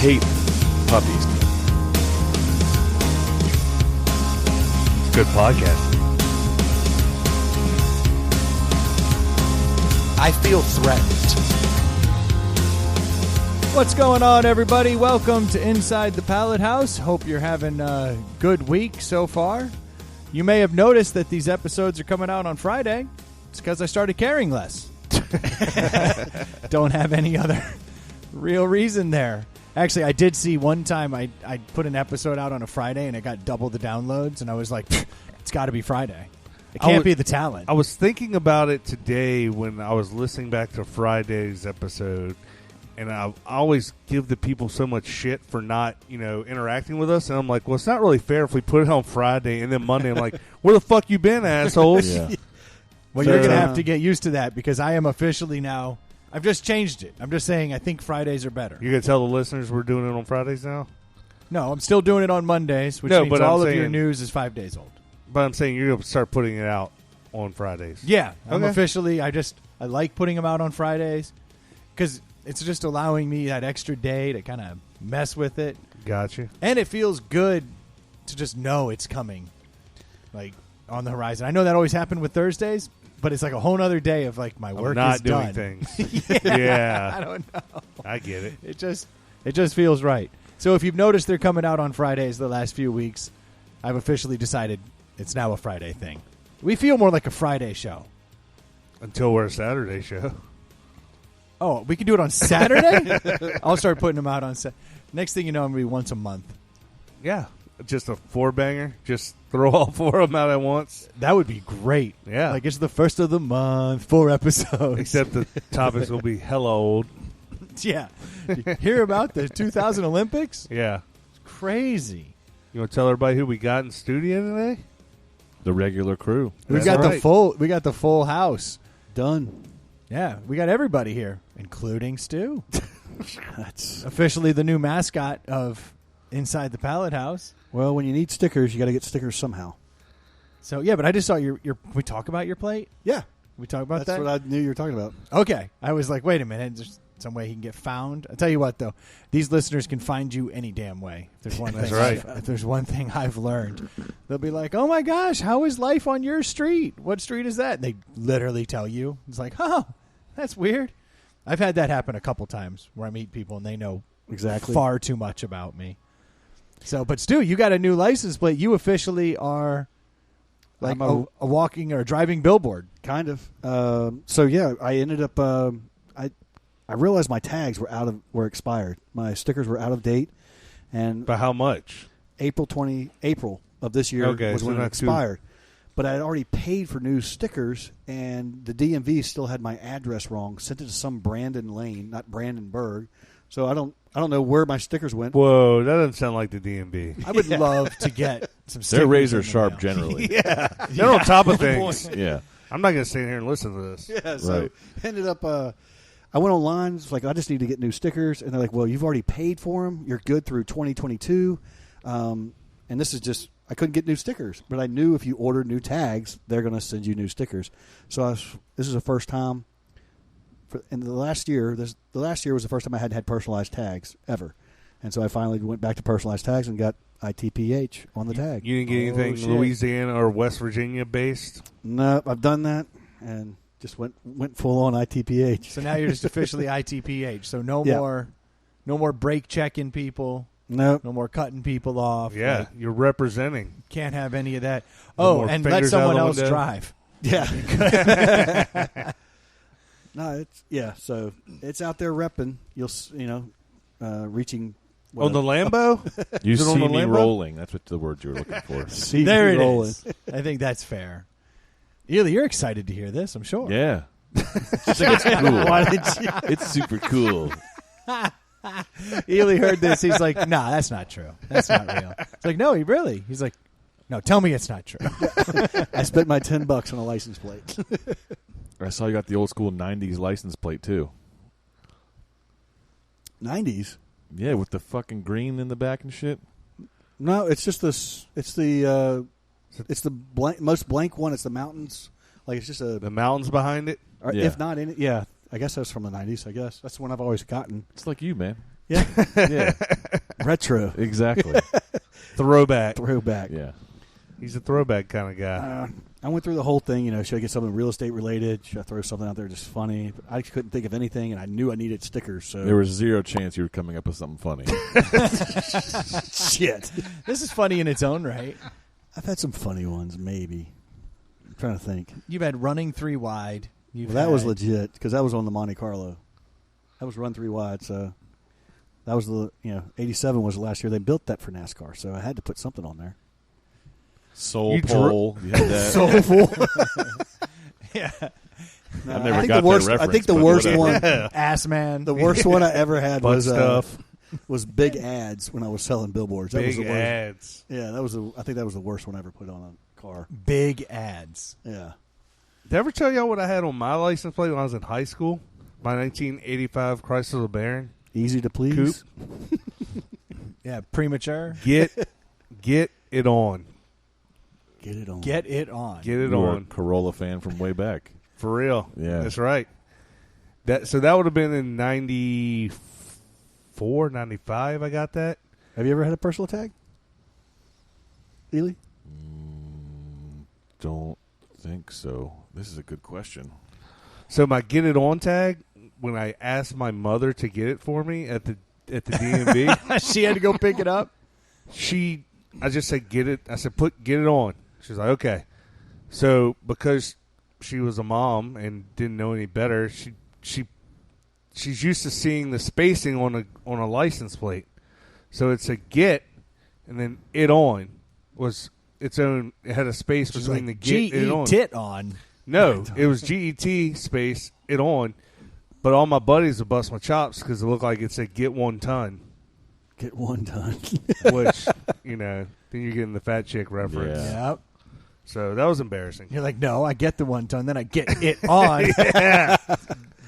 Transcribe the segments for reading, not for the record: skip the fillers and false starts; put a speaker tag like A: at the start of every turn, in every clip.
A: hate puppies.
B: It's good podcast.
C: I feel threatened.
D: What's going on, everybody? Welcome to Inside the Pallet House. Hope you're having a good week so far. You may have noticed that these episodes are coming out on Friday. It's because I started caring less. Don't have any other real reason there. Actually, I did see one time I put an episode out on a Friday and it got double the downloads, and I was like, it's got to be Friday. It can't be the talent.
B: I was thinking about it today when I was listening back to Friday's episode, and I always give the people so much shit for not, interacting with us. And I'm like, well, it's not really fair if we put it on Friday and then Monday I'm like, where the fuck you been, assholes?
A: Yeah.
D: Well, you're going to have to get used to that because I am officially now, I've just changed it. I'm just saying I think Fridays are better.
B: You're going to tell the listeners we're doing it on Fridays now?
D: No, I'm still doing it on Mondays, which means all of your news is 5 days old.
B: But I'm saying you're going to start putting it out on Fridays.
D: Yeah, I'm officially, I like putting them out on Fridays because it's just allowing me that extra day to kind of mess with it.
B: Gotcha.
D: And it feels good to just know it's coming, like, on the horizon. I know that always happened with Thursdays, but it's like a whole other day of, like, my work is done.
B: Not doing things.
D: Yeah. I don't know.
B: I get it.
D: It just feels right. So if you've noticed they're coming out on Fridays the last few weeks, I've officially decided it's now a Friday thing. We feel more like a Friday show.
B: Until we're a Saturday show.
D: Oh, we can do it on Saturday? I'll start putting them out on Saturday. Next thing you know, I'm going to be once a month.
B: Yeah. Just a 4-banger. Just throw all 4 of them out at once.
D: That would be great.
B: Yeah.
D: Like it's the first of the month, 4 episodes.
B: Except the topics will be hella old.
D: Yeah. You hear about the 2000 Olympics?
B: Yeah.
D: It's crazy.
B: You want to tell everybody who we got in studio today?
A: The regular crew.
D: We got the full house.
C: Done.
D: Yeah, we got everybody here, including Stu.
C: That's
D: officially the new mascot of Inside the Pallet House.
C: Well, when you need stickers, you got to get stickers somehow.
D: So yeah, but I just saw your. We talk about your plate.
C: Yeah,
D: we talk about
C: That's
D: that.
C: what I knew you were talking about.
D: Okay, I was like, wait a minute. There's some way he can get found. I'll tell you what, though, these listeners can find you any damn way. If there's one
B: That's
D: thing.
B: right.
D: If there's one thing I've learned, they'll be like, "Oh my gosh, how is life on your street? What street is that?" And they literally tell you. It's like, oh, that's weird. I've had that happen a couple times where I meet people and they know
C: exactly
D: far too much about me. So, but Stu, you got a new license plate. You officially are like a walking or a driving billboard.
C: Kind of. So yeah, I ended up. I realized my tags were expired. My stickers were out of date, and
B: by how much?
C: April of this year was when it expired. But I had already paid for new stickers, and the DMV still had my address wrong. Sent it to some Brandon Lane, not Brandenburg. So I don't know where my stickers went.
B: Whoa, that doesn't sound like the DMV.
D: I would love to get some stickers.
A: They're razor sharp generally.
B: Yeah. They're on top of things.
A: Yeah.
B: I'm not going to sit here and listen to this.
C: Yeah, so ended up, I went online. It's like, I just need to get new stickers. And they're like, well, you've already paid for them. You're good through 2022. And this is just, I couldn't get new stickers. But I knew if you ordered new tags, they're going to send you new stickers. So this is the first time. The last year was the first time I had personalized tags ever. And so I finally went back to personalized tags and got ITPH on the tag.
B: You didn't get anything Louisiana or West Virginia based?
C: No, I've done that and just went full on ITPH.
D: So now you're just officially ITPH. So no more brake checking people.
C: Nope.
D: No more cutting people off.
B: Yeah,
D: like,
B: you're representing.
D: Can't have any of that.
B: No
D: and let someone else drive.
C: Yeah. No, so it's out there repping. Reaching.
B: On the Lambo?
A: You see me
B: Lambo?
A: rolling. That's what the word you were looking for.
D: There it is. I think that's fair. Ely, you're excited to hear this, I'm sure.
A: Yeah. I think it's cool.
D: Why did you?
A: It's super cool.
D: Ely heard this. He's like, nah, that's not true. That's not real. It's like, no, he's like, no, tell me it's not true.
C: I spent my $10 on a license plate.
A: I saw you got the old school 90s license plate, too.
C: 90s?
A: Yeah, with the fucking green in the back and shit.
C: No, it's just this. It's the most blank one. It's the mountains. Like it's just
B: the mountains behind it.
C: Or if not in it, yeah. I guess that's from the 90s. I guess that's the one I've always gotten.
A: It's like you, man.
C: Yeah.
A: Yeah,
C: Retro.
A: exactly.
B: Throwback.
A: Yeah.
B: He's a throwback kind of guy.
C: I went through the whole thing. Should I get something real estate related? Should I throw something out there just funny? But I couldn't think of anything, and I knew I needed stickers. So
A: There was zero chance you were coming up with something funny.
C: shit.
D: This is funny in its own right.
C: I've had some funny ones, maybe. I'm trying to think.
D: You've had running 3 wide.
C: That was legit because that was on the Monte Carlo. That was run 3 wide, so that was 87 was the last year they built that for NASCAR, so I had to put something on there.
A: Soul pole. You had that.
C: Soulful.
D: Yeah.
A: I never got that reference.
C: I think the
A: but
C: worst
A: whatever.
C: one,
D: Ass man.
C: the worst one I ever had
B: Butt
C: was
B: stuff.
C: Was big ads when I was selling billboards. That was
B: Big
C: the worst.
B: ads.
C: Yeah, I think that was the worst one I ever put on a car.
D: Big ads.
C: Yeah.
B: Did I ever tell y'all what I had on my license plate when I was in high school? My 1985 Chrysler LeBaron.
C: Easy to please.
B: Coupe.
D: Yeah, premature.
B: Get it on.
C: Get it on.
D: Get it on.
B: Get it
A: You were a
B: on.
A: Corolla fan from way back.
B: For real.
A: Yeah.
B: That's right. So that would have been in 94, 95 I got that.
C: Have you ever had a personal tag? Ely?
A: Don't think so. This is a good question.
B: So my get it on tag, when I asked my mother to get it for me at the DMV,
D: She had to go pick it up.
B: I just said get it. I said get it on. She's like, okay. So because she was a mom and didn't know any better, she's used to seeing the spacing on a license plate. So it's a get, and then it on was its own. It had a space between the get and it on.
D: Tit on.
B: No, it was GET space it on. But all my buddies would bust my chops because it looked like it said get 1 ton.
C: Get 1 ton.
B: Which, then you're getting the fat chick reference.
A: Yeah.
D: Yep.
B: So that was embarrassing.
D: You're like, no, I get the 1 ton, then I get it on.
B: Yeah.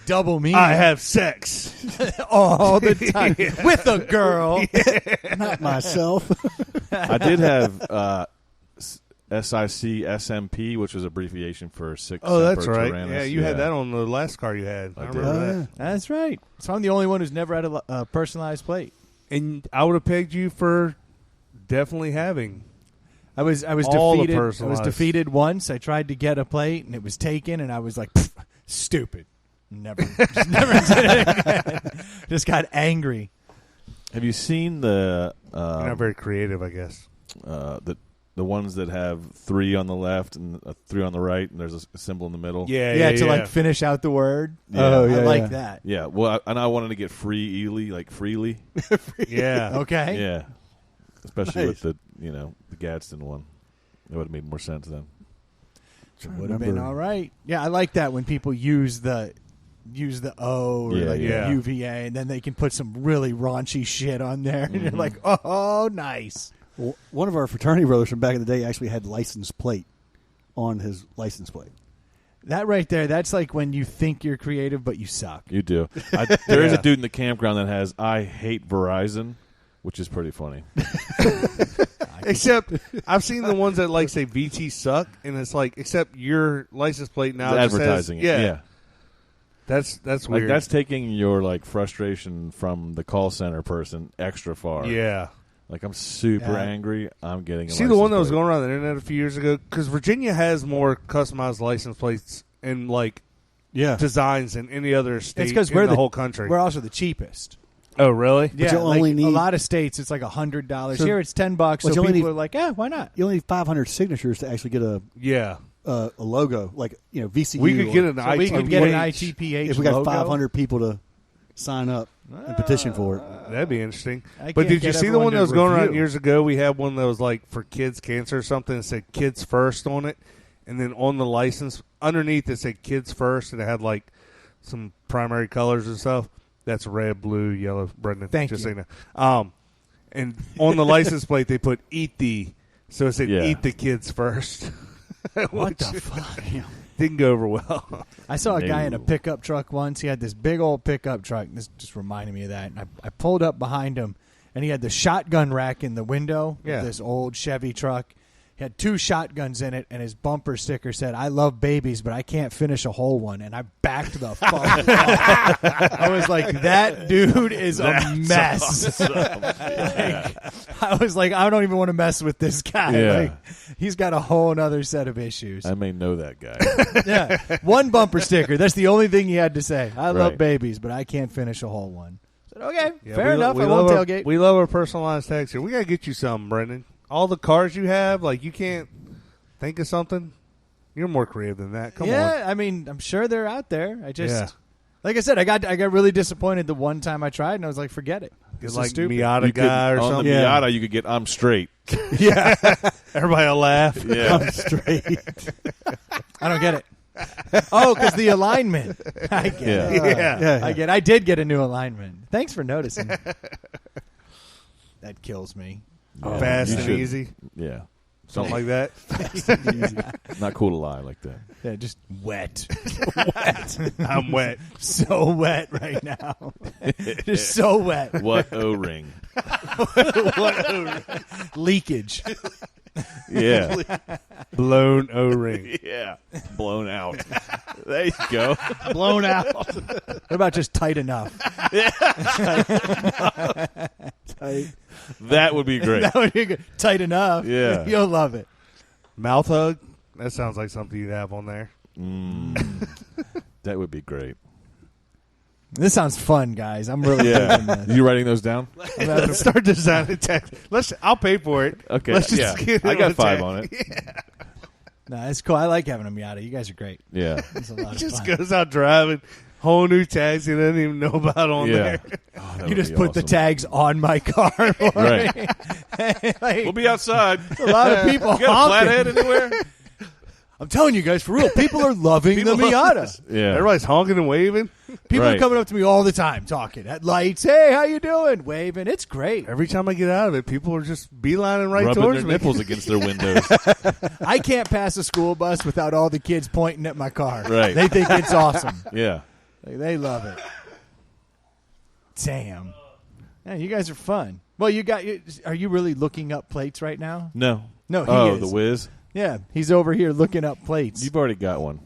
D: Double meaning.
B: I have sex.
D: all the time with a girl.
C: Not myself.
A: I did have SIC SMP, which was abbreviation for Sic
B: Oh, that's
A: Semper
B: right.
A: Tyrannis.
B: Yeah, you had that on the last car you had. I
A: did.
B: remember that.
D: That's right. So I'm the only one who's never had a personalized plate.
B: And I would have pegged you for definitely having.
D: I was
B: All the
D: defeated. I was
B: personalized.
D: defeated once. I tried to get a plate and it was taken, and I was like, stupid. Never did it again. Just got angry.
A: Have you seen the
B: You're not very creative, I guess.
A: the ones that have 3 on the left and 3 on the right, and there's a symbol in the middle?
D: Yeah, to like finish out the word.
A: Yeah.
C: Oh, yeah,
D: I like
C: yeah.
D: that.
A: Yeah. Well, and I wanted to get free Ely, like freely.
B: Yeah.
D: Okay.
A: Yeah. Especially
C: Nice.
A: with the Gadsden one. It would have made more sense then.
D: Would have been all right. Yeah, I like that when people use the O or
B: yeah.
D: UVA, and then they can put some really raunchy shit on there, and you're like, oh, nice.
C: Well, one of our fraternity brothers from back in the day actually had license plate on his license plate.
D: That right there, that's like when you think you're creative, but you suck.
A: You do. There is
B: Yeah.
A: a dude in the campground that has "I hate Verizon," which is pretty funny.
B: Except I've seen the ones that like say VT suck, and it's like except your license plate now
A: It's
B: just
A: advertising
B: says,
A: it. Yeah.
B: That's
A: Like
B: weird.
A: that's taking your frustration from the call center person extra far.
B: yeah.
A: Like I'm super
D: Yeah.
A: angry. I'm getting.
B: See the one that was going around the internet a few years ago because Virginia has more customized license plates and
C: Yeah.
B: designs than any other state
D: It's because
B: in
D: we're
B: the whole country.
D: We're also the cheapest.
B: Oh, really?
C: you
D: Yeah,
C: only
D: like
C: need-
D: a lot of states. It's like $100.
C: So-
D: Here it's $10.
C: But
D: So
C: you only
D: people
C: need-
D: are like, yeah, why not?
C: You only need 500 signatures to actually get
B: Yeah.
C: a logo, like VCU.
B: We could get
C: or-
B: an
D: So we could get an
B: ITPH.
D: ITPH
C: if we got
D: logo.
C: 500 people to sign up and petition for it.
B: That'd be interesting.
D: I
B: But
D: can't
B: did you
D: get
B: see the
D: everyone
B: one that
D: to
B: was going around
D: review.
B: years ago? We had one that was like for kids cancer or something. It said "Kids First" on it, and then on the license underneath it said "Kids First," and it had like some primary colors and stuff. That's red, blue, yellow. Brendan,
D: Thank
B: just
D: you.
B: saying that. And on the license plate they put "Eat the," so it said
A: Yeah.
B: "Eat the kids first."
C: What the fuck?
B: Didn't go over well.
D: I saw a guy in a
A: No.
D: pickup truck once. He had this big old pickup truck. This just reminded me of that. And I pulled up behind him, and he had the shotgun rack in the window
B: Yeah.
D: of this old Chevy truck. He had 2 shotguns in it, and his bumper sticker said, "I love babies, but I can't finish a whole one." And I backed the fuck off. I was like, that dude is a mess.
A: Awesome.
D: I was like, I don't even want to mess with this guy.
A: Yeah.
D: Like, he's got a whole other set of issues.
A: I may know that guy.
D: Yeah, 1 bumper sticker. That's the only thing he had to say. I love
A: Right.
D: babies, but I can't finish a whole one. I said, okay,
B: Yeah,
D: fair enough. I
B: love
D: won't tailgate.
B: We love our personalized tags here. We got to get you something, Brendan. All the cars you have, like, you can't think of something. You're more creative than that. Come on.
D: Yeah, I mean, I'm sure they're out there. I just,
B: Yeah.
D: like I said, I got really disappointed the one time I tried, and I was like, forget it.
B: Get
D: This is
B: like
D: stupid.
B: Miata
A: You
B: guy or
A: could, on
B: something.
A: the
C: Yeah.
A: Miata, you could get "I'm straight."
B: Yeah. Everybody will laugh.
A: Yeah.
C: I'm straight.
D: I don't get it. Oh, because the alignment. I get
A: Yeah.
D: it.
B: Yeah.
D: I get. I did get a new alignment. Thanks for noticing. That kills me.
A: Yeah.
B: Fast
A: You
B: and
A: should-
B: easy.
A: Yeah.
B: Something like that.
A: Not cool to lie like that.
D: Yeah, just wet. Wet.
B: I'm wet.
D: So wet right now. Just so wet.
A: What O-ring?
D: Leakage.
A: Yeah.
B: Blown O-ring.
A: Yeah. Blown out. There you go.
C: Blown out.
D: What about just tight enough?
A: That would be great.
D: That would be good. Tight enough.
A: Yeah.
D: You'll love it.
B: Mouth hug. That sounds like something you'd have on there.
A: That would be great.
D: This sounds fun, guys. I'm really digging
A: Yeah.
D: this.
A: You writing those down?
B: Let's start designing text. I'll pay for it.
A: Okay.
B: Let's just
A: yeah.
B: get it
A: I got
B: on
A: 5
B: text.
A: on it.
D: No, it's cool. I like having a Miata. You guys are great.
A: Yeah.
D: It's a lot
B: He
D: of
B: just
D: fun.
B: goes out driving. Whole new tags he doesn't even know about on
A: Yeah.
B: there.
A: Oh, that
D: You
A: would
D: just
A: be
D: put the
A: awesome.
D: tags on my car. For
A: Right.
D: me. Like,
A: We'll be outside.
D: a lot of people
A: You got a
D: honking.
A: flathead anywhere?
D: I'm telling you guys, for real, people are loving the Miata.
A: Yeah.
B: Everybody's honking and waving.
D: People are
A: Right.
D: coming up to me all the time, talking at lights. Hey, how you doing? Waving. It's great.
B: Every time I get out of it, people are just beelining right
A: Rubbing
B: towards
A: their
B: me.
A: nipples against their windows.
D: I can't pass a school bus without all the kids pointing at my car.
A: Right.
D: They think it's awesome.
A: Yeah.
D: Like, they love it. Damn. Yeah, you guys are fun. Well, are you really looking up plates right now?
A: No.
D: No, he
A: Oh,
D: is.
A: the Whiz?
D: Yeah, he's over here looking up plates.
A: You've already got one.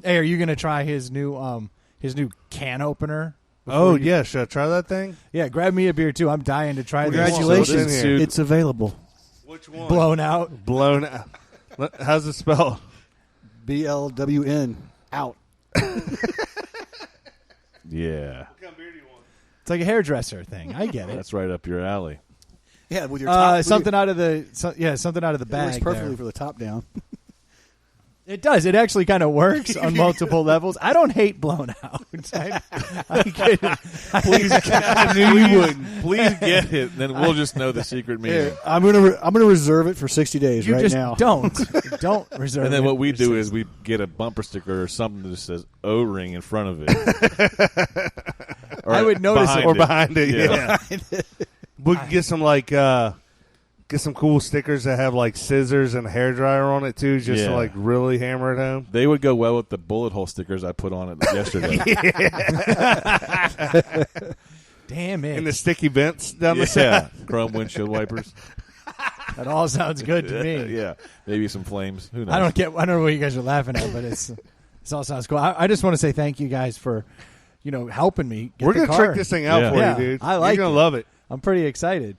D: Hey, are you going to try his new can opener?
B: Oh, yeah. Should I try that thing?
D: Yeah, grab me a beer, too. I'm dying to try this.
C: Congratulations.
B: So it's in here.
C: It's available.
B: Which one?
D: Blown out.
B: Blown out. How's it spelled?
C: BLWN. Out.
A: Yeah.
D: It's like a hairdresser thing. I get it.
A: That's right up your alley.
C: Yeah, with your top. with
D: Something
C: your,
D: out of the something out of the
C: it works
D: bag.
C: perfectly
D: there.
C: for the top down.
D: It does. It actually kind of works on multiple levels. I don't hate blown out. I get it.
A: Please, I knew you wouldn't. Please get it, then we'll just know the secret meaning.
C: Here, I'm gonna reserve it for 60 days
D: You
C: right
D: just
C: now.
D: don't reserve.
A: And then
D: it
A: what we
D: for
A: do
D: six.
A: is we get a bumper sticker or something that just says O-ring in front of it. Or
D: I would notice it.
B: Or behind it,
A: Yeah.
B: yeah. We could get some get some cool stickers that have like scissors and a hairdryer on it too, just to
A: Yeah.
B: like really hammer it home.
A: They would go well with the bullet hole stickers I put on it yesterday.
D: Damn it.
B: And the sticky vents down the side.
A: Yeah. Chrome windshield wipers.
D: That all sounds good to me.
A: Yeah. Maybe some flames. Who knows?
D: I don't know what you guys are laughing at, but it all sounds cool. I just want to say thank you guys for helping me get
B: We're
D: the
B: gonna
D: car.
B: trick this thing out
A: Yeah.
B: for
D: Yeah,
B: you, dude.
D: I like
B: You're gonna
D: it.
B: love it.
D: I'm pretty excited.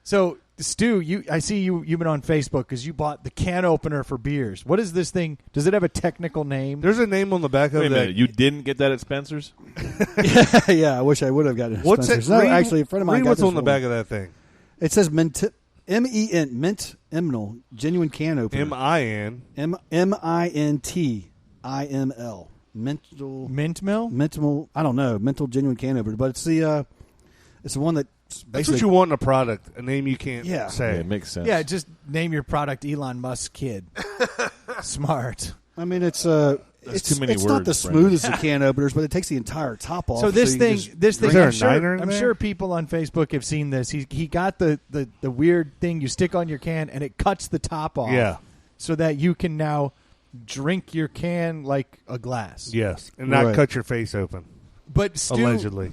D: So, Stu, I see you've been on Facebook because you bought the can opener for beers. What is this thing? Does it have a technical name?
B: There's a name on the back of
A: Wait a
B: that.
A: minute. You didn't get that at Spencer's?
C: Yeah, I wish I would have gotten it. at
B: What's it?
C: Spencer's. No,
B: read-
C: actually, a friend of mine
B: read
C: got
B: what's
C: this
B: on the
C: for
B: back
C: me.
B: of that thing.
C: It says mint, mint Imnal, genuine can opener.
B: MIN.
C: MINTIML. Mental.
D: Mint Mill?
C: Mental. I don't know. Mental genuine can opener, but it's the one that
B: That's
C: basically.
B: what you want in a product. A name you can't
C: Yeah.
A: Yeah,
B: say.
A: it makes sense.
D: Yeah, just name your product Elon Musk Kid. Smart.
C: I mean, it's
A: too many
C: it's not the
A: words,
C: smoothest of can openers, but it takes the entire top off.
D: So this
C: you
D: thing,
C: just
D: this thing,
B: Is there
D: I'm
B: a
D: sure,
B: niner in
D: I'm
B: there?
D: sure people on Facebook have seen this. He got the weird thing you stick on your can, and it cuts the top off.
B: Yeah.
D: So that you can now drink your can like a glass.
B: Yes. And not
C: Right.
B: cut your face open.
D: But Stu
B: Allegedly.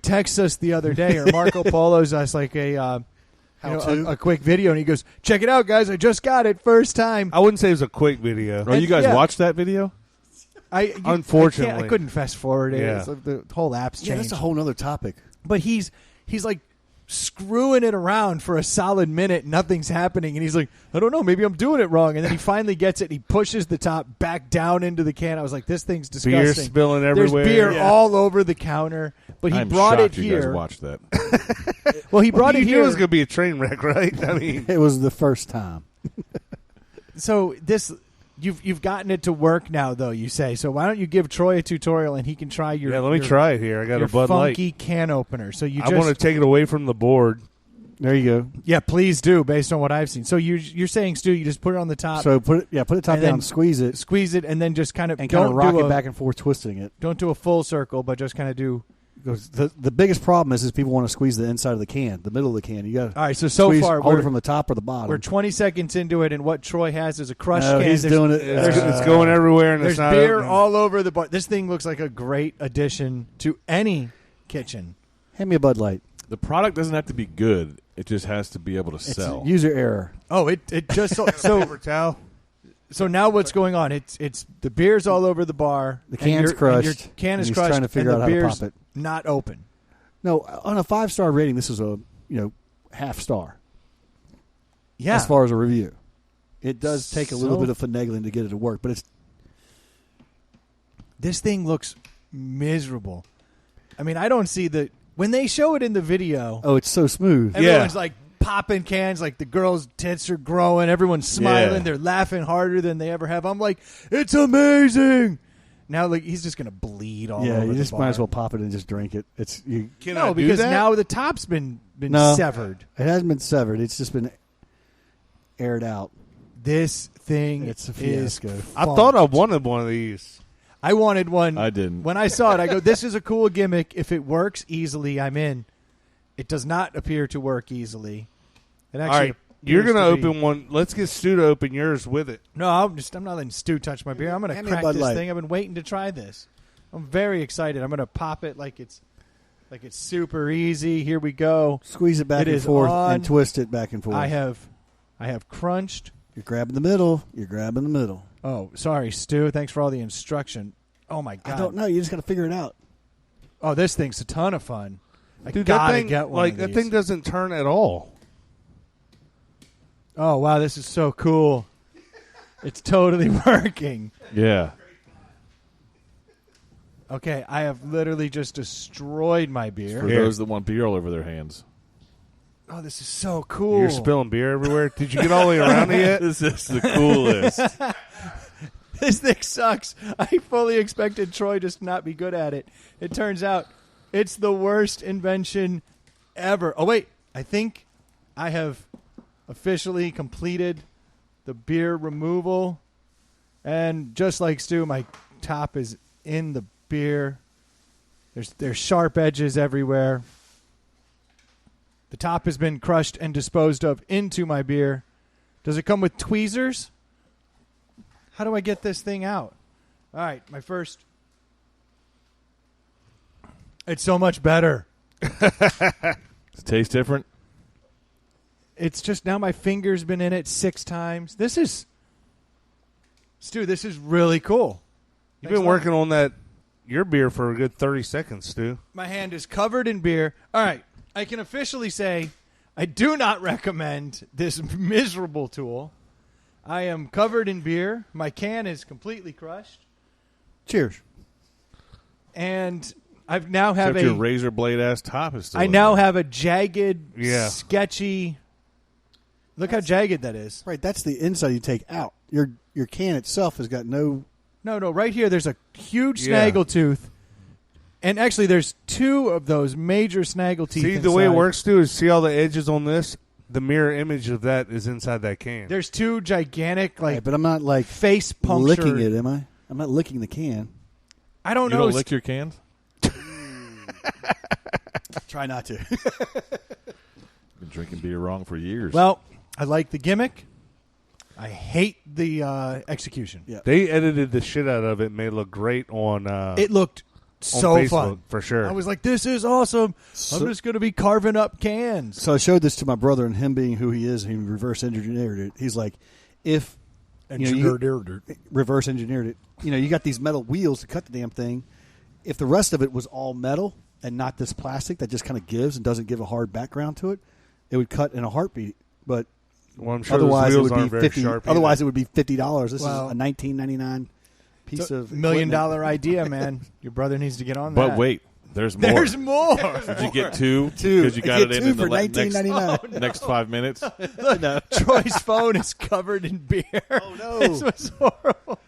D: texts us the other day, or Marco Polo's us like a. a quick video, and he goes, "Check it out, guys! I just got it first time."
B: I wouldn't say it was a quick video.
A: Oh, you guys watched that video?
B: Unfortunately.
D: I couldn't fast forward it.
B: Yeah.
D: It's like the whole app's changed.
C: Yeah, that's a whole other topic.
D: But he's like screwing it around for a solid minute. Nothing's happening, and he's like, "I don't know, maybe I'm doing it wrong." And then he finally gets it. And he pushes the top back down into the can. I was like, "This thing's disgusting."
B: Beer spilling everywhere.
D: There's beer all over the counter. But he
A: I'm
D: brought it
A: shocked you
D: here.
A: guys watched that.
D: Well, he brought it
B: You
D: here.
B: knew it was going to be a train wreck, right? I mean,
C: It was the first time.
D: So this, you've gotten it to work now, though. You say so. Why don't you give Troy a tutorial and he can try your?
B: yeah. Let me
D: your-
B: try it here. I got
D: your
B: a Bud Light.
D: funky can opener. So you
B: I want to take it away from the board.
C: There you go.
D: yeah, please do based on what I've seen. So you're saying, Stu, you just put it on the top,
C: So put the top
D: and then
C: down, squeeze it,
D: squeeze it, and then just kind of
C: and kind of
D: don't
C: rock
D: do
C: it
D: a,
C: back and forth, twisting it.
D: Don't do a full circle, but just kind of do.
C: Because the biggest problem is people want to squeeze the inside of the can, the middle of the can. You got
D: All right, so
C: squeeze,
D: far
C: hold it
D: we're,
C: from the top or the bottom.
D: we're 20 seconds into it, and what Troy has is a crushed
C: No,
D: can.
C: he's
D: There's-
C: doing it.
B: It's going everywhere, and
D: There's
B: it's not
D: beer
B: opening.
D: all over the bar. This thing looks like a great addition to any kitchen.
C: Hand me a Bud Light.
A: The product doesn't have to be good. It just has to be able to
C: It's
A: sell.
C: user error.
D: Oh, it just
B: Paper towel.
D: so now what's going on? It's the beer's all over the bar.
C: The
D: and
C: can's
D: your- and
C: crushed.
D: Your can is
C: and he's
D: crushed.
C: trying to figure
D: and
C: out
D: the
C: how to
D: beer's
C: pop it.
D: not open.
C: No, on a 5-star rating, this is a half star.
D: Yeah,
C: As far as a review, it does take a little
D: So-
C: bit of finagling to get it to work, but it's
D: this thing looks miserable. I mean, I don't see the when they show it in the video.
C: it's so smooth.
D: Everyone's like popping cans, like the girls' tits are growing. Everyone's smiling.
A: Yeah.
D: They're laughing harder than they ever have. I'm like, it's amazing. Now, like he's just gonna bleed all
C: Yeah,
D: over
C: you
D: the
C: just
D: bar.
C: might as well pop it and just drink it. It's you.
B: Can I
D: No,
B: do
D: because
B: that?
D: now the top's been
C: No.
D: severed.
C: It hasn't been severed. It's just been aired out.
D: This thing
C: It's a
D: is.
C: fiasco.
B: I thought I wanted one of these.
D: I wanted one.
A: I didn't.
D: When I saw it, I go, "This is a cool gimmick. If it works easily, I'm in." It does not appear to work easily. It actually
B: All right, you're
D: appears
B: going to
D: to be-
B: open one. Let's get Stu to open yours with it.
D: No, I'm not letting Stu touch my beer. I'm going to
C: Hand me a
D: crack
C: Bud
D: this
C: Light.
D: thing. I've been waiting to try this. I'm very excited. I'm going to pop it like it's super easy. Here we go.
C: Squeeze it back
D: It
C: and
D: is
C: forth
D: on.
C: and twist it back and forth.
D: I have crunched.
C: You're grabbing the middle. You're grabbing the middle.
D: Oh, sorry, Stu. Thanks for all the instruction. Oh my god.
C: I don't know. You just got to figure it out.
D: Oh, this thing's a ton of fun. I
B: Dude, that
D: gotta
B: thing,
D: get one.
B: like
D: of
B: that
D: these.
B: thing doesn't turn at all.
D: Oh wow, this is so cool. It's totally working.
A: Yeah.
D: Okay, I have literally just destroyed my beer.
A: For those that want beer all over their hands.
D: Oh, this is so cool.
B: You're spilling beer everywhere. Did you get all the way around it yet?
A: This is the coolest.
D: This thing sucks. I fully expected Troy just not be good at it. It turns out it's the worst invention ever. Oh, wait. I think I have officially completed the beer removal. And just like Stu, my top is in the beer. There's sharp edges everywhere. The top has been crushed and disposed of into my beer. Does it come with tweezers? How do I get this thing out? All right, my first. It's so much better.
A: Does it taste different?
D: It's just now my finger's been in it 6 times. This is, Stu, this is really cool.
B: You've been
D: Thanks a lot.
B: working on that your beer for a good 30 seconds, Stu.
D: My hand is covered in beer. All right, I can officially say I do not recommend this miserable tool. I am covered in beer. My can is completely crushed.
C: Cheers.
D: And I've now have
A: Except your
D: a
A: razor blade ass top is still
D: I
A: in
D: now
A: there.
D: have a jagged,
B: Yeah.
D: sketchy. Look how jagged that is.
C: Right, that's the inside you take out. Your can itself has got no.
D: No, right here there's a huge
B: Yeah.
D: snaggletooth. And actually there's 2 of those major snaggleteeth.
B: See, the way it
D: inside.
B: works, Stu, is see all the edges on this? The mirror image of that is inside that can.
D: There's 2 gigantic
C: Right, but I'm not like
D: face punctured.
C: licking it, am I? I'm not licking the can.
D: I don't
A: You
D: know.
A: don't lick your cans?
C: Try not to.
A: Been drinking beer wrong for years.
D: Well, I like the gimmick. I hate the execution.
C: Yeah.
B: They edited the shit out of it and made it look great on...
D: It looked so
B: Facebook,
D: fun.
B: for sure.
D: I was like, this is awesome. I'm just going to be carving up cans.
C: So I showed this to my brother, and him being who he is, he reverse engineered it. He's like, if reverse engineered it, you got these metal wheels to cut the damn thing. If the rest of it was all metal and not this plastic that just kind of gives and doesn't give a hard background to it, it would cut in a heartbeat. But
B: well, I'm sure
C: otherwise
B: those
C: it
B: wheels
C: would be
B: aren't very
C: $50.
B: sharp
C: Otherwise
B: either.
C: it would be $50. This is
D: Well,
C: a $19.99 piece of
D: $1 million
C: equipment.
D: idea, man. Your brother needs to get on that.
A: But wait, there's more.
D: There's more.
A: Did you get two?
C: Two.
A: Because you got
C: Get
A: it
C: two
A: in
C: for
A: the
C: $19.99.
A: next 5 minutes.
D: Troy's phone is covered in beer.
C: Oh, no.
D: This was horrible.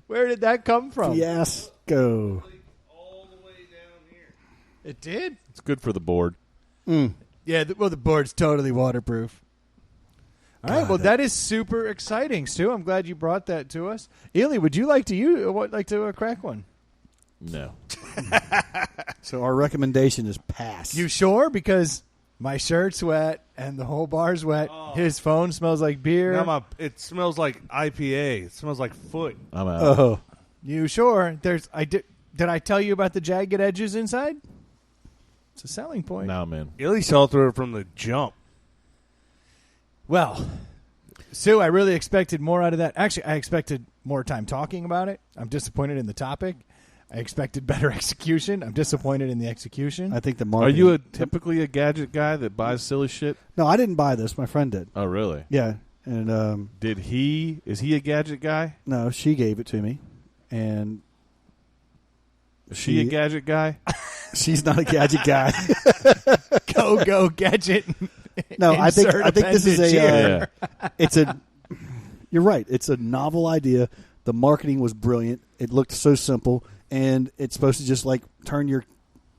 D: Where did that come from?
C: Fiasco.
B: All the way down here.
D: It did?
A: It's good for the board.
D: Yeah, the board's totally waterproof. All right, well, that is super exciting, Stu. I'm glad you brought that to us. Ely, would you like to crack one?
A: No.
C: So our recommendation is pass.
D: You sure? Because my shirt's wet and the whole bar's wet. His phone smells like beer.
B: Now it smells like IPA. It smells like foot.
A: I'm out.
C: Oh.
D: You sure? Did I tell you about the jagged edges inside? It's a selling point.
A: No, man.
B: Illy saw through it from the jump.
D: Well, Sue, I really expected more out of that. Actually, I expected more time talking about it. I'm disappointed in the topic. I expected better execution. I'm disappointed in the execution.
C: I think the
A: Are
C: marketing.
A: you typically a gadget guy that buys silly shit?
C: No, I didn't buy this. My friend did.
A: Oh, really?
C: Yeah. And
A: Is he a gadget guy?
C: no, she gave it to me. And
A: Is she a gadget guy?
C: she's not a gadget guy.
D: Go gadget.
C: No, I think this is
D: Insert
C: a it's a you're right. It's a novel idea. The marketing was brilliant. It looked so simple, and it's supposed to just like turn your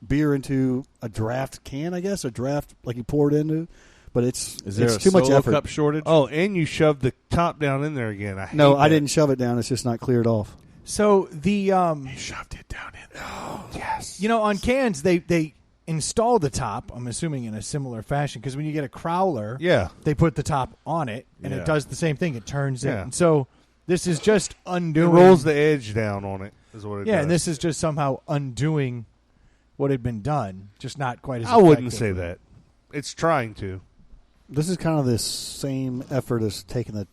C: beer into a draft can, I guess, a draft like you pour it into. But it's too much effort.
A: Cup shortage?
B: Oh, and you shoved the top down in there again. I
C: didn't shove it down. It's just not cleared off.
D: So the
A: You shoved it down in there.
B: Yes.
D: on cans they install the top. I'm assuming in a similar fashion because when you get a crowler,
B: Yeah.
D: they put the top on it and
A: Yeah.
D: it does the same thing. It turns
B: Yeah.
D: in. So this is just
B: It
D: undoing.
B: rolls the edge down on it. Is what it does.
D: Yeah, and this is just somehow undoing what had been done, just not quite as.
B: I wouldn't say
D: effectively.
B: that. It's trying to.
C: This is kind of the same effort as taking the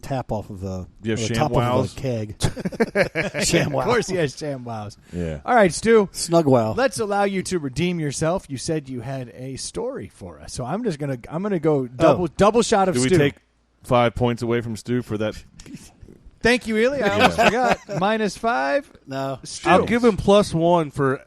C: tap off of the,
A: You have
C: or the top
A: ShamWows?
C: of the keg. ShamWow.
D: Of course, he has ShamWows.
A: Yeah.
D: All right, Stu.
C: Snugwow.
D: Let's allow you to redeem yourself. You said you had a story for us, so I'm gonna go double shot of
A: Do we
D: Stu.
A: take 5 points away from Stu for that?
D: Thank you, Ely. I almost forgot. -5.
C: No.
D: Stu.
B: I'll give him +1 for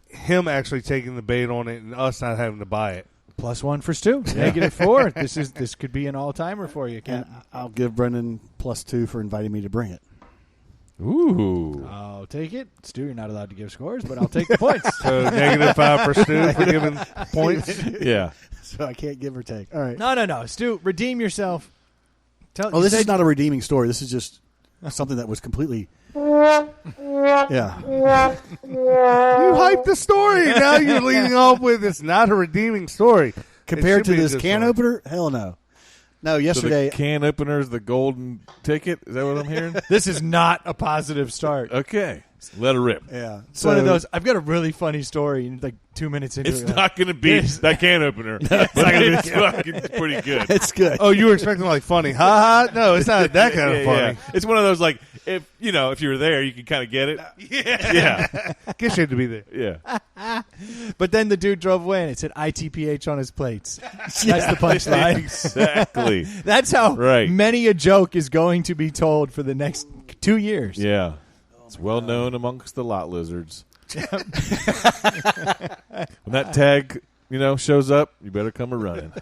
B: him actually taking the bait on it and us not having to buy it.
D: +1 for Stu. -4. This could be an all timer for you, Ken.
C: And I'll give Brendan +2 for inviting me to bring it.
A: Ooh.
D: I'll take it. Stu, you're not allowed to give scores, but I'll take the points.
B: So -5 for Stu for giving points.
A: Yeah.
C: So I can't give or take. All right.
D: No. Stu, redeem yourself.
C: Oh, this is not a redeeming story. This is just something that was completely. Yeah.
B: You hyped the story. Now you're leading off with it's not a redeeming story.
C: Compared
B: It
C: to
B: should be a
C: this
B: good
C: can
B: story.
C: opener, hell no. No,
A: So
C: yesterday.
A: the can opener's the golden ticket? Is that what I'm hearing?
D: This is not a positive start.
A: Okay. Let her rip.
C: Yeah.
D: It's one of those. I've got a really funny story, and like 2 minutes into
A: It's
D: it,
A: not going to be that can opener. But it's fucking pretty good.
C: It's good.
B: Oh, you were expecting like funny. Ha ha. No, it's not that kind of funny.
A: Yeah. It's one of those like if you were there, you can kind of get it. Yeah.
B: Guess you had to be there.
A: Yeah.
D: But then the dude drove away, and it said ITPH on his plates. That's the punchline.
A: Exactly.
D: That's how
A: Right.
D: many a joke is going to be told for the next 2 years.
A: Yeah. It's well known amongst the lot lizards. When that tag, shows up, you better come a running.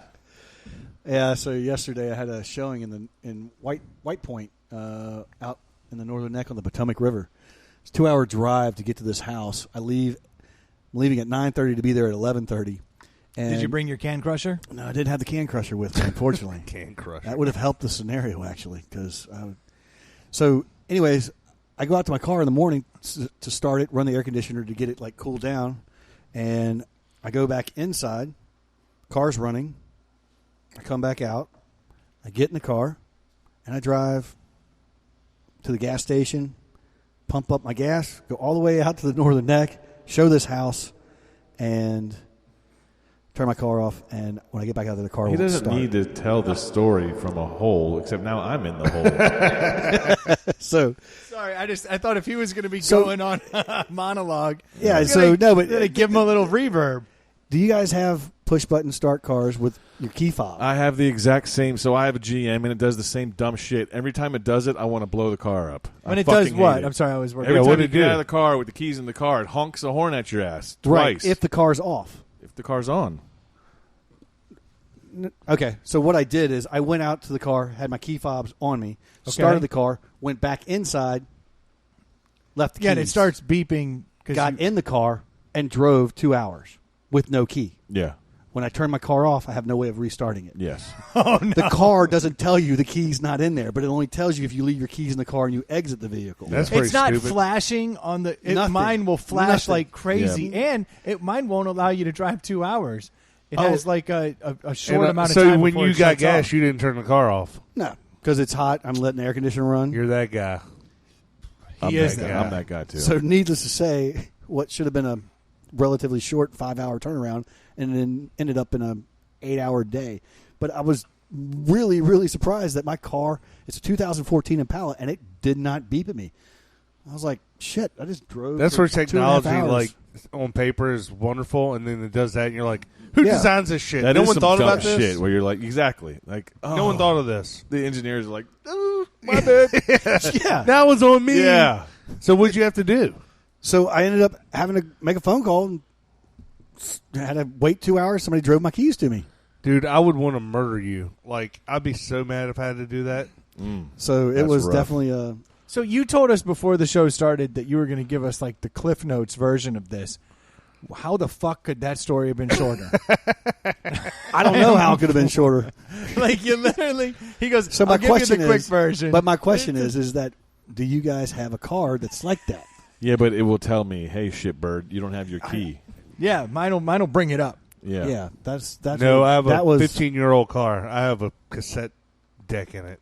C: Yeah. So yesterday I had a showing in White Point out in the Northern Neck on the Potomac River. It's a 2-hour drive to get to this house. I'm leaving at 9:30 to be there at 11:30. And
D: Did you bring your can crusher?
C: No, I didn't have the can crusher with me, unfortunately.
B: Can crush.
C: That would have helped the scenario, actually. So, anyways, I go out to my car in the morning to start it, run the air conditioner to get it like cooled down, and I go back inside. Car's running. I come back out. I get in the car, and I drive to the gas station, pump up my gas, go all the way out to the northern neck, show this house, and turn my car off. And when I get back out of the car,
A: He doesn't need to tell the story from a hole, except now I'm in the hole.
C: So
D: Sorry, I thought if he was going to be going on a monologue,
C: yeah. So no, but
D: give him a little reverb.
C: do you guys have push button start cars with your key fob?
A: I have the exact same. So I have a GM, and it does the same dumb shit. Every time it does it, I want to blow the car up.
D: When
A: I
D: it does
A: fucking
D: what?
A: hate it.
D: I'm sorry, I was working.
A: Every
B: what
A: time you
B: did it
A: get
B: do?
A: out of the car with the keys in the car, it honks a horn at your ass
C: Right,
A: twice.
C: if the car's off.
A: If the car's on.
C: Okay, so what I did is I went out to the car, had my key fobs on me,
D: Okay.
C: started the car, went back inside, left the keys.
D: Yeah, and it starts beeping.
C: Got in the car and drove 2 hours with no key.
A: Yeah.
C: When I turn my car off, I have no way of restarting it.
A: Yes.
D: Oh, no.
C: The car doesn't tell you the key's not in there, but it only tells you if you leave your keys in the car and you exit the vehicle.
B: That's pretty
D: It's not
B: stupid.
D: flashing on the.
C: Nothing.
D: Mine will flash
C: Nothing.
D: like crazy,
A: Yeah.
D: and mine won't allow you to drive 2 hours. It has like a short
B: And,
D: amount of
B: so
D: time.
B: when
D: before
B: you
D: it
B: got
D: shuts
B: gas,
D: off.
B: you didn't turn the car off.
C: No, because it's hot. I'm letting the air conditioner run.
B: You're that guy.
A: I'm
D: is
A: that
D: that
A: guy.
B: guy.
A: I'm that guy, too.
C: So needless to say, what should have been a relatively short 5-hour turnaround and then ended up in a 8-hour day. But I was really, really surprised that my car, it's a 2014 Impala, and it did not beep at me. I was like, shit, I just drove.
B: That's
C: for
B: where
C: 2.5
B: technology,
C: hours.
B: like on paper, is wonderful, and then it does that, and you're like, "Who
C: Yeah.
B: designs this shit?
A: That
B: No
A: is
B: one
A: some
B: thought
A: dumb
B: about this.
A: shit where you're like, exactly. Like,
B: No one thought of this.
A: The engineers are like, oh, my bad.
C: Yeah.
B: That was on me.
A: Yeah.
B: So what'd you have to do?
C: So I ended up having to make a phone call and had to wait 2 hours. Somebody drove my keys to me.
B: Dude, I would want to murder you. Like, I'd be so mad if I had to do that.
C: So it
A: That's
C: was
A: rough.
C: definitely a.
D: So you told us before the show started that you were going to give us like the Cliff Notes version of this. How the fuck could that story have been shorter?
C: I don't know how it could have been shorter.
D: Like you literally, he goes.
C: So my
D: I'll give
C: question
D: you the quick
C: is,
D: version.
C: But my question is that do you guys have a car that's like that?
A: Yeah, but it will tell me, hey, shitbird, you don't have your key.
D: yeah, mine'll bring it up.
A: Yeah.
C: Yeah, that's
B: No, I have
C: that
B: a
C: was
B: 15-year-old car. I have a cassette deck in it.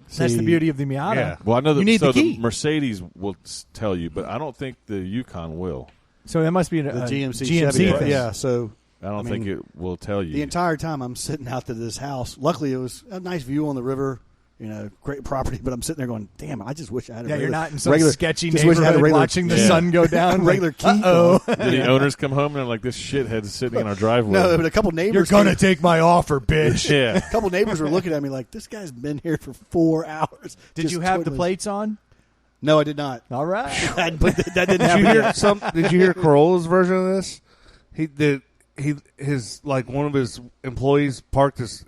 D: That's the
C: See,
D: beauty of the Miata.
B: Yeah.
A: Well, I know
D: You need
A: so
D: the key.
A: Mercedes will tell you, but I don't think the Yukon will.
D: So that must be a
C: the GMC
D: GMC
C: Chevy.
D: thing.
C: Yeah, so
A: I don't
C: I
A: think
C: mean,
A: it will tell you.
C: the entire time I'm sitting out to this house. Luckily, it was a nice view on the river. You know, great property. But I'm sitting there going, "Damn, I just wish I had a
D: Yeah,
C: regular,
D: you're not in some
C: regular,
D: sketchy
C: just wish I had a
D: neighborhood
C: regular,
D: watching the
A: Yeah.
D: sun go down.
C: regular key.
D: Uh-oh.
C: card."
A: Did the owners come home and they're like, this shithead's sitting in our driveway?
C: No, but a couple neighbors.
D: You're gonna
C: came-
D: take my offer, bitch.
A: Yeah.
C: a couple neighbors were looking at me like, "This guy's been here for 4 hours."
D: Did
C: just
D: you have the
C: twiddling.
D: plates on?
C: No, I did not.
D: All right.
C: that didn't
B: Did
C: happen.
B: you hear
C: yet.
B: Did you hear Corolla's version of this? His like one of his employees parked his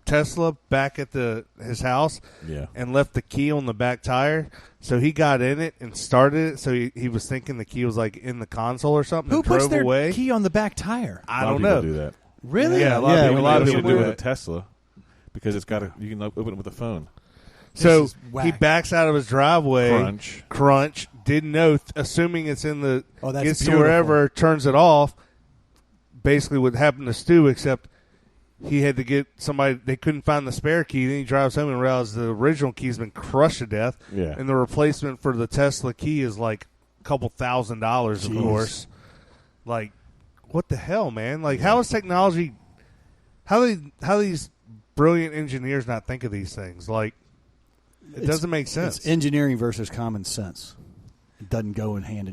B: Tesla back at his house
A: Yeah.
B: and left the key on the back tire. So he got in it and started it. So he was thinking the key was like in the console or something.
D: Who
B: and
D: puts
B: drove
D: their
B: away.
D: key on the back tire?
B: I
A: A lot
B: don't
A: of
B: know.
A: people do that.
D: Really?
B: Yeah, a lot
C: Yeah,
B: of people. A lot of
A: People
B: people
A: do
B: do
A: it with
B: it.
A: a Tesla because it's got you can open it with a phone.
B: So
D: is whack.
B: he backs out of his driveway.
A: Crunch.
B: Didn't know, assuming it's in the.
D: Oh, that's
B: gets
D: beautiful.
B: to wherever, turns it off. Basically, what happened to Stu, except he had to get somebody. They couldn't find the spare key. Then he drives home and realizes the original key's been crushed to death.
A: Yeah.
B: And the replacement for the Tesla key is like a couple $1,000s, of
C: Jeez.
B: course. Like, what the hell, man? Like, how is technology? How these brilliant engineers not think of these things? Like, it doesn't make sense.
C: It's engineering versus common sense. It doesn't go in hand.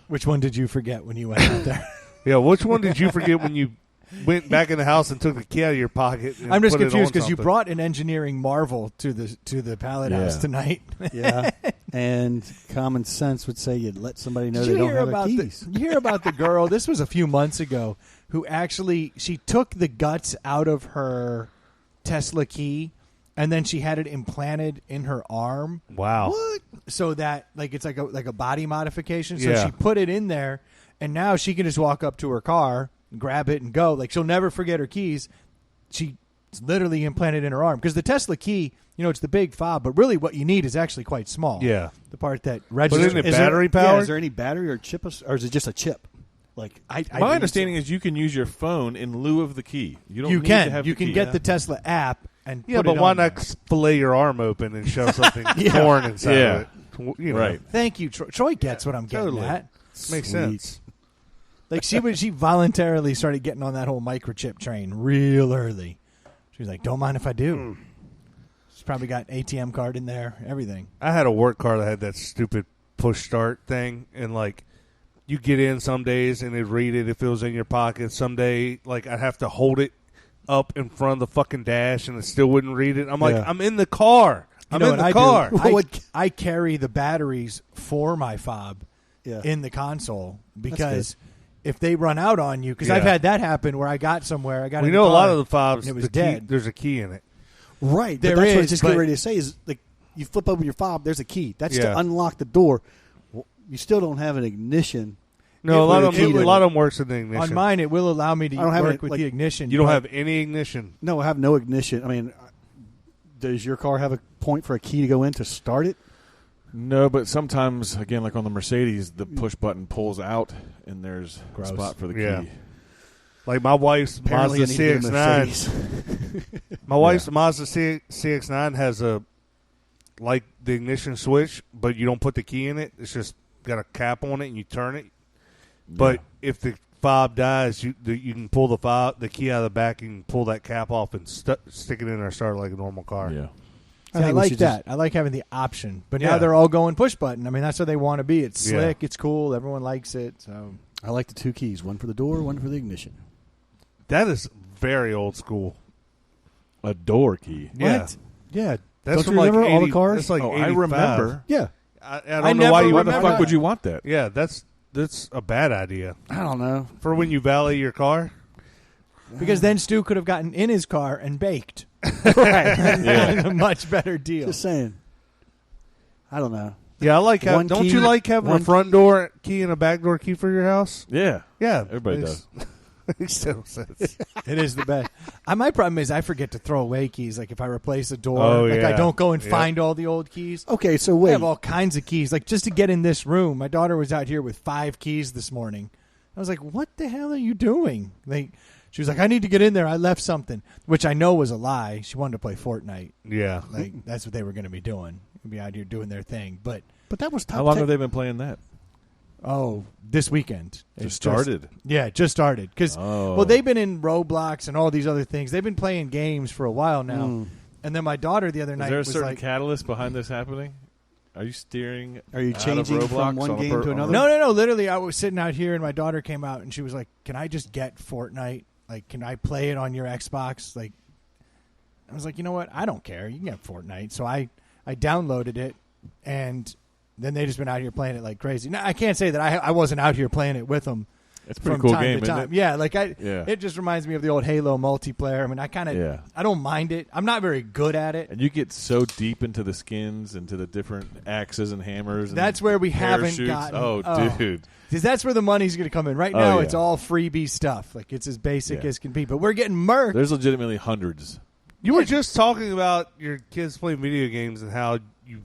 D: Which one did you forget when you went out there?
B: Yeah, which one did you forget when you went back in the house and took the key out of your pocket? And
D: I'm just
B: put it
D: confused
B: on
D: because you
B: something?
D: brought an engineering marvel to the pallet house
A: Yeah.
D: tonight.
C: Yeah, and common sense would say you'd let somebody know
D: Did
C: they
D: you
C: don't
D: hear
C: have
D: about
C: their keys.
D: you hear about the girl? This was a few months ago. Who actually she took the guts out of her Tesla key, and then she had it implanted in her arm.
B: Wow.
D: So that like it's like a body modification. So
B: Yeah.
D: she put it in there, and now she can just walk up to her car, grab it, and go. Like she'll never forget her keys. It's literally implanted in her arm because the Tesla key, it's the big fob, but really what you need is actually quite small.
B: Yeah.
D: the part that
B: But
D: registers.
B: isn't it
C: Is there-
B: battery
C: Yeah,
B: powered?
C: is there any battery or chip, or is it just a chip? Like
D: I
A: My
D: believe
A: understanding is you can use your phone in lieu of the key. You don't
D: you
A: need
D: can
A: to have
D: you
A: the
D: can
A: key.
D: get the Tesla app and
B: Yeah,
D: put
B: but
D: it
B: why
D: on
B: not
D: there.
B: fillet your arm open and shove something foreign inside
A: Yeah.
B: of it? You know,
A: Right.
D: Thank you, Troy. Troy gets what I'm getting
B: totally.
D: at.
B: Makes sense.
D: Like she voluntarily started getting on that whole microchip train real early. She was like, "Don't mind if I do." She's probably got ATM card in there, everything.
B: I had a work car that had that stupid push start thing, and like you get in some days and it'd read it if it was in your pocket. Some day, like I'd have to hold it up in front of the fucking dash and it still wouldn't read it. I'm like,
C: Yeah.
B: I'm in the car. I'm in the car.
D: I carry the batteries for my fob
C: Yeah.
D: in the console because if they run out on you, because I've
B: Yeah.
D: had that happen where I got somewhere, I got
B: We
D: in the
B: know a
D: car,
B: lot of the fobs.
D: and it was
B: the key,
D: dead.
B: there's a key in it.
C: Right.
D: There
C: But that's what I
D: is,
C: just
D: but-
C: getting ready to say is like you flip open your fob, there's a key. That's
B: Yeah.
C: to unlock the door. Well, you still don't have an ignition.
B: No, a lot of
C: would-
B: them. A lot of them works with the ignition.
D: On mine, it will allow me to
C: I don't have
D: work
C: it,
D: with
C: like-
D: the ignition.
B: you don't
D: but
B: have any ignition.
C: No, I have no ignition. I mean, does your car have a point for a key to go in to start it?
A: No, but sometimes, again, like on the Mercedes, the push button pulls out, and there's
D: Gross.
A: a spot for the key.
B: Yeah. Like my wife's
C: Apparently,
B: Mazda
C: I need to get a
B: CX-9.
C: Mercedes.
B: My wife's Mazda CX-9 has a like the ignition switch, but you don't put the key in it. It's just got a cap on it, and you turn it. But if the fob dies, you can pull the key out of the back and pull that cap off and stick it in there and start it like a normal car.
A: Yeah.
D: See, I
C: think we
D: like
C: should
D: that. I like having the option. But now
B: Yeah.
D: they're all going push button. I mean, that's what they want to be. It's
B: Yeah.
D: slick. It's cool. Everyone likes it. So
C: I like the two keys, one for the door, one for the ignition.
B: That is very old school.
A: A door key.
B: Yeah.
C: What? Yeah.
B: That's
C: Don't
B: from
C: you
B: like
C: remember all the
B: 80
C: cars?
B: That's like
A: Oh, I
B: 85.
A: remember.
C: Yeah.
B: I
D: I
B: don't know
D: never
B: why you
A: Why
B: would.
A: the
D: remember
A: fuck would
D: that.
A: you want that?
B: Yeah, that's a bad idea
C: I don't know.
B: for when you valet your car.
D: because then Stu could have gotten in his car and baked.
C: Right.
A: Yeah.
D: A much better deal.
C: Just saying. I don't know.
B: Yeah, I like.
C: One
B: Don't
C: key-
B: you like having a
C: one
B: front door key and a back door key for your house?
A: Yeah.
B: Yeah,
A: Everybody does.
B: Makes total sense.
D: It is the best. My problem is I forget to throw away keys. Like if I replace a door,
B: Oh,
D: like I
B: yeah.
D: don't go and
B: Yep.
D: find all the old keys.
C: Okay, so
D: I
C: wait.
D: have all kinds of keys. Like just to get in this room, my daughter was out here with 5 keys this morning. I was like, "What the hell are you doing?" Like she was like, "I need to get in there. I left something," which I know was a lie. She wanted to play Fortnite.
B: Yeah,
D: Like that's what they were going to be doing. Be out here doing their thing. But
C: But that was top
A: How long
C: 10.
A: have they been playing that?
D: this weekend
A: Just
D: It's
A: started.
D: Yeah, it just started. Because
A: Oh.
D: well, they've been in Roblox and all these other things. They've been playing games for a while now.
C: Mm.
D: And then my daughter the other
A: Is
D: night
A: there a
D: was
A: certain
D: like,
A: catalyst behind this happening? Are you steering?
C: Are you
A: out of
C: changing
A: Roblox
C: from one
A: on a
C: game to
A: on a-
C: another?
D: No. Literally, I was sitting out here, and my daughter came out, and she was like, "Can I just get Fortnite? Like, can I play it on your Xbox?" Like, I was like, "You know what? I don't care. You can get Fortnite." So I downloaded it, and then they just been out here playing it like crazy. Now I can't say that I wasn't out here playing it with them.
A: It's a pretty
D: From
A: cool
D: time
A: game,
D: to
A: isn't
D: time.
A: it?
D: Yeah, like
A: Yeah.
D: it just reminds me of the old Halo multiplayer. I mean, I kind of,
A: Yeah.
D: I don't mind it. I'm not very good at it.
A: And you get so deep into the skins, into the different axes and hammers. And
D: That's where we haven't
A: parachutes.
D: gotten.
A: Oh, dude.
D: Because that's where the money's going to come in. Right
A: Oh,
D: now,
A: yeah.
D: it's all freebie stuff. Like it's as basic
A: Yeah.
D: as can be. But we're getting murked.
A: There's legitimately hundreds.
B: you were just talking about your kids playing video games and how you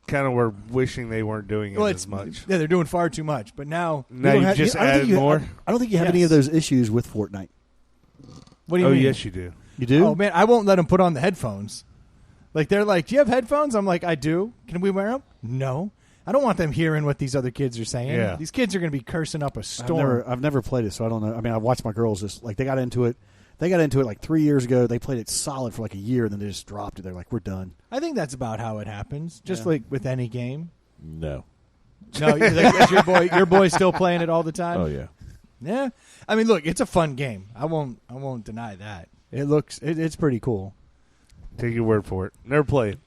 B: kind of were wishing they weren't doing it
D: Well,
B: as much.
D: Yeah, they're doing far too much. But now,
B: Now
C: don't
B: you
C: have-
B: just
C: I don't think
B: added
C: you-
B: more.
C: I don't think you have any
D: Yes.
C: of those issues with Fortnite.
D: what do you
B: Oh
D: mean?
B: yes, you do.
C: You do?
D: Oh man, I won't let them put on the headphones. Like they're like, "Do you have headphones?" I'm like, "I do." Can we wear them? No. I don't want them hearing what these other kids are saying.
B: Yeah.
D: These kids are going to be cursing up a storm.
C: I've never played it, so I don't know. I mean, I watched my girls just like they got into it. They got into it like 3 years ago. They played it solid for like a year, and then they just dropped it. They're like, "We're done."
D: I think that's about how it happens. Just
C: Yeah.
D: like with any game.
A: No.
D: No, is your boy still playing it all the time?
A: Oh, yeah.
D: Yeah. I mean, look, it's a fun game. I won't deny that. It's pretty cool.
B: Take your word for it. Never played.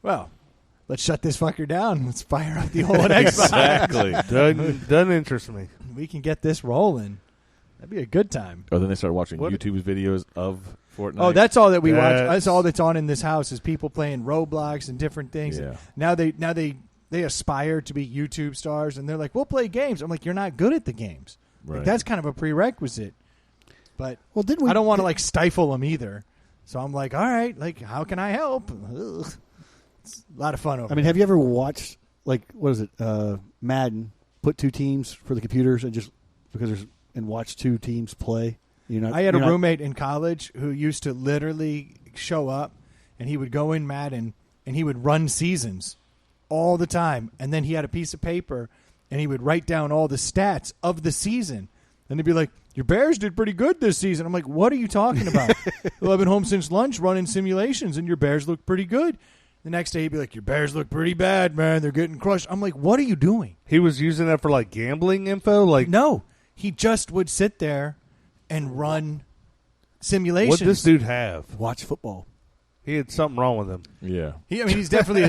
D: Well, let's shut this fucker down. Let's fire up the old Xbox.
A: Exactly.
B: Doesn't interest me.
D: We can get this rolling. That'd be a good time.
A: Oh, then they start watching
B: What-
A: YouTube videos of Fortnite.
D: Oh, that's all that we watch.
B: That's-
D: That's all that's on in this house is people playing Roblox and different things.
A: Yeah.
D: Now they aspire to be YouTube stars, and they're like, "We'll play games." I'm like, "You're not good at the games." Like,
A: Right.
D: that's kind of a prerequisite. But
C: Well, didn't we?
D: I don't want to like stifle them either. So I'm like, all right, like how can I help? Ugh. It's a lot of fun over.
C: I mean, have you ever watched like what is it? Madden. Put two teams for the computers and just and watch two teams play. You know,
D: I had a roommate in college who used to literally show up, and he would go in Madden and he would run seasons. all the time. And then he had a piece of paper, and he would write down all the stats of the season. And he'd be like, your Bears did pretty good this season. I'm like, what are you talking about? Well, I've been home since lunch running simulations, and your Bears look pretty good. The next day, he'd be like, your Bears look pretty bad, man. They're getting crushed. I'm like, what are you doing?
B: He was using that for, like, gambling info? Like,
D: No. He just would sit there and run simulations.
B: what did this dude have?
C: Watch football.
B: He had something wrong with him.
A: Yeah.
D: He was definitely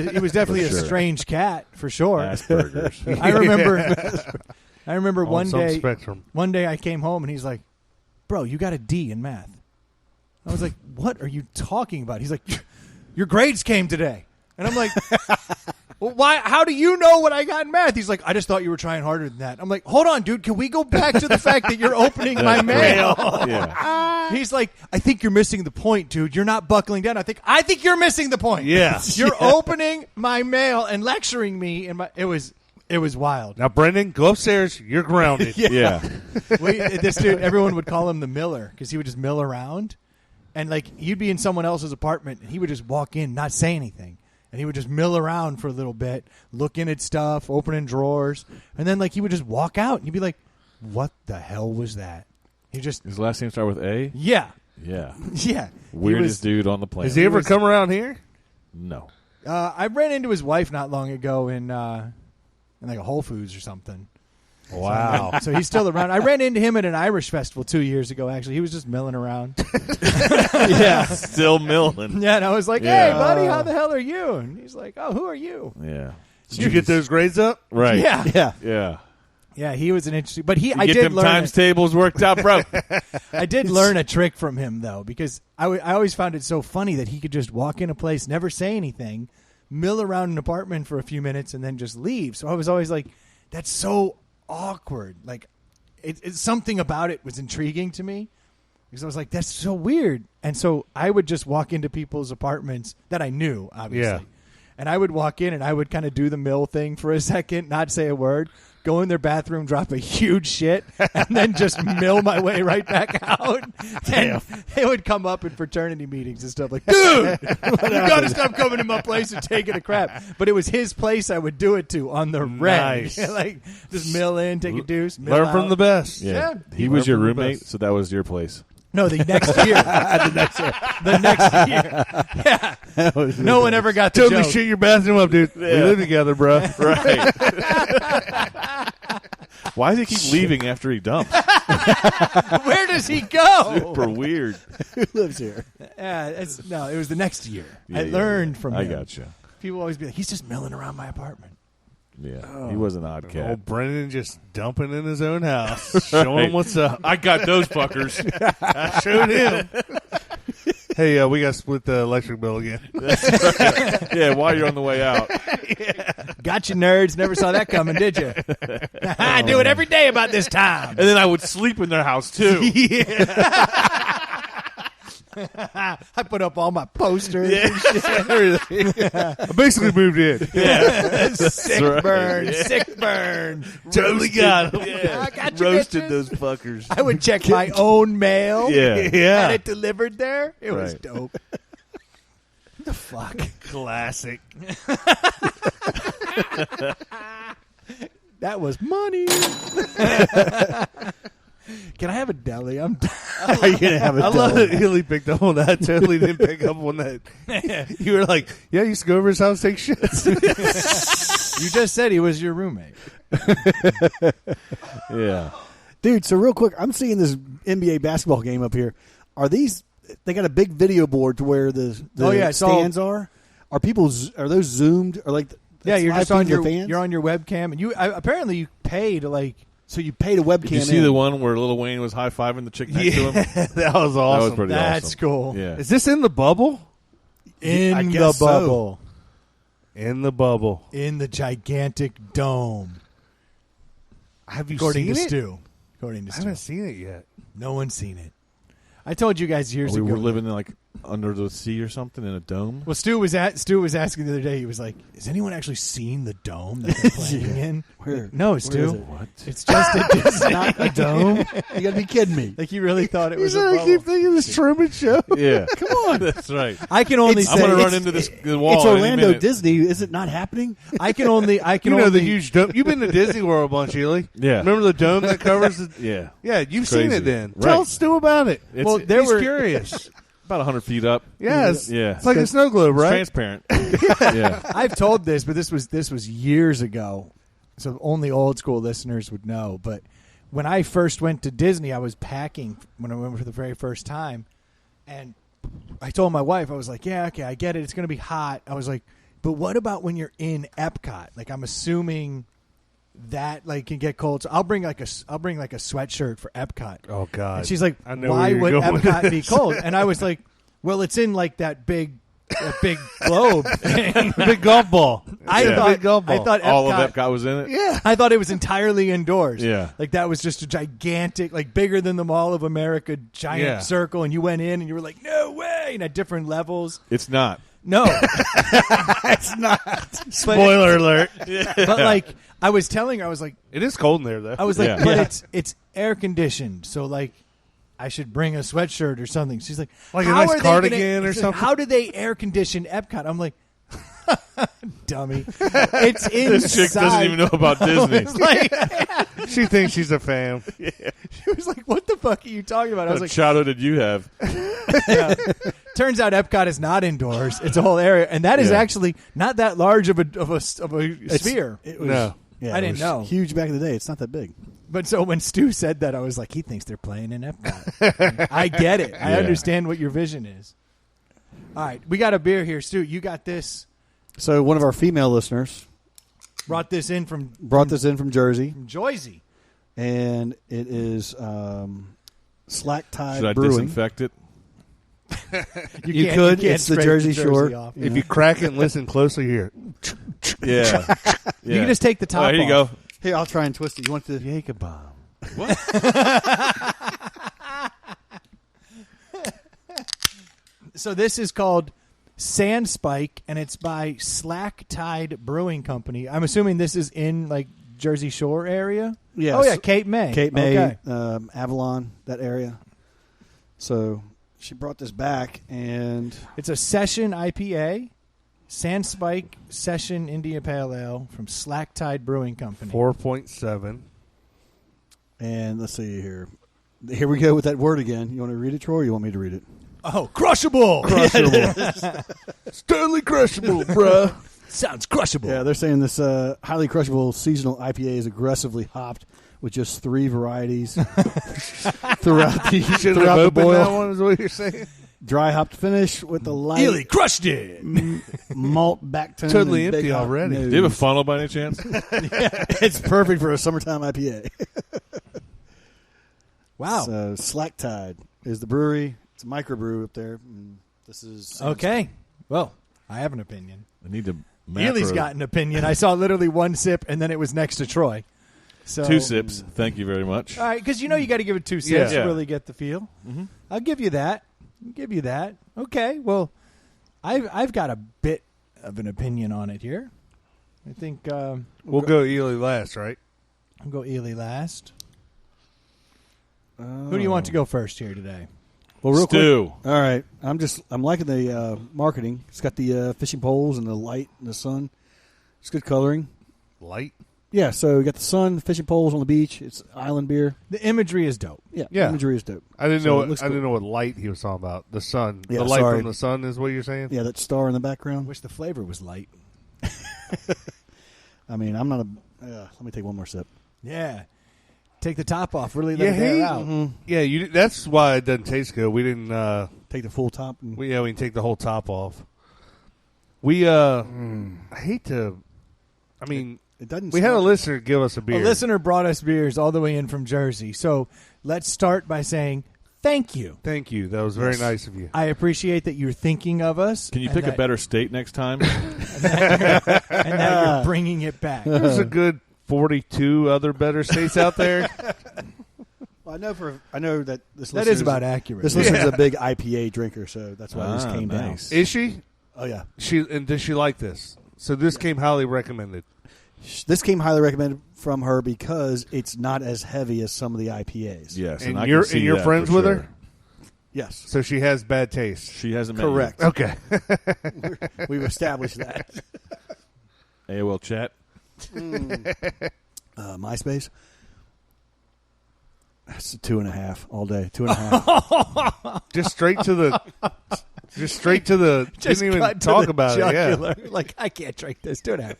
D: a
A: sure.
D: strange cat, for sure.
A: Asperger's.
D: I remember
B: On
D: one
B: some
D: day.
B: spectrum.
D: One day I came home and he's like, "Bro, you got a D in math." I was like, "What are you talking about?" He's like, "Your grades came today," and I'm like, "Well, why? How do you know what I got in math?" He's like, "I just thought you were trying harder than that." I'm like, "Hold on, dude. Can we go back to the fact that you're opening my mail?"
A: Yeah.
D: He's like, "I think you're missing the point, dude. You're not buckling down." I think you're missing the point.
B: Yeah.
D: You're opening my mail and lecturing me, and it was wild.
B: Now, Brendan, go upstairs. You're grounded.
A: Yeah.
D: This dude, everyone would call him the miller because he would just mill around, and like you'd be in someone else's apartment, and he would just walk in, not say anything, and he would just mill around for a little bit, looking at stuff, opening drawers, and then like he would just walk out, and you'd be like, "What the hell was that?" He just
A: His last name start with A?
D: yeah.
A: Yeah. Weirdest dude on the planet.
B: Has he ever come around here?
A: No.
D: I ran into his wife not long ago in like a Whole Foods or something.
B: Wow.
D: So he's still around. I ran into him at an Irish festival 2 years ago, actually. He was just milling around.
A: Yeah. Still milling.
D: Yeah, and I was like,
A: Yeah.
D: "Hey, buddy, how the hell are you?" And he's like, "Oh, who are you?"
A: Yeah.
B: Did you get those grades up?
A: Right.
D: Yeah.
C: Yeah.
A: Yeah.
D: Yeah, he was an interesting... But
A: You
D: I
A: get
D: did
A: them
D: learn...
A: times tables worked out, bro.
D: I did learn a trick from him, though, because I always found it so funny that he could just walk in a place, never say anything, mill around an apartment for a few minutes, and then just leave. So I was always like, that's so awkward. Like, it's something about it was intriguing to me, because I was like, that's so weird. And so I would just walk into people's apartments that I knew, obviously.
B: Yeah.
D: And I would walk in and I would kind of do the mill thing for a second, not say a word, go in their bathroom, drop a huge shit, and then just mill my way right back out. And they would come up in fraternity meetings and stuff like, "Dude, you got to stop coming to my place and taking a crap." But it was his place I would do it to on the reg.
B: Nice.
D: Like, just mill in, take a deuce, mill
B: Learn
D: out.
B: from the best.
D: Yeah.
A: He was your
B: Learn from the
A: roommate,
B: best.
A: so that was your place.
D: No, the next year. The next year. Yeah. No one ever got the
B: Totally
D: joke.
B: shit your bathroom up, dude. We
A: Yeah.
B: live together, bro.
A: Right. Why does he keep leaving after he dumps?
D: Where does he go?
A: Super weird.
C: Who lives here?
D: Yeah, it was the next year.
A: Yeah,
D: I
A: yeah,
D: learned
A: yeah.
D: from
A: I
D: him.
A: gotcha.
D: People always be like, "He's just milling around my apartment."
A: Yeah. He was an odd cat.
B: Old Brendan just dumping in his own house, showing him what's up.
A: I got those fuckers.
B: I showed him. Hey, we got to split the electric bill again.
A: Yeah, while you're on the way out.
D: Gotcha, nerds. Never saw that coming, did you? I do it every day about this time.
A: And then I would sleep in their house, too.
D: I put up all my posters.
B: I basically moved in.
D: Sick
A: right.
D: burn,
A: Yeah.
D: sick burn.
B: Totally got him.
A: Yeah.
D: I got you,
A: Roasted
D: bitches.
A: those fuckers.
D: I would check my own mail.
A: Yeah.
D: Had it delivered there. It was
A: Right.
D: dope. What the fuck?
B: Classic.
D: That was money. Can I have a deli? I'm
C: Are you gonna have a
B: I love
C: deli?
B: that Hilly picked up on that. Totally didn't pick up on that. You were like, yeah, I used to go over his house, take shits.
D: You just said he was your roommate.
A: Yeah.
C: Dude, so real quick, I'm seeing this NBA basketball game up here. Are these? They got a big video board to where the
D: Oh, yeah, it's all-
C: stands are. Are people? Are those zoomed? Or like?
D: Yeah,
C: that's
D: you're
C: live
D: just on
C: feed
D: your
C: fans?
D: you're on your webcam, and you apparently you pay to like.
C: So you paid a webcam.
A: Did you see
C: in.
A: the one where Lil Wayne was high-fiving the chick next to him?
B: That was
A: That
B: awesome.
A: was pretty
D: That's
A: awesome.
D: cool.
A: Yeah.
B: Is this in the bubble?
D: In
C: I
D: the
C: guess so.
D: bubble,
B: In the bubble.
D: in the gigantic dome.
B: Have you
D: According
B: seen
D: to
B: it?
D: Stu. According to
B: I
D: Stu.
B: haven't seen it yet.
D: No one's seen it. I told you guys years
A: We
D: ago.
A: were living in like under the sea or something in a dome?
D: Well, Stu was asking the other day. He was like, "Has anyone actually seen the dome that they're playing in?"
C: Where?
D: No,
C: Where
D: Stu.
C: is it?
A: What?
D: It's just
C: It's not a dome. You got to be kidding me.
D: like you really thought it was.
B: You
D: A
B: said I
D: bubble.
B: keep thinking of this Truman Show.
A: Yeah.
C: Come on.
A: That's right.
D: I can only
C: It's-
A: I'm going to
D: say
A: run into the wall.
C: It's
A: any
C: Orlando
A: minute.
C: Disney. Is it not happening?
D: I can only.
B: You know the huge dome. You've been to Disney World a bunch, Ely.
A: Yeah.
B: Remember the dome that covers the...
A: Yeah.
B: Yeah, you've
A: It's
B: seen
A: crazy.
B: it then.
A: Right.
B: Tell Stu about it.
A: It's,
D: Well, there
B: He's
D: were
B: curious.
A: about 100 feet up.
B: Yes.
A: Yeah.
B: It's like a snow globe,
A: It's
B: right?
A: transparent. Yeah.
D: I've told this, but this was years ago, so only old school listeners would know. But when I first went to Disney, I was packing when I went for the very first time, and I told my wife, I was like, "Yeah, okay, I get it. It's going to be hot." I was like, "But what about when you're in Epcot? Like, I'm assuming that like can get cold. So I'll bring like a sweatshirt for Epcot."
B: Oh, God.
D: And she's like,
B: I know
D: "Why
B: where you're
D: would
B: going with
D: Epcot be
B: this.
D: cold?" And I was like, "Well, it's in like that big globe thing."
B: Big golf ball.
D: I
A: Yeah.
D: thought
B: Big golf ball.
A: All of Epcot was in it?
B: Yeah.
D: I thought it was entirely indoors.
A: Yeah.
D: Like that was just a gigantic, like bigger than the Mall of America giant
B: Yeah.
D: circle, and you went in and you were like, "No way!" And at different levels.
A: It's not.
D: No,
C: It's not.
B: Spoiler alert.
D: but like I was telling her, I was like,
B: It is cold in there, though.
D: I was like,
A: Yeah.
D: but
A: Yeah.
D: it's air conditioned, so like I should bring a sweatshirt or something. She's like,
B: Like a
D: "How
B: nice
D: are they
B: cardigan or
D: she's like,
B: something?"
D: How do they air condition Epcot? I'm like, dummy, it's inside.
A: This chick doesn't even know about Disney.
D: It's like,
B: She thinks she's a fan.
D: she was like, "What the fuck are you talking about?" I was
A: What
D: like,
A: childhood did you have?
D: yeah. Turns out Epcot is not indoors; it's a whole area, and that is
A: Yeah.
D: actually not that large of a sphere.
C: It was,
B: No.
C: Yeah,
D: I
C: it
D: didn't
C: was
D: know.
C: Huge back in the day. It's not that big.
D: But so when Stu said that, I was like, he thinks they're playing in Epcot. I get it. I
A: Yeah.
D: understand what your vision is. All right, we got a beer here, Stu. You got this.
C: So one of our female listeners
D: Brought this in from
C: brought this in from Jersey,
D: Joyzy.
C: and it is Slack Tide
A: Should I
C: Brewing.
A: disinfect it?
C: You
D: can't-
C: could.
D: can't
C: It's the
D: scrape
C: Jersey Shore.
D: off.
B: If you crack it and listen closely here.
A: Yeah.
D: You can just take the top
A: Oh, here you
D: off.
A: go.
C: Here, I'll try and twist it. You want the
B: Jacob bomb.
D: So this is called Sandspike, and it's by Slack Tide Brewing Company. I'm assuming this is in like Jersey Shore area.
C: Yes.
D: Oh yeah, Cape May.
C: Cape May,
D: Okay.
C: Avalon, that area. So she brought this back, and
D: It's a session IPA, Sandspike Session India Pale Ale from Slack Tide Brewing Company.
B: 4.7.
C: let's see here. Here we go with that word again. You want to read it, Troy, or you want me to read it?
D: Oh, crushable!
B: Stanley Crushable, bruh.
D: Sounds crushable.
C: Yeah, they're saying this highly crushable seasonal IPA is aggressively hopped with just 3 varieties throughout the
B: Should
C: throughout
B: have
C: the
B: opened
C: boil.
B: that one, is what you're saying?
C: Dry hopped finish with the light
D: Ely crushed it.
C: malt back tone.
B: Totally
C: and big
B: empty
C: hop
B: already.
C: nose.
A: Do you have a funnel by any chance?
C: It's perfect for a summertime IPA.
D: Wow.
C: So Slack Tide is the brewery. It's a microbrew up there. And this is
D: Okay. Well, I have an opinion.
A: I need to
D: Ely's
A: macro.
D: got an opinion. I saw literally one sip, and then it was next to Troy. So
A: 2 sips. Thank you very much.
D: All right, because you know you got to give it 2 sips
B: Yeah.
D: to really get the feel.
A: Mhm.
D: I'll give you that. Okay. Well, I've got a bit of an opinion on it here. I think
B: We'll go Ely last, right?
D: I'll go Ely last. Who do you want to go first here today?
C: Well, real quick.
A: Stu.
C: All right. I'm liking the marketing. It's got the fishing poles and the light and the sun. It's good coloring.
B: Light.
C: Yeah, so you got the sun, fishing poles on the beach. It's island beer.
D: The imagery is dope.
C: Yeah,
B: Yeah.
C: imagery is dope.
B: I didn't
C: So
B: know.
C: it
B: What,
C: looks
B: I didn't
C: cool.
B: know what light he was talking about. The sun.
C: Yeah,
B: the light
C: sorry.
B: from the sun is what you're saying.
C: Yeah, that star in the
D: I
C: background.
D: wish the flavor was light.
C: I mean, I'm not a. Let me take one more sip.
D: Yeah. Take the top off. Really let
B: Yeah,
D: it air
B: hey.
D: out.
B: Yeah, you. That's why it doesn't taste good. We didn't.
C: Take the full top. And,
B: We can take the whole top off. We. I hate to. I mean,
C: it doesn't.
B: we had a
C: smell-
B: listener give us a
D: A
B: beer.
D: listener brought us beers all the way in from Jersey. So let's start by saying thank you.
B: Thank you. That was very
C: Yes.
B: nice of you.
D: I appreciate that you're thinking of us.
A: Can you
D: and
A: pick a
D: that-
A: better state next time?
D: and that you're bringing it back.
B: There's a good 42 other better states out there.
C: Well, I know that this
D: That is about accurate.
C: This listener's a big IPA drinker, so that's why this came
A: nice.
C: down.
B: Is she?
C: Oh yeah.
B: Does she like this? So this came highly recommended.
C: This came highly recommended from her because it's not as heavy as some of the IPAs.
A: Yes,
B: And
A: I
B: you're
A: can see that
B: friends
A: for
B: with
A: sure.
B: her?
C: Yes.
B: So she has bad taste.
A: She hasn't met
C: Correct.
B: Okay.
C: We've established that.
A: you. AOL chat.
C: MySpace. That's a 2.5 all day. 2.5.
B: Just straight to the.
D: Just
B: didn't even
D: cut to
B: talk
D: the
B: about
D: jugular.
B: it. Yeah.
D: Like, I can't drink this. 2.5.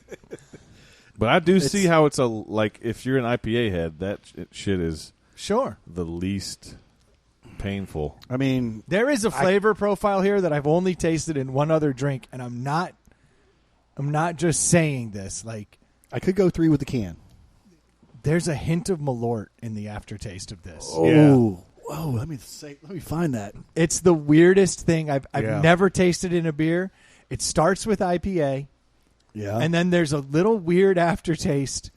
A: But I do see how it's if you're an IPA head, that shit is
D: Sure.
A: the least painful.
C: I mean,
D: There is a flavor profile here that I've only tasted in one other drink, and I'm not just saying this. Like,
C: I could go 3 with the can.
D: there's a hint of Malort in the aftertaste of this.
C: Oh, whoa! Let me find that.
D: It's the weirdest thing I've
B: Yeah.
D: never tasted in a beer. It starts with IPA,
C: Yeah,
D: and then there's a little weird aftertaste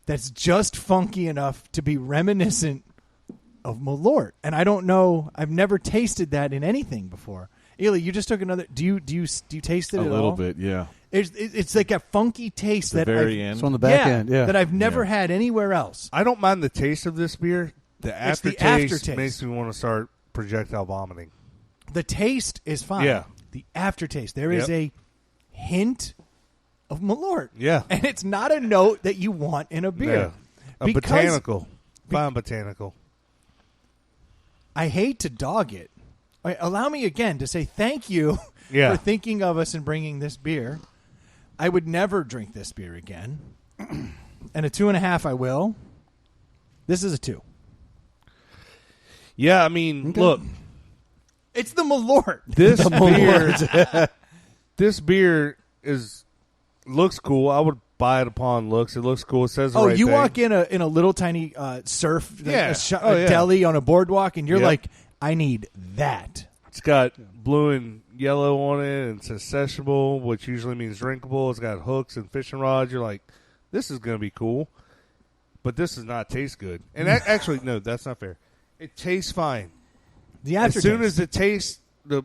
D: that's just funky enough to be reminiscent of Malort. And I don't know. I've never tasted that in anything before. Ely, you just took another. Do you taste it
A: A
D: at
A: little
D: all?
A: bit, yeah.
D: It's like a funky taste
A: The
D: that
A: very
D: I've,
A: end.
C: it's on the back end. Yeah,
D: that I've never
A: Yeah.
D: had anywhere else.
B: I don't mind the taste of this beer. The
D: It's the
B: aftertaste,
D: aftertaste.
B: makes me want to start projectile vomiting.
D: The taste is fine.
B: Yeah.
D: The aftertaste, there is
B: Yep.
D: a hint of Malort.
B: Yeah.
D: And it's not a note that you want in a beer.
B: Yeah. A
D: Because-
B: botanical. Fine botanical.
D: I hate to dog it. All right, allow me again to say thank you
B: Yeah.
D: for thinking of us and bringing this beer. I would never drink this beer again. And a 2.5 I will. This is a 2.
B: Yeah, I mean,
C: Okay.
B: look,
D: It's the Malort.
B: this beer, this beer looks cool. I would buy it upon looks. It looks cool. It says the
D: Oh,
B: right
D: you
B: thing.
D: walk in a little tiny surf,
B: Yeah.
D: a deli on a boardwalk, and you're
B: Yep.
D: like, I need that.
B: It's got blue and yellow on it, and it's accessible, which usually means drinkable. It's got hooks and fishing rods. You're like, this is going to be cool, but this does not taste good. And actually, no, that's not fair. It tastes fine.
D: The
B: As
D: aftertaste.
B: soon as it tastes,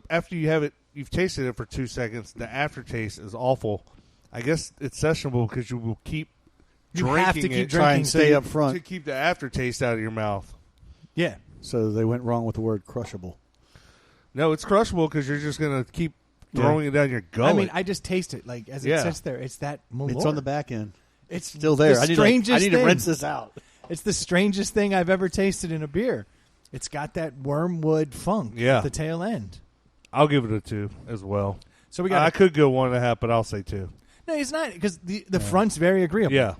B: after you have it, you've tasted it for 2 seconds. The aftertaste is awful. I guess it's sessionable because you will keep
D: you
B: drinking
D: have to keep
B: it
C: try
D: drinking.
C: and stay
D: to-
C: up front.
B: to keep the aftertaste out of your mouth.
D: Yeah.
C: So they went wrong with the word crushable.
B: No, it's crushable because you're just going to keep throwing it down your gullet.
D: I mean, I just taste it like as it
B: Yeah.
D: sits there. It's that Malort.
C: It's on the back end.
D: It's
C: Still there.
D: The
C: I need
D: strangest
C: to
D: thing.
C: rinse this out.
D: It's the strangest thing I've ever tasted in a beer. It's got that wormwood funk
B: Yeah.
D: at the tail end.
B: I'll give it a 2 as well.
D: So we
B: I
D: got.
B: could go 1.5, but I'll say 2.
D: No, it's not because the front's very agreeable.
B: Yeah.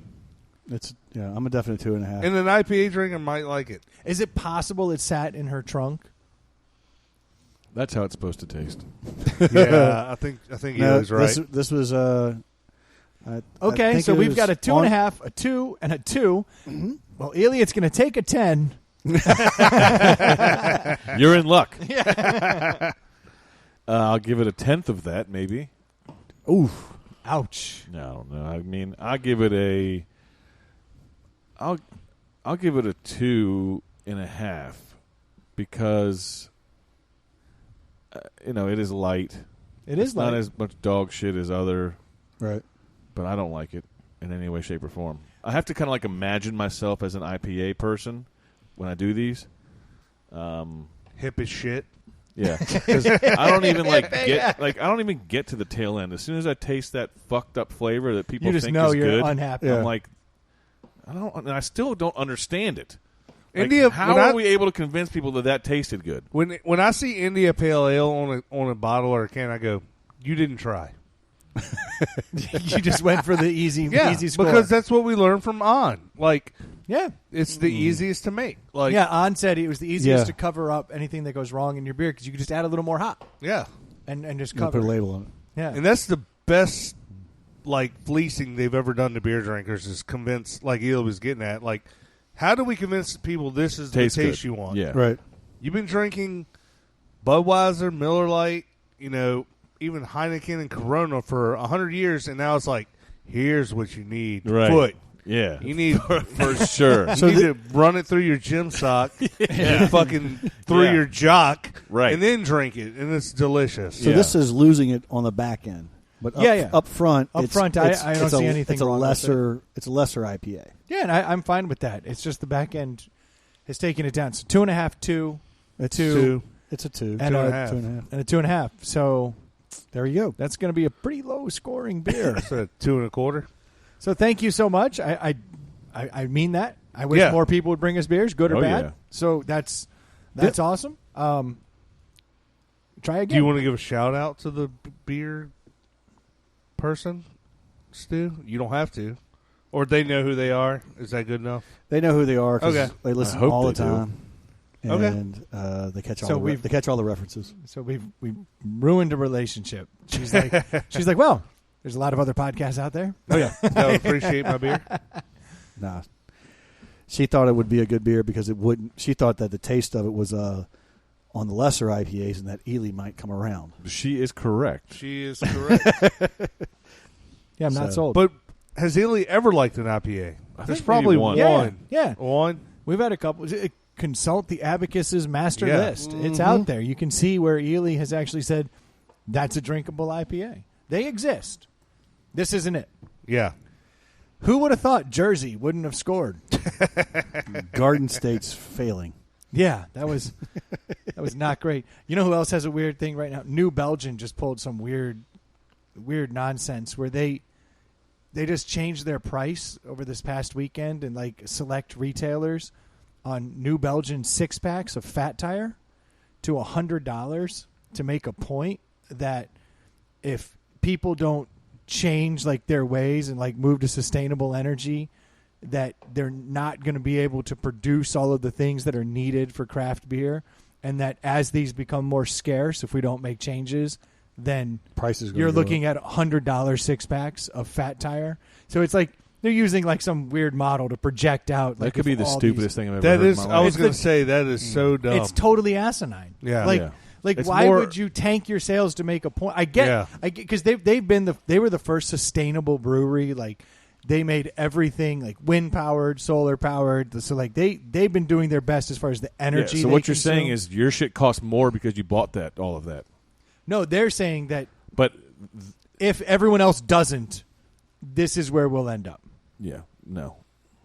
C: I'm a definite 2.5.
B: And an IPA drinker might like it.
D: Is it possible it sat in her trunk?
A: That's how it's supposed to taste.
B: Yeah, I think he
C: no,
B: was right.
C: This was I
D: Okay,
C: think
D: so
C: it
D: we've
C: was
D: got a
C: on-
D: 2.5, a 2, and a 2. Well, Elliot's going to take a 10.
A: You're in luck. I'll give it a 10th of that, maybe.
C: Oof.
D: Ouch.
A: No, I don't know. I mean, I'll give it a 2.5 because it is light.
D: It is
A: It's not
D: light.
A: as much dog shit as other,
C: Right.
A: but I don't like it in any way, shape, or form. I have to kind of like imagine myself as an IPA person when I do these.
B: Hip as shit.
A: Yeah, because I don't even I don't even get to the tail end. As soon as I taste that fucked up flavor that people
D: You just
A: think
D: know
A: is
D: you're
A: good,
D: unhappy.
C: Yeah.
A: I'm like, I still don't understand it. Like,
B: India,
A: how
B: when
A: are
B: I-
A: we able to convince people that tasted good?
B: When I see India Pale Ale on a bottle or a can, I go, "You didn't try."
D: You just went for the easy score.
B: because that's what we learned from On. Like,
D: yeah.
B: it's the easiest to make. Like,
D: Yeah, An said it was the easiest
C: Yeah.
D: to cover up anything that goes wrong in your beer because you could just add a little more hop
B: yeah.
D: and just
C: I'm gonna
D: cover
C: put a
D: it.
C: label on it.
D: Yeah.
B: And that's the best, like, fleecing they've ever done to beer drinkers is convince, like Eel was getting at, like, how do we convince people this is
A: Tastes
B: the taste
A: good.
B: you want?
A: Yeah.
C: Right.
B: You've been drinking Budweiser, Miller Lite, even Heineken and Corona for 100 years, and now it's like, here's what you need.
A: Right.
B: Foot.
A: Yeah.
B: You need
A: for sure.
B: you need to run it through your gym sock and fucking through your jock,
A: Right.
B: and then drink it, and it's delicious.
C: So this is losing it on the back end, but up front,
D: I don't see anything.
C: It's a
D: wrong with
C: lesser. It's a lesser IPA.
D: Yeah, and I'm fine with that. It's just the back end has taken it down. So 2.5, 2,
C: It's
D: 2,
C: It's a 2,
D: and
B: 2.5.
C: 2.5.
D: and a 2.5. So
C: There you go.
D: that's going to be a pretty low scoring beer.
B: So 2.25.
D: So thank you so much. I mean that. I wish more people would bring us beers, good or bad.
A: Yeah.
D: So that's awesome. Try again.
B: Do you want to give a shout out to the beer person, Stu? You don't have to, or they know who they are. Is that good enough?
C: They know who they are because
B: Okay.
C: they listen
A: I hope
C: all the
A: they do.
C: time.
B: Okay.
C: And they catch all
D: So
C: they catch all the references.
D: So we've ruined a relationship. She's like, well, there's a lot of other podcasts out there.
B: Oh yeah, I would appreciate my beer.
C: Nah. She thought it would be a good beer because it wouldn't. She thought that the taste of it was on the lesser IPAs and that Ely might come around.
A: She is correct.
B: She is correct.
D: Yeah, I'm not sold.
B: But has Ely ever liked an IPA? There's
A: think
B: probably
A: maybe one.
B: one.
D: Yeah.
B: One.
D: We've had a couple. Consult the Abacus's master
B: Yeah.
D: list. It's out there. You can see where Ely has actually said that's a drinkable IPA. They exist. This isn't it.
B: Yeah.
D: Who would have thought Jersey wouldn't have scored?
C: Garden State's failing.
D: Yeah, that was not great. You know who else has a weird thing right now? New Belgium just pulled some weird nonsense where they just changed their price over this past weekend in like select retailers on New Belgium 6-packs of Fat Tire to $100 to make a point that if people don't change like their ways and like move to sustainable energy, that they're not going to be able to produce all of the things that are needed for craft beer, and that as these become more scarce, if we don't make changes, then
C: Prices
D: you're looking at $100 6-packs of Fat Tire. So it's like they're using like some weird model to project out.
A: That
D: Like
A: could be
D: if
A: the
D: all
A: stupidest
D: these,
A: thing I've ever
B: That
A: heard
B: is.
A: in my
B: I
A: life.
B: was going to say that is so dumb.
D: It's totally asinine.
B: Yeah.
D: Like,
A: Yeah.
D: like
A: It's
D: why
A: more-
D: would you tank your sales to make a point? I get because they were the first sustainable brewery. Like they made everything like wind powered, solar powered. So like they've been doing their best as far as the energy.
A: So
D: they
A: what you're
D: consume.
A: saying is your shit costs more because you bought all of that.
D: no, they're saying that
A: But
D: if everyone else doesn't, this is where we'll end up.
A: yeah, no.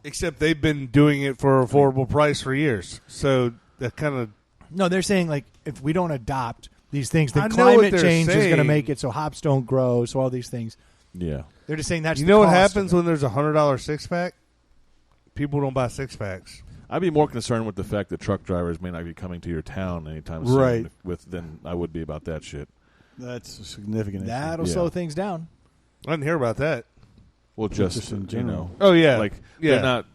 B: Except they've been doing it for an affordable price for years. So that kind of.
D: No, they're saying like if we don't adopt these things,
B: I
D: then
B: know what
D: climate
B: they're
D: change is going to
B: saying.
D: make it so hops don't grow. So all these things.
A: Yeah.
D: They're just saying that's
B: You
D: the
B: know what
D: cost of
B: happens
D: it.
B: when there's a $100 6-pack? People don't buy 6-packs.
A: I'd be more concerned with the fact that truck drivers may not be coming to your town anytime soon
C: Right.
A: than I would be about that shit.
C: That's a significant issue.
D: That'll
A: Yeah.
D: slow things down.
B: I didn't hear about that.
A: Well,
C: Just
A: just,
C: in
A: you
C: general.
A: know.
B: Oh, yeah.
A: Like,
B: Yeah.
A: they're not,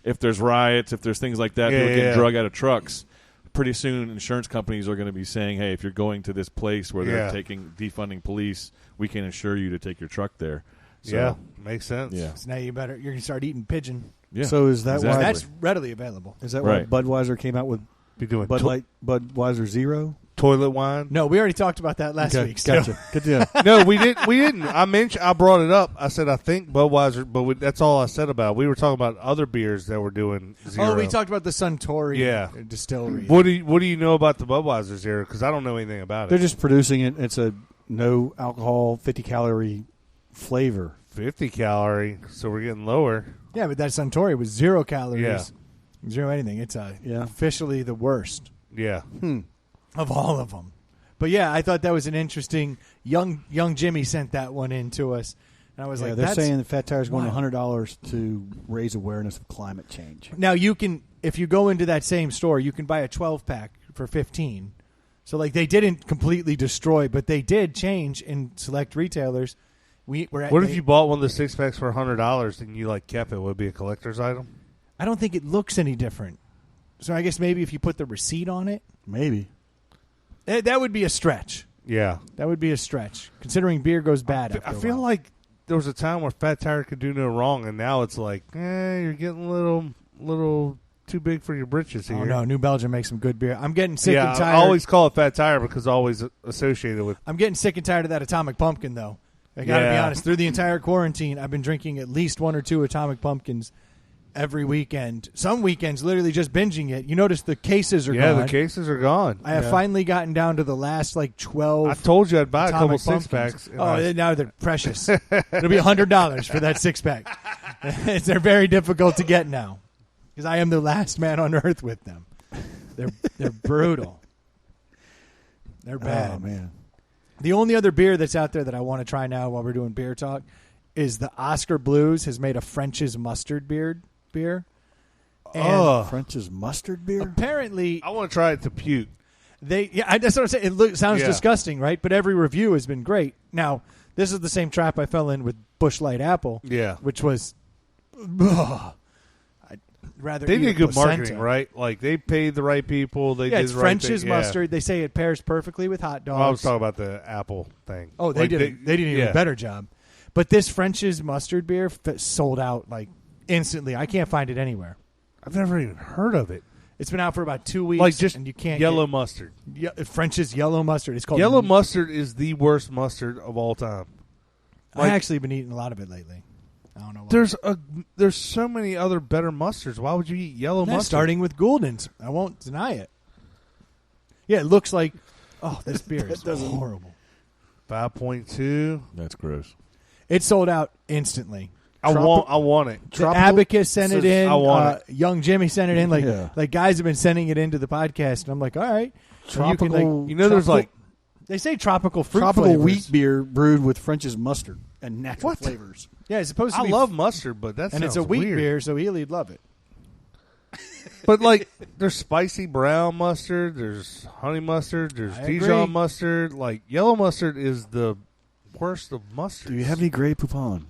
A: if there's riots, if there's things like that,
B: Yeah,
A: people getting
B: yeah.
A: drug out of trucks, pretty soon insurance companies are going to be saying, hey, if you're going to this place where they're defunding police, we can insure you to take your truck there. So,
B: Yeah, makes sense.
A: Yeah.
D: So now you're going to start eating pigeon.
A: Yeah.
C: So is that
A: Exactly.
C: why?
D: That's readily available.
C: Is that
A: Right.
C: why Budweiser came out with
B: Be doing
C: Budweiser Zero?
B: toilet wine.
D: No, we already talked about that last week. So.
C: Gotcha. Good deal.
B: No, we didn't. I brought it up. I said I think Budweiser, but that's all I said about it. We were talking about other beers that were doing zero.
D: Oh, we talked about the Suntory distillery.
B: What do you know about the Budweiser Zero? Because I don't know anything about
C: They're
B: it.
C: just producing it. It's a no alcohol, 50-calorie flavor.
B: 50 calorie, so we're getting lower.
D: Yeah, but that Suntory was 0 calories.
B: Yeah.
D: Zero anything. It's officially the worst
B: Yeah.
D: of all of them. But yeah, I thought that was an interesting. Young Jimmy sent that one in to us, and I was like,
C: they're
D: that's
C: saying that Fat Tire is going
D: wild.
C: $100 to raise awareness of climate change.
D: Now you can, if you go into that same store, you can buy a 12-pack for $15. So like they didn't completely destroy, but they did change in select retailers.
B: What if you bought one of the 6-packs for $100 and you kept it? Would it be a collector's item?
D: I don't think it looks any different. So I guess maybe if you put the receipt on it,
C: Maybe.
D: that would be a stretch.
B: Yeah.
D: That would be a stretch, considering beer goes bad.
B: I feel like there was a time where Fat Tire could do no wrong, and now it's like, you're getting a little too big for your britches here.
D: Oh no, New Belgium makes some good beer. I'm getting sick
B: Yeah,
D: and tired.
B: I always call it Fat Tire because I always associate it with.
D: I'm getting sick and tired of that Atomic Pumpkin though. I got to be honest. Through the entire quarantine, I've been drinking at least 1 or 2 Atomic Pumpkins every weekend. Some weekends, literally just binging it. You notice the cases are gone.
B: Yeah, the cases are gone.
D: I have finally gotten down to the last 12.
B: I told you I'd buy
D: Atomic
B: a couple
D: Pumpkins.
B: 6-packs.
D: Oh, now they're precious. It'll be $100 for that 6-pack. They're very difficult to get now because I am the last man on earth with them. They're brutal. They're bad.
C: Oh, man.
D: The only other beer that's out there that I want to try now while we're doing beer talk is the Oscar Blues has made a French's mustard beer. And
C: French's mustard beer?
D: apparently,
B: I want to try it to puke.
D: that's what I'm saying. It sounds disgusting, right? But every review has been great. Now, this is the same trap I fell in with Busch Light Apple.
B: Yeah.
D: Which was, I'd rather
B: They
D: eat
B: did
D: a
B: good
D: placenta.
B: marketing, right? Like, they paid the right people. They did
D: It's
B: the right
D: French's
B: thing.
D: mustard. They say it pairs perfectly with hot dogs.
B: Well, I was talking about the Apple thing.
D: Oh, they
B: Like,
D: did. They did even a better job. But this French's mustard beer sold out instantly. I can't find it anywhere.
B: I've never even heard of it.
D: It's been out for about 2 weeks.
B: Like just
D: and you can't
B: yellow mustard.
D: French's yellow mustard. It's called
B: Yellow mustard is the worst mustard of all time.
D: I've actually been eating a lot of it lately. I don't know why.
B: There's so many other better mustards. Why would you eat yellow mustard?
D: Starting with Gouldens. I won't deny it. Yeah, it looks like. Oh, this beer is horrible.
B: 5.2.
A: That's gross.
D: It sold out instantly.
B: I want it.
D: The Abacus sent it in.
B: I want it.
D: Young Jimmy sent it in. Like guys have been sending it into the podcast, and I'm like, all right.
C: Tropical.
B: There's
D: they say tropical fruit
C: tropical
D: flavors.
C: wheat beer brewed with French's mustard and natural flavors.
D: Yeah, it's supposed to
B: I
D: be.
B: love mustard, but that's
D: and it's a wheat beer, so Eli'd love it.
B: But there's spicy brown mustard, there's honey mustard, there's Dijon mustard. Yellow mustard is the worst of mustard.
C: Do you have any Grey Poupon?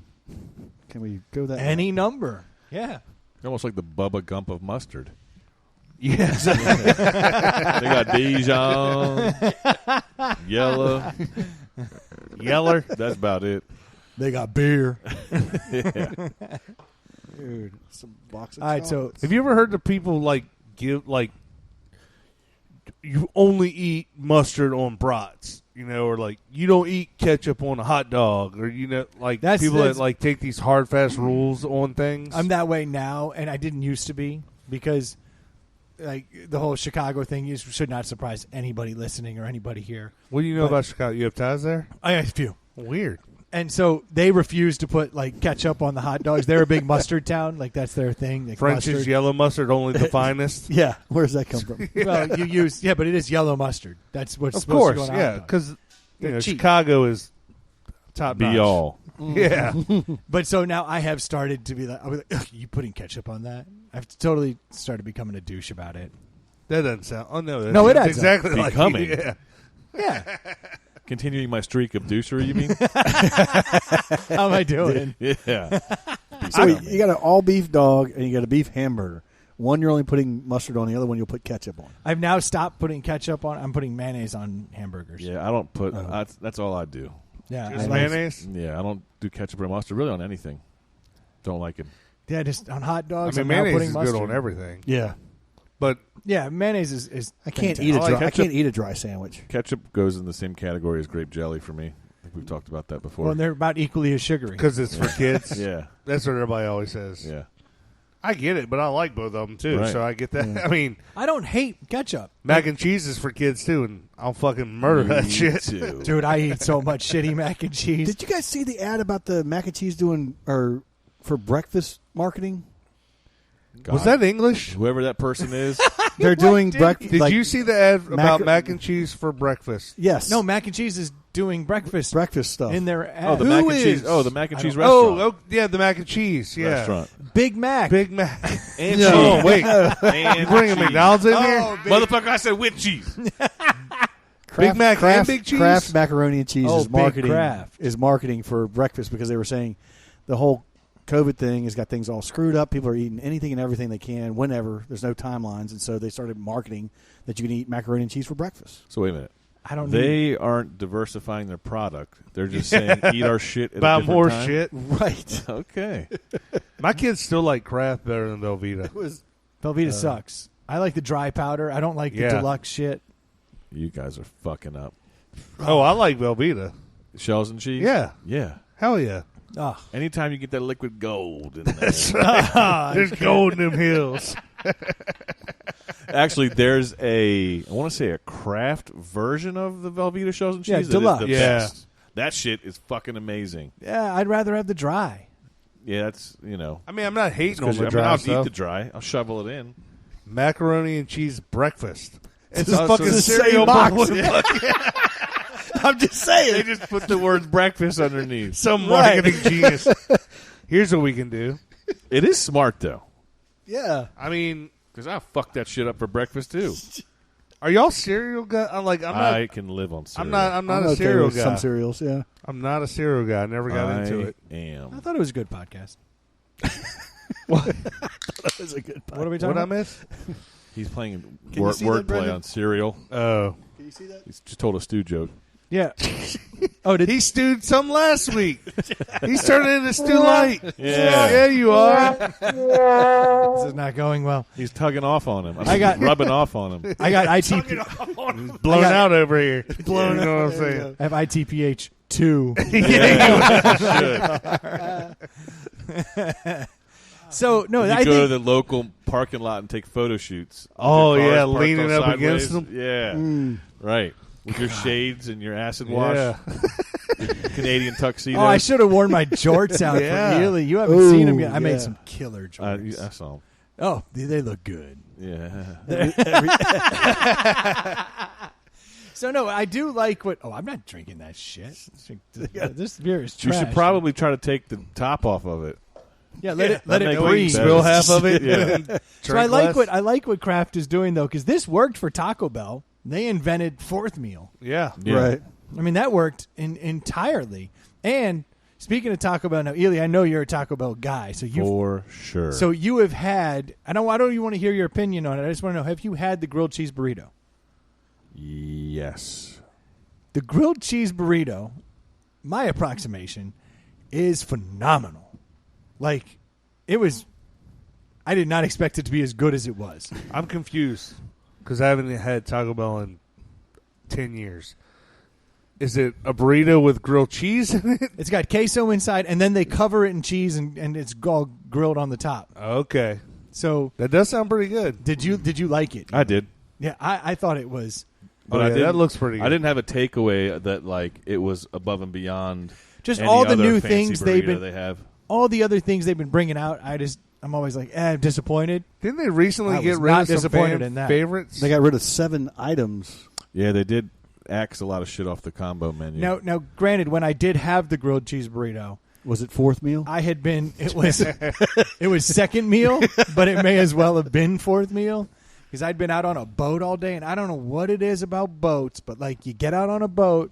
C: Can we go that
D: any number? Yeah.
A: Almost like the Bubba Gump of mustard.
B: Yes.
A: They got Dijon, yellow.
B: Yeller.
A: That's about it.
D: They got beer.
A: Yeah.
C: Dude, some box of
D: All right, so
B: Have you ever heard the people give you only eat mustard on brats, or you don't eat ketchup on a hot dog, or
D: That's
B: people that take these hard fast rules on things.
D: I'm that way now, and I didn't used to be because the whole Chicago thing should not surprise anybody listening or anybody here.
B: What do you know about Chicago? You have ties there?
D: I have a few.
B: Weird.
D: And so they refuse to put ketchup on the hot dogs. They're a big mustard town. That's their thing.
B: French's
D: mustard.
B: yellow mustard, only the finest.
C: Yeah, where does that come from?
D: Well, you use but it is yellow mustard. That's what's
B: Of
D: supposed
B: course,
D: to go on a
B: yeah,
D: hot dog.
B: because
D: They're cheap.
B: Chicago is top
A: Be
B: notch.
A: all.
B: Yeah.
D: But so now I have started to be I'll be like, ugh, you putting ketchup on that? I've totally started becoming a douche about it.
B: That doesn't sound. Oh no,
D: No, it
B: that's
D: adds
B: exactly
A: up.
B: like
A: Becoming.
B: Yeah.
D: Yeah.
A: Continuing my streak of doucher, you mean?
D: How am I doing?
A: Yeah.
C: So you got an all beef dog and you got a beef hamburger. One you're only putting mustard on, the other one you'll put ketchup on.
D: I've now stopped putting ketchup on. I'm putting mayonnaise on hamburgers.
A: Yeah, I don't put. That's all I do.
D: Yeah.
B: Just
D: I
B: mayonnaise.
A: Yeah, I don't do ketchup or mustard really on anything. Don't like it.
D: Yeah, just on hot
B: I
D: dogs.
B: mean,
D: I'm now
B: mayonnaise
D: putting
B: is
D: mustard.
B: good on everything,
C: Yeah.
B: but
D: Yeah, mayonnaise is
C: I can't
D: fantastic.
C: eat a
A: I like
C: dry. I
A: ketchup.
C: can't eat a dry sandwich.
A: Ketchup goes in the same category as grape jelly for me. I think we've talked about that before.
D: Well, they're about equally as sugary.
B: because it's for kids.
A: Yeah.
B: That's what everybody always says.
A: Yeah.
B: I get it, but I like both of them too,
A: Right.
B: so I get that. I mean,
D: I don't hate ketchup.
B: mac and cheese is for kids too, and I'll fucking murder that
A: Me
B: shit.
A: too.
D: Dude, I eat so much shitty mac and cheese.
C: Did you guys see the ad about the mac and cheese for breakfast marketing?
A: God.
B: Was that English?
A: Whoever that person is?
C: They're doing breakfast.
B: Did you see the ad about
C: mac-
B: mac and cheese for breakfast?
C: Yes.
D: No, mac and cheese is doing breakfast
C: stuff.
D: in their ad.
A: Oh, the
B: Who
A: mac and
B: is?
A: cheese. Oh, the mac and
D: I
A: cheese
D: don't-
A: restaurant.
B: Oh, yeah, the mac and cheese. Yeah,
A: Restaurant.
D: Big Mac.
B: Big Mac.
A: And
B: No,
A: cheese.
B: wait,
A: And
B: you bringing
A: cheese.
B: McDonald's in here?
A: Motherfucker, I said with cheese.
B: Big Mac and big cheese?
C: Kraft macaroni and cheese
D: Oh,
C: is
D: Big Kraft.
C: marketing for breakfast because they were saying the whole COVID thing has got things all screwed up. People are eating anything and everything they can, whenever. There's no timelines, and so they started marketing that you can eat macaroni and cheese for breakfast.
A: So wait a minute.
D: I don't.
A: They aren't diversifying their product. They're just saying eat our shit at
B: Buy
A: a different
B: more
A: time.
B: shit.
C: Right.
A: Okay.
B: My kids still like Kraft better than Velveeta.
D: Velveeta sucks. I like the dry powder. I don't like the
B: Yeah.
D: deluxe shit.
A: You guys are fucking up.
B: Oh, I like Velveeta.
A: Shells and cheese?
B: Yeah. Hell yeah.
D: Oh.
A: Anytime you get that liquid gold in there.
B: That's right. There's gold in them hills.
A: Actually, there's I want to say a craft version of the Velveeta shells and cheese.
D: Yeah,
A: that
D: deluxe.
A: is the
B: Yeah.
A: best. That shit is fucking amazing.
D: Yeah, I'd rather have the dry.
A: Yeah, that's, you know.
B: I mean, I'm not hating on
A: 'Cause,
B: the dry
A: I'll
B: stuff.
A: eat the dry. I'll shovel it in.
B: Macaroni and cheese breakfast. It's
A: Also
B: a fucking
A: the
B: cereal
C: same box.
B: box.
C: I'm just saying.
A: They just put the word breakfast underneath.
B: Some marketing genius. Here's what we can do.
A: It is smart, though.
C: Yeah.
B: I mean,
A: Because I'll fuck that shit up for breakfast, too.
B: are y'all cereal guys? I'm not.
A: I can live on cereal.
B: I'm not a
C: okay
B: cereal
C: with
B: guy.
C: some cereals, yeah.
B: I'm not a cereal guy. I never got into it.
D: I
A: am.
D: thought it was a good podcast.
C: That was a good part.
D: What are we talking
B: What I
D: about?
B: miss?
A: He's playing
C: Can you see that,
A: wordplay
C: Brendan?
A: on cereal.
B: Oh,
C: Can you see that?
A: He's just told a stew joke.
D: Yeah. Oh, did
B: he stewed some last week. He's turning into stew light.
A: Yeah.
B: Yeah, you are.
D: This is not going well.
A: He's tugging off on him.
D: I got-
A: rubbing off on him.
D: I got ITP.
B: Blown
D: I got-
B: out over here. Blown. You know what I'm saying?
D: I have ITPH 2. So no,
A: You
D: I
A: go to
D: think
A: the local parking lot and take photo shoots. with
B: Oh,
A: your cars
B: yeah,
A: parked
B: leaning
A: all
B: up against
A: sideways.
B: them.
A: Yeah, right. With your shades and your acid wash,
B: Yeah.
A: Canadian tuxedo.
D: oh, I should have worn my jorts out
B: Yeah.
D: for Ely. You haven't
C: Ooh,
D: seen them yet. I made
C: yeah.
D: some killer jorts.
A: I saw 'em.
D: Oh, they look good.
A: Yeah.
D: So no, I do like what. Oh, I'm not drinking that shit. This beer is
A: You
D: trash.
A: should probably try to take the top off of it.
D: yeah. Let it
A: That makes
D: breathe.
A: better.
B: Spill half of it.
A: Yeah.
B: and
D: So
B: drink less.
D: I like what Kraft is doing though, because this worked for Taco Bell. They invented fourth meal.
B: Yeah.
A: Yeah.
C: Right.
D: I mean, that worked entirely. And speaking of Taco Bell, now Ely, I know you're a Taco Bell guy, so you
A: For sure.
D: so you have had. I don't even want to hear your opinion on it. I just want to know: have you had the grilled cheese burrito?
A: yes.
D: The grilled cheese burrito, my approximation, is phenomenal. Like, it was. I did not expect it to be as good as it was.
B: I'm confused because I haven't had Taco Bell in 10 years. Is it a burrito with grilled cheese in it?
D: It's got queso inside, and then they cover it in cheese, and it's all grilled on the top.
B: Okay.
D: So,
B: That does sound pretty good.
D: did you like it?
A: I did.
D: Yeah, I thought it was.
A: But
B: Oh,
A: I
B: yeah,
A: didn't,
B: that looks pretty good.
A: I didn't have a takeaway that like it was above and beyond
D: Just
A: any
D: all the
A: other
D: new
A: fancy
D: things they've
A: burrito
D: been,
A: they have.
D: all the other things they've been bringing out. I'm always like, I'm disappointed.
B: Didn't they recently
D: I
B: get
D: was
B: rid
D: not
B: of some
D: disappointed
B: fan
D: in that.
B: favorites?
C: They got rid of 7 items.
A: Yeah, they did axe a lot of shit off the combo menu.
D: Now, granted, when I did have the grilled cheese burrito,
C: Was it fourth meal?
D: I had been. It was second meal, but it may as well have been fourth meal because I'd been out on a boat all day, and I don't know what it is about boats, but like you get out on a boat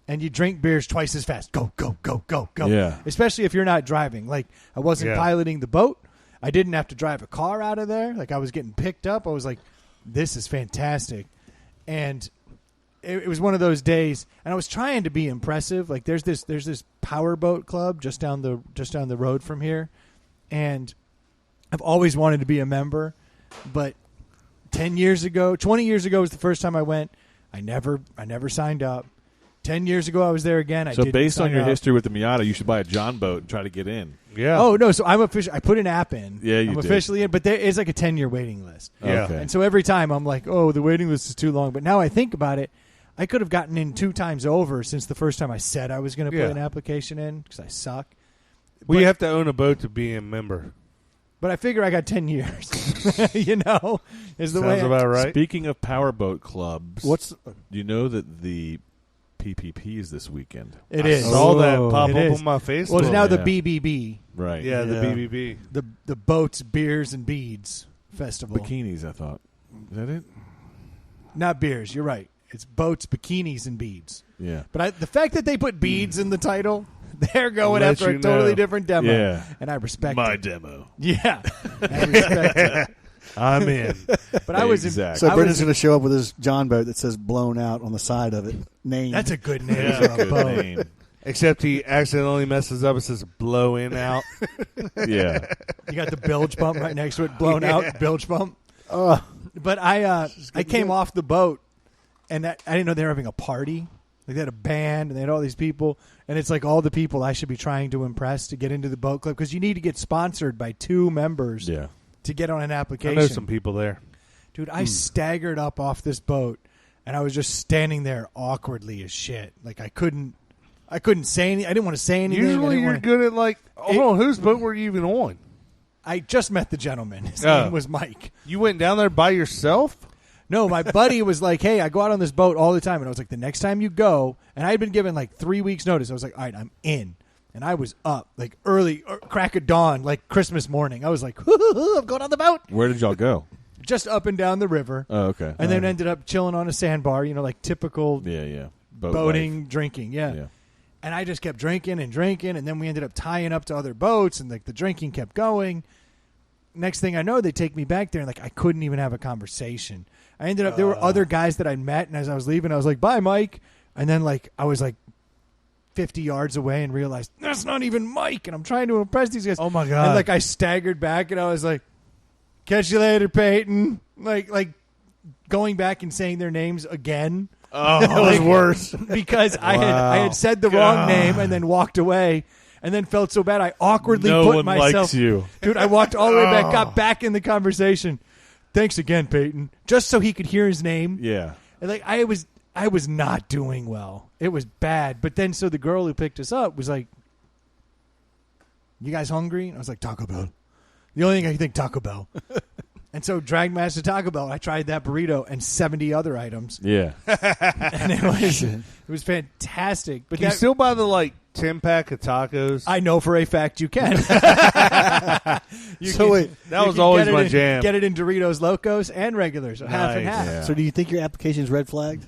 D: and you drink beers twice as fast. Go, go, go, go, go.
A: Yeah.
D: Especially if you're not driving. Like I wasn't piloting the boat. I didn't have to drive a car out of there. Like I was getting picked up. I was like, this is fantastic. And it was one of those days, and I was trying to be impressive. Like there's this powerboat club just down the road from here, and I've always wanted to be a member, but 20 years ago was the first time I went. I never signed up. 10 years ago, I was there again. I
A: so
D: didn't
A: based on
D: sign
A: your
D: up.
A: history with the Miata, you should buy a John boat and try to get in.
B: Yeah.
D: Oh no! So I'm official. I put an app in.
A: Yeah, you
D: I'm
A: did.
D: officially in, but there is like a 10-year waiting list.
B: Yeah.
A: Okay.
D: And so every time I'm like, oh, the waiting list is too long. But now I think about it, I could have gotten in 2 times over since the first time I said I was going to put
B: Yeah.
D: an application in because I suck.
B: Well,
D: But-
B: you have to own a boat to be a member.
D: But I figure I got 10 years. You know, is the way.
B: Sounds about right.
A: Speaking of powerboat clubs,
C: What's
A: do you know that the PPP is this weekend?
D: It
B: I
D: is.
B: saw that pop
D: It
B: up
D: is.
B: on my Facebook.
D: Well, it's now
A: Yeah.
D: the BBB,
A: Right.
B: Yeah, the
C: Yeah.
B: BBB.
D: the Boats, Beers, and Beads Festival.
A: Bikinis, I thought. Is that it?
D: Not beers. You're right. It's Boats, Bikinis, and Beads.
A: Yeah.
D: But the fact that they put beads in the title, they're going
B: Let
D: after
B: you
D: a totally
B: know.
D: different demo.
A: Yeah.
D: And I respect it.
A: demo.
D: Yeah. I respect it.
B: I'm in.
D: But I was
A: Exactly.
C: So
D: I
C: Brendan's
D: was-
C: going to show up with his John boat that says "blown out" on the side of it. Name.
D: That's a good name
B: Yeah.
D: for a
A: Good
D: boat.
A: name.
B: Except he accidentally messes up and says blow in out.
A: Yeah.
D: You got the bilge pump right next to it, blown
B: Yeah.
D: out bilge pump.
C: Oh,
D: But I came off the boat, and I didn't know they were having a party. Like they had a band and they had all these people, and it's like all the people I should be trying to impress to get into the boat club because you need to get sponsored by 2 members to get on an application.
B: I know some people there.
D: Dude, I staggered up off this boat, and I was just standing there awkwardly as shit. Like I couldn't say anything. I didn't want to say anything.
B: Usually you're good at like, hold on, whose boat were you even on?
D: I just met the gentleman. His name was Mike.
B: You went down there by yourself?
D: No, my buddy was like, hey, I go out on this boat all the time. And I was like, the next time you go, and I had been given like 3 weeks notice. I was like, all right, I'm in. And I was up like early, crack of dawn, like Christmas morning. I was like, I'm going on the boat.
A: Where did y'all go?
D: Just up and down the river.
A: Oh, okay.
D: And then ended up chilling on a sandbar, like typical boating,
A: life.
D: drinking. Yeah. And I just kept drinking, and then we ended up tying up to other boats, and like the drinking kept going. Next thing I know, they take me back there, and like I couldn't even have a conversation. I ended up, there were other guys that I met, and as I was leaving, I was like, bye, Mike. And then like I was like 50 yards away and realized, that's not even Mike, and I'm trying to impress these guys.
B: Oh, my God.
D: And like I staggered back, and I was like, catch you later, Peyton. Like going back and saying their names again.
B: Oh, that was worse.
D: Because I had said the wrong name and then walked away. And then felt so bad I awkwardly put myself.
A: Likes you.
D: Dude, I walked all the way back, got back in the conversation. Thanks again, Peyton. Just so he could hear his name.
A: Yeah.
D: And like I was not doing well. It was bad. But then so the girl who picked us up was like, you guys hungry? And I was like, Taco Bell. The only thing I could think, Taco Bell. And so dragged me to Taco Bell. I tried that burrito and 70 other items.
A: Yeah.
D: And it was fantastic. But
B: Can you still buy the like 10-pack of tacos?
D: I know for a fact you can.
B: That was always my jam.
D: Get it in Doritos Locos and regulars, so half and half.
A: Yeah.
C: So do you think your application is red flagged?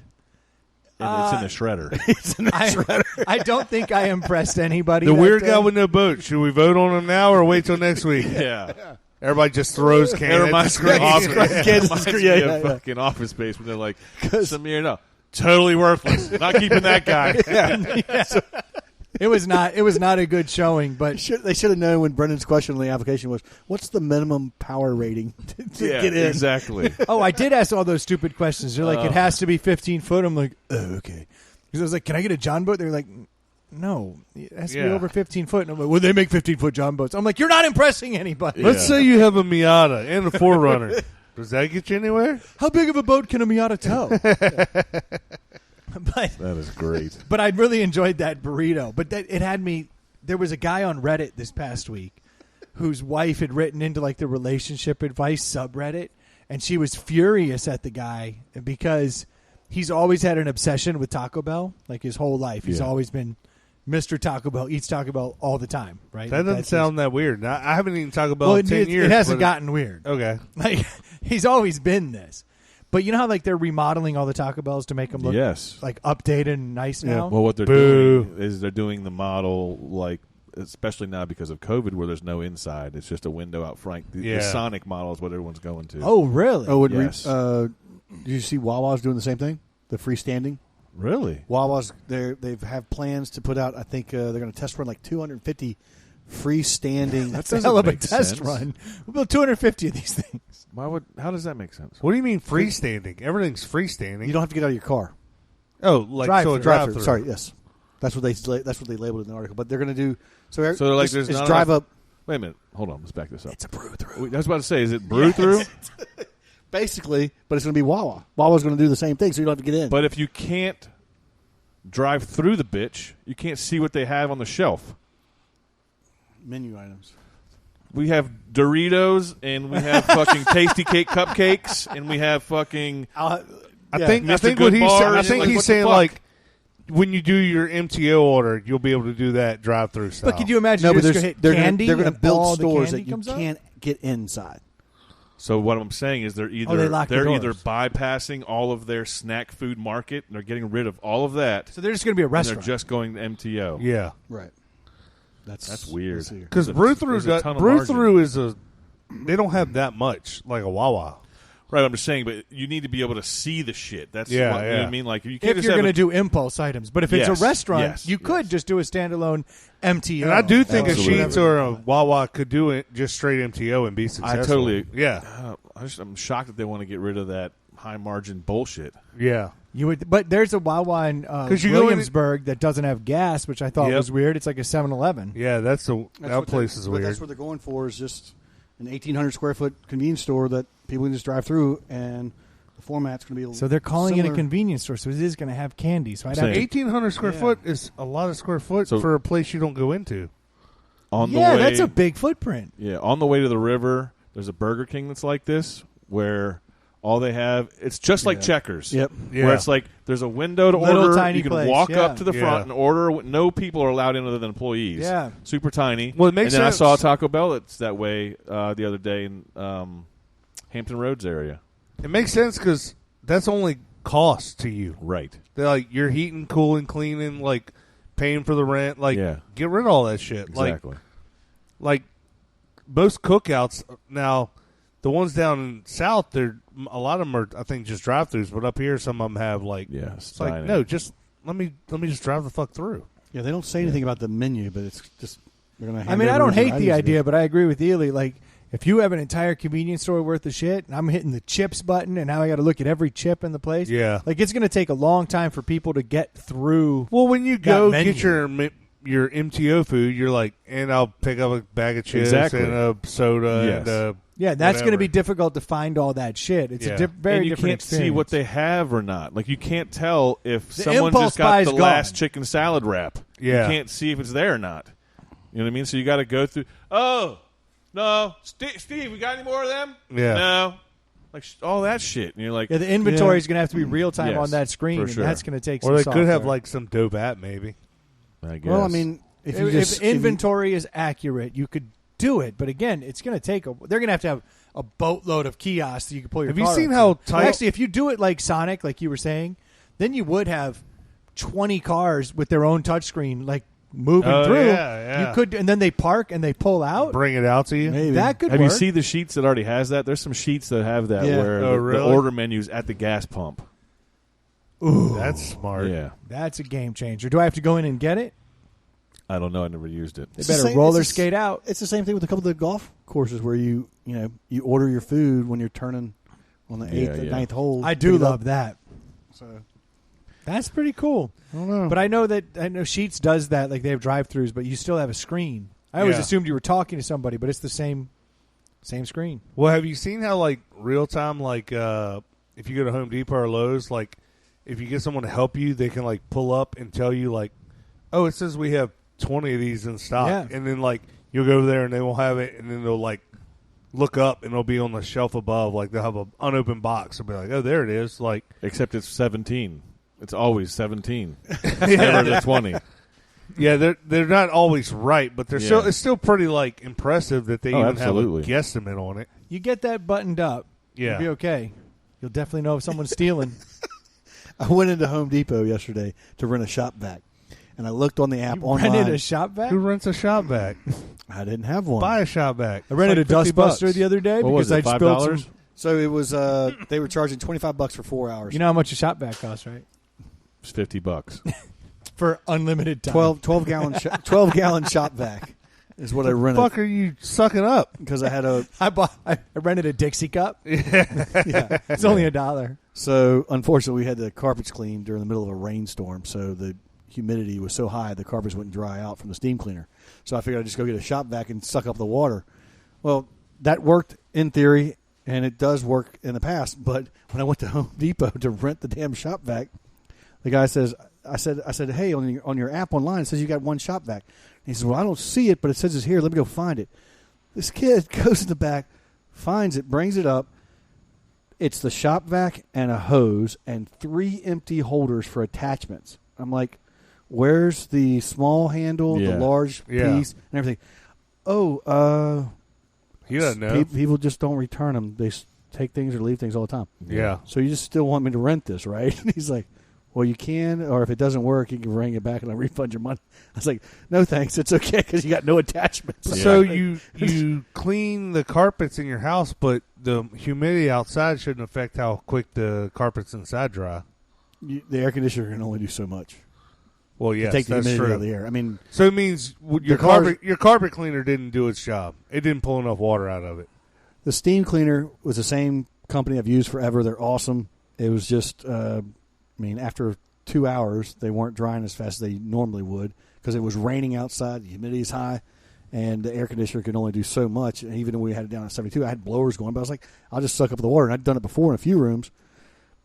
A: And it's in the shredder.
C: It's in the shredder.
D: I don't think I impressed anybody.
B: The weird guy with no boat. Should we vote on him now or wait till next week?
A: Yeah.
B: Everybody just throws
A: It
B: cans.
A: reminds me of
C: Yeah.
A: fucking Office Space when they're like, Samir, no, totally worthless. Not keeping that guy.
D: It was not a good showing, but
C: They should have known when Brendan's question on the application was, what's the minimum power rating to get in?
A: Exactly.
D: I did ask all those stupid questions. They're like, it has to be 15 foot. I'm like, oh, okay. Because I was like, can I get a John boat? They're like, no, it has to be over 15 foot. And I'm like, well, they make 15-foot John boats. I'm like, you're not impressing anybody.
B: Let's say you have a Miata and a 4Runner. Does that get you anywhere?
D: How big of a boat can a Miata tow? But
A: That is great.
D: But I really enjoyed that burrito. But it had me. There was a guy on Reddit this past week whose wife had written into like the relationship advice subreddit, and she was furious at the guy because he's always had an obsession with Taco Bell, like his whole life. He's always been Mr. Taco Bell, eats Taco Bell all the time, right?
B: That doesn't sound that weird. I haven't eaten Taco Bell
D: well,
B: in 10 years.
D: It hasn't gotten weird.
B: Okay.
D: Like he's always been this. But you know how like they're remodeling all the Taco Bells to make them look like updated and nice now?
A: Well, what they're doing is they're doing the model like, especially now because of COVID, where there's no inside. It's just a window out front. The Sonic model is what everyone's going to.
D: Oh, really?
C: Oh,
A: yes.
C: Did you see Wawa's doing the same thing? The freestanding?
A: Really?
C: Wawa's, they have plans to put out, I think they're going to test run like 250 freestanding.
D: That's a hell of a test run. We'll build 250 of these things.
A: How does that make sense?
B: What do you mean freestanding? Everything's freestanding.
C: You don't have to get out of your car.
B: Oh, like so a drive-through.
C: Sorry, yes. That's what they labeled in the article. But they're going to do so
A: like there's not
C: drive up.
A: Wait a minute. Hold on. Let's back this up.
C: It's a brew-through.
A: I was about to say, is it brew-through?
C: Basically, but it's going to be Wawa. Wawa's going to do the same thing, so you don't have to get in.
A: But if you can't drive through the bitch, you can't see what they have on the shelf.
C: Menu items.
A: We have Doritos, and we have fucking Tasty Cake cupcakes, and we have fucking.
B: I think what he's saying like when you do your MTO order, you'll be able to do that drive-through style.
D: But could you imagine?
C: No, but
D: they're
C: going to build stores that you can't get inside.
A: So what I'm saying is they're either bypassing all of their snack food market, and they're getting rid of all of that.
D: So they're just going to be a restaurant.
A: And they're just going to MTO.
B: Yeah,
C: right.
A: That's weird.
B: Because brew-through is they don't have that much like a Wawa.
A: Right, I'm just saying, but you need to be able to see the shit. That's
B: you know
A: what I mean. Like,
D: if you're going to do impulse items, but if it's a restaurant, you could just do a standalone MTO.
B: And I do think a Sheetz or a Wawa could do it just straight MTO and be successful.
A: I'm shocked that they want to get rid of that high margin bullshit.
B: Yeah,
D: You would, but there's a Wawa in Williamsburg that doesn't have gas, which I thought was weird. It's like a 7-Eleven.
B: Yeah, that place is weird.
C: That's what they're going for is just an 1,800 square foot convenience store that people can just drive through, and the format's going to be
D: so they're calling
C: similar.
D: it a convenience store, so it is going to have candy. So I'd have
B: 1,800 square foot is a lot of square foot for a place you don't go into.
D: That's a big footprint.
A: Yeah, on the way to the river, there's a Burger King that's like this where all they have, it's just like Checkers.
C: Yep.
B: Yeah.
A: Where it's like there's a window to
D: Little
A: order.
D: tiny
A: You can
D: place,
A: walk
D: yeah.
A: up to the front and order. No people are allowed in other than employees.
D: Yeah.
A: Super tiny.
B: Well, it makes
A: and then
B: sense.
A: I saw Taco Bell that's that way the other day in Hampton Roads area.
B: It makes sense because that's only cost to you.
A: Right.
B: They're like, you're heating, cooling, cleaning, like paying for the rent. Like, get rid of all that shit.
A: Exactly.
B: Like most cookouts now, the ones down in South, a lot of them are, I think, just drive-thrus. But up here, some of them have it's like, no, just let me just drive the fuck through.
C: Yeah, they don't say anything about the menu, but it's just they're going to.
D: I mean, I don't hate the idea, but I agree with Ely. Like, if you have an entire convenience store worth of shit, and I'm hitting the chips button, and now I got to look at every chip in the place.
B: Yeah,
D: like it's going to take a long time for people to get through.
B: Well, when you go get your MTO food, you're like, and I'll pick up a bag of chips and a soda and
D: that's going to be difficult to find all that shit. It's a very
A: and you
D: different
A: can't
D: experience.
A: see what they have or not. Like you can't tell if
D: The
A: someone
D: impulse
A: just got the
D: buy's
A: last
D: gone.
A: chicken salad wrap.
B: Yeah.
A: You can't see if it's there or not. You know what I mean? So you got to go through. Oh no, Steve, we got any more of them?
B: Yeah.
A: No. Like all that shit, and you're like,
D: the inventory is going to have to be real time on that screen,
A: for
D: and
A: sure.
D: that's going to take.
B: Or
D: some
B: they
D: software.
B: could have like some dope app, maybe.
A: I guess.
C: Well, I mean, if
D: inventory is accurate, you could do it. But again, it's going to take they're going to have a boatload of kiosks that you can pull your.
B: Have you
D: car
B: seen
D: up
B: how
D: to.
B: tight?
D: Actually, if you do it like Sonic, like you were saying, then you would have 20 cars with their own touchscreen, like moving through.
B: Yeah.
D: You could, and then they park and they pull out.
B: Bring it out to you.
C: Maybe.
D: That could
A: have
D: work.
A: you seen the sheets that already has that? There's some sheets that have that where the
B: really?
A: order menu's at the gas pump.
B: Ooh, that's smart.
A: Yeah,
D: That's a game changer. Do I have to go in and get it?
A: I don't know. I never used it.
D: They better roller skate out.
C: It's the same thing with a couple of the golf courses where you order your food when you're turning on the 8th and 9th hole.
D: I do love that.
C: So
D: That's pretty cool.
C: I don't know.
D: But I know Sheets does that. Like they have drive-thrus, but you still have a screen. I always assumed you were talking to somebody, but it's the same screen.
B: Well, have you seen how like real time, like if you go to Home Depot or Lowe's, like if you get someone to help you, they can like pull up and tell you like, oh, it says we have 20 of these in stock, and then like you'll go over there and they won't have it, and then they'll like look up and it'll be on the shelf above, like they'll have an unopened box and be like, oh, there it is. Like,
A: except it's 17. It's always 17. Never the 20.
B: Yeah, they're not always right, but they're it's still pretty like impressive that they even
A: absolutely.
B: have a guesstimate on it.
D: You get that buttoned up, you'll be okay. You'll definitely know if someone's stealing.
C: I went into Home Depot yesterday to rent a shop vac, and I looked on the app online.
D: Rented a shop vac?
B: Who rents a shop vac?
C: I didn't have one.
B: Buy a shop vac.
D: I rented a Dustbuster the other day
A: What
D: because
A: was it,
D: I spilled
A: $5?
D: some.
C: So it was. They were charging $25 for 4 hours.
D: You know how much a shop vac costs, right?
A: It's $50.
D: For unlimited time.
C: 12 gallon shop vac is what I rented.
B: What the fuck are you sucking up?
C: Because I had a.
D: I rented a Dixie cup.
C: Yeah.
D: It's only $1.
C: So unfortunately, we had the carpets cleaned during the middle of a rainstorm. So the humidity was so high, the carpets wouldn't dry out from the steam cleaner. So I figured I'd just go get a shop vac and suck up the water. Well, that worked in theory, and it does work in the past. But when I went to Home Depot to rent the damn shop vac, the guy says, I said, hey, on your app online, it says you got one shop vac. And he says, well, I don't see it, but it says it's here. Let me go find it. This kid goes in the back, finds it, brings it up. It's the shop vac and a hose and 3 empty holders for attachments. I'm like, where's the small handle, the large piece, and everything? Oh,
B: he doesn't know.
C: People just don't return them. They take things or leave things all the time.
B: Yeah.
C: So you just still want me to rent this, right? And he's like, well, you can, or if it doesn't work, you can bring it back and I'll refund your money. I was like, no, thanks. It's okay because you got no attachments.
B: Yeah. So you clean the carpets in your house, but the humidity outside shouldn't affect how quick the carpets inside dry.
C: The air conditioner can only do so much.
B: Well, yes,
C: take the
B: that's
C: humidity
B: true.
C: out of the air. I mean,
B: so it means your carpet cleaner didn't do its job. It didn't pull enough water out of it.
C: The steam cleaner was the same company I've used forever. They're awesome. It was just mean, after 2 hours, they weren't drying as fast as they normally would because it was raining outside. The humidity is high, and the air conditioner could only do so much. And even when we had it down at 72, I had blowers going, but I was like, I'll just suck up the water. And I'd done it before in a few rooms,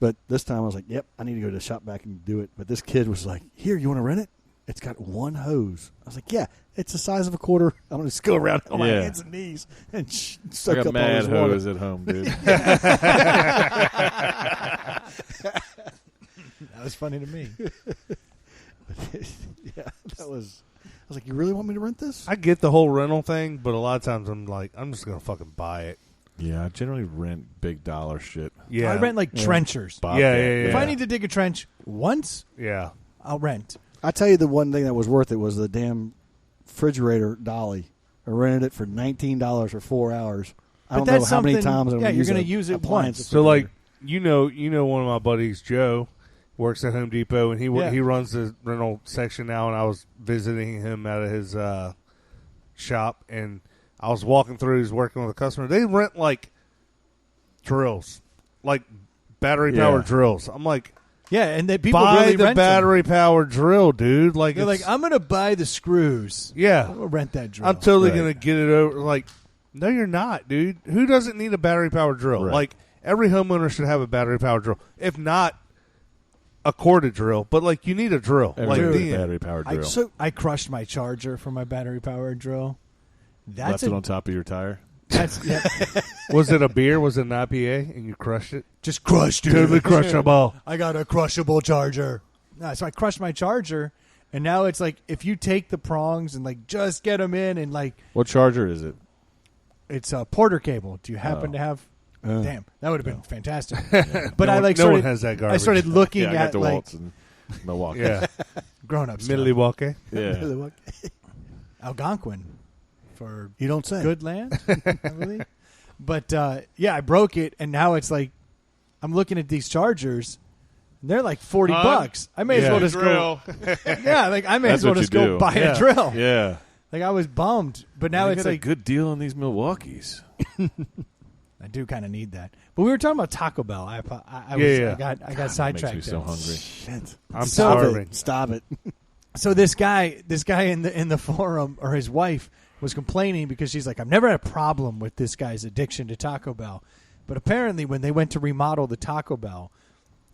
C: but this time I was like, yep, I need to go to the shop back and do it. But this kid was like, here, you want to rent it? It's got one hose. I was like, yeah, it's the size of a quarter. I'm going to just go around on my hands and knees and suck
A: I got
C: up
A: mad
C: all this water.
A: hose at home, dude.
D: That was funny to me.
C: Yeah, that was. I was like, you really want me to rent this?
B: I get the whole rental thing, but a lot of times I'm like, I'm just gonna fucking buy it.
A: Yeah, I generally rent big dollar shit.
B: Yeah,
D: I rent like trenchers.
B: Yeah.
D: If I need to dig a trench once,
B: yeah,
D: I'll rent.
C: I tell you, the one thing that was worth it was the damn refrigerator dolly. I rented it for $19 for 4 hours. I don't know how many times.
D: Yeah, you're going to use it once.
B: So like, you know, one of my buddies, Joe, works at Home Depot, and he runs the rental section now. And I was visiting him out of his shop, and I was walking through. He's working with a customer. They rent like drills, like battery powered drills. I'm like,
D: yeah, and people
B: buy
D: really
B: the
D: rent
B: battery powered drill, dude. Like,
D: they're like, I'm going to buy the screws.
B: yeah,
D: I'm going to rent that drill.
B: I'm totally gonna get it over. Like, no, you're not, dude. Who doesn't need a battery powered drill?
A: Right.
B: Like, every homeowner should have a battery powered drill. If not, a corded drill. But like, you need a drill. Like,
A: battery powered drill.
D: I crushed my charger for my battery powered drill.
A: Left it on top of your tire.
D: That's
B: was it a beer? Was it an IPA? And you crushed it?
D: just crushed it.
B: Totally crushable.
D: I got a crushable charger. No, so I crushed my charger, and now it's like if you take the prongs and like just get them in and like
A: What charger is it?
D: it's a Porter cable. Do you happen to have? Damn, that would have been fantastic. But
B: No
D: I
B: one-
D: like
B: no
D: started,
B: one has that garbage.
D: I started looking
A: Yeah, I got
D: at like
A: DeWalt's in Milwaukee.
B: Yeah.
D: grown up stuff.
B: Milwaukee.
A: Yeah.
D: Algonquin for
C: You don't say.
D: good land, I believe. But yeah, I broke it, and now it's like I'm looking at these chargers. And they're like $40. I may as well just go. Yeah, like I may as well just go buy a drill.
A: Yeah.
D: Like I was bummed, but now
A: They
D: it's
A: got a
D: like
A: good deal on these Milwaukees.
D: I do kind of need that. But we were talking about Taco Bell. I got sidetracked.
A: Makes me so
D: there.
A: hungry.
C: Shit.
B: I'm
C: Stop
B: starving.
C: it. Stop it.
D: So this guy in the forum, or his wife, was complaining because she's like, I've never had a problem with this guy's addiction to Taco Bell. But apparently when they went to remodel the Taco Bell,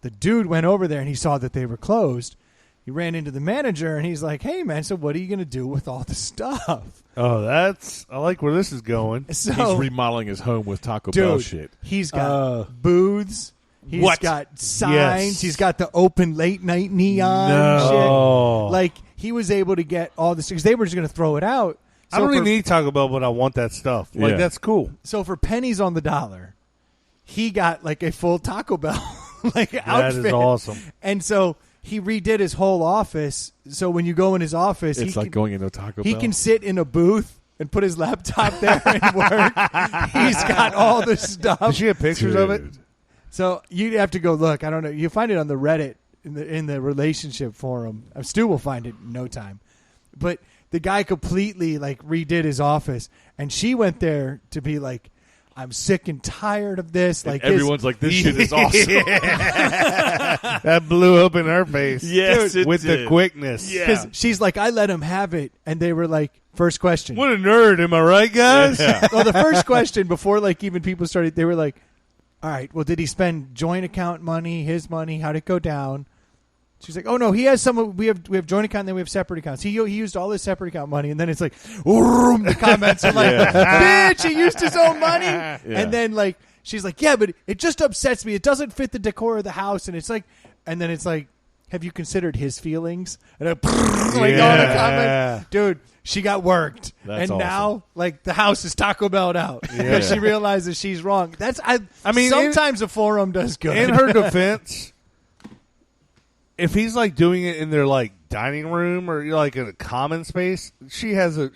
D: the dude went over there and he saw that they were closed. He ran into the manager and he's like, hey, man, so what are you going to do with all the stuff?
B: Oh, I like where this is going.
D: So,
A: He's remodeling his home with Taco Bell
D: dude,
A: shit.
D: he's got booths. He's
B: What?
D: got signs.
B: Yes.
D: He's got the open late night neon
B: No.
D: shit. Like, he was able to get all this because they were just going to throw it out.
B: I don't even need Taco Bell, but I want that stuff. Like,
A: Yeah.
B: that's cool.
D: So for pennies on the dollar, he got like a full Taco Bell outfit.
B: That is awesome.
D: And so he redid his whole office. So when you go in his office,
A: It's like going into a Taco Bell.
D: he can sit in a booth and put his laptop there and work. He's got all the stuff.
B: Did you have pictures of it?
A: Dude.
D: So you'd have to go look. I don't know. You find it on the Reddit in the relationship forum. Stu will find it in no time. But the guy completely like redid his office, and she went there to be like, I'm sick and tired of this. Like
A: everyone's like, this shit is awesome.
B: That blew up in her face.
A: Yes, it
B: with
A: did.
B: the quickness.
A: Yeah.
D: because she's like, I let him have it, and they were like, first question.
B: What a nerd, am I right, guys?
A: Yeah.
D: Well, the first question before like even people started, they were like, all right, well, did he spend joint account money, his money? How'd it go down? She's like, oh no, he has some. We have joint account, and then we have separate accounts. He used all his separate account money, and then it's like, the comments are like, bitch, he used his own money, and then like she's like, yeah, but it just upsets me. It doesn't fit the decor of the house, and it's like, and then it's like, have you considered his feelings? And like all the comments, dude. She got worked,
A: That's
D: and now
A: awesome.
D: like the house is Taco Bell'd out because she realizes she's wrong. I mean, sometimes a forum does good.
B: In her defense, if he's like doing it in their like dining room or like in a common space, she has a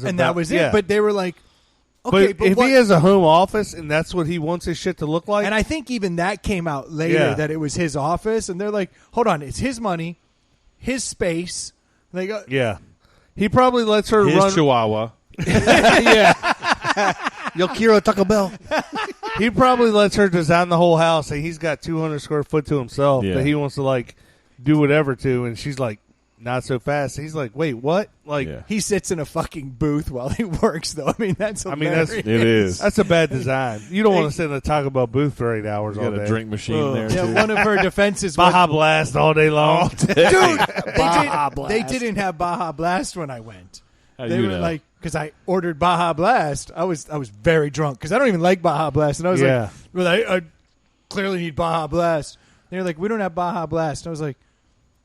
D: and that was it.
B: Yeah.
D: But they were like, okay,
B: but if
D: what?
B: he has a home office and that's what he wants his shit to look like,
D: And I think even that came out later that it was his office, and they're like, hold on, it's his money, his space. And they go,
B: yeah, he probably lets her
A: His
B: run.
A: Chihuahua.
B: Yeah,
C: Yo quiero Taco Bell.
B: He probably lets her design the whole house, and he's got 200 square foot to himself that he wants to like do whatever to, and she's like, not so fast. He's like, wait, what? Like
D: he sits in a fucking booth while he works, though. I mean, that's hilarious.
A: It is.
B: That's a bad design. You don't want to sit in a Taco Bell booth for 8 hours all
A: got
B: day.
A: a drink machine there.
D: Yeah,
A: too.
D: one of her defenses
B: Baja Blast all day long.
D: dude, they didn't have Baja Blast when I went.
A: How
D: They
A: you
D: were
A: know?
D: like, because I ordered Baja Blast. I was very drunk because I don't even like Baja Blast, and I was like, well, I clearly need Baja Blast. And they're like, we don't have Baja Blast. And I was like,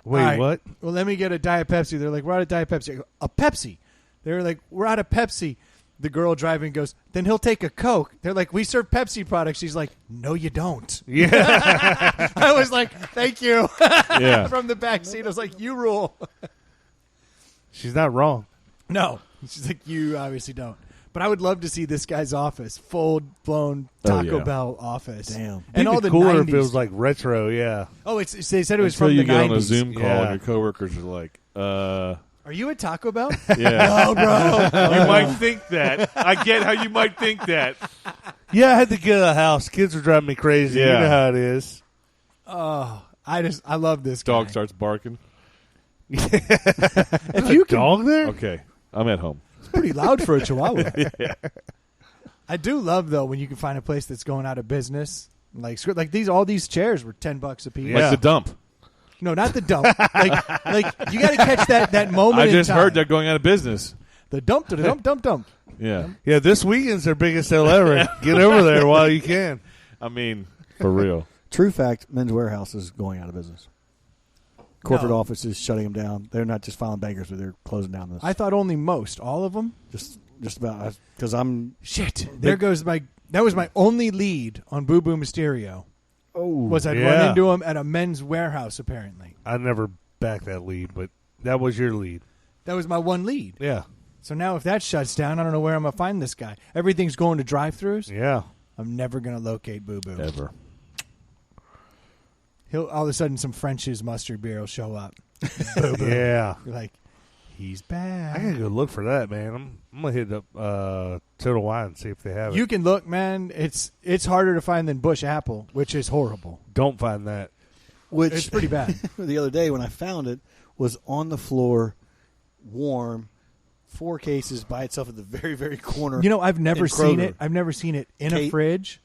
B: Wait,
D: right,
B: what?
D: well, let me get a Diet Pepsi. They're like, we're out of Diet Pepsi. I go, a Pepsi. They're like, we're out of Pepsi. The girl driving goes, then he'll take a Coke. They're like, we serve Pepsi products. She's like, no, you don't.
B: Yeah.
D: I was like, thank you.
A: Yeah.
D: From the back seat, I was like, you rule.
B: She's not wrong.
D: No. She's like, you obviously don't. But I would love to see this guy's office, full-blown Taco Bell office.
C: Damn.
D: And all the
B: cooler
D: 90s.
B: if it was like retro, yeah.
D: Oh, they said it was
A: Until
D: from
A: you
D: the
A: get
D: 90s.
A: on a Zoom call
B: Yeah.
A: and your coworkers are like,
D: Are you at Taco Bell?
A: yeah.
D: Oh, bro.
B: You might think that. I get how you might think that. Yeah, I had to get out of the house. Kids are driving me crazy.
A: Yeah.
B: You know how it is.
D: Oh, I love this
A: Dog
D: guy.
A: starts barking.
D: If you can,
B: Dog there?
A: Okay, I'm at home.
D: it's pretty loud for a Chihuahua. I do love though when you can find a place that's going out of business. Like all these chairs were $10 a piece.
B: Yeah.
A: Like the dump.
D: No, not the dump. like you got to catch that moment.
A: I
D: in
A: just
D: time.
A: heard they're going out of business.
D: The dump to the dump.
A: Yeah.
B: Yeah, this weekend's their biggest sale ever. Get over there while you can.
A: I mean, for real.
C: True fact, Men's Warehouse is going out of business. Corporate
D: No.
C: offices shutting them down. They're not just filing bankruptcy; they're closing down this.
D: I thought only most, all of them.
C: just about because I'm.
D: Shit. There goes that was my only lead on Boo Boo Mysterio.
C: Oh,
D: Was I'd
B: Yeah.
D: run into him at a Men's Warehouse apparently.
B: I never backed that lead, but that was your lead.
D: That was my one lead.
B: Yeah.
D: So now if that shuts down, I don't know where I'm going to find this guy. Everything's going to drive-thrus.
B: Yeah.
D: I'm never going to locate Boo Boo.
A: Ever.
D: He'll all of a sudden some French's mustard beer will show up. Boo Boo.
B: Yeah.
D: You're like, he's back.
B: I gotta go look for that, man. I'm gonna hit up Total Wine and see if they have it.
D: You can look, man. It's harder to find than Bush Apple, which is horrible.
B: Don't find that.
C: which
D: It's pretty bad.
C: the other day when I found it was on the floor, warm, 4 cases by itself at the very, very corner.
D: You know, I've never
C: in
D: seen
C: Kroger.
D: it. I've never seen it in a
C: Kate-
D: fridge.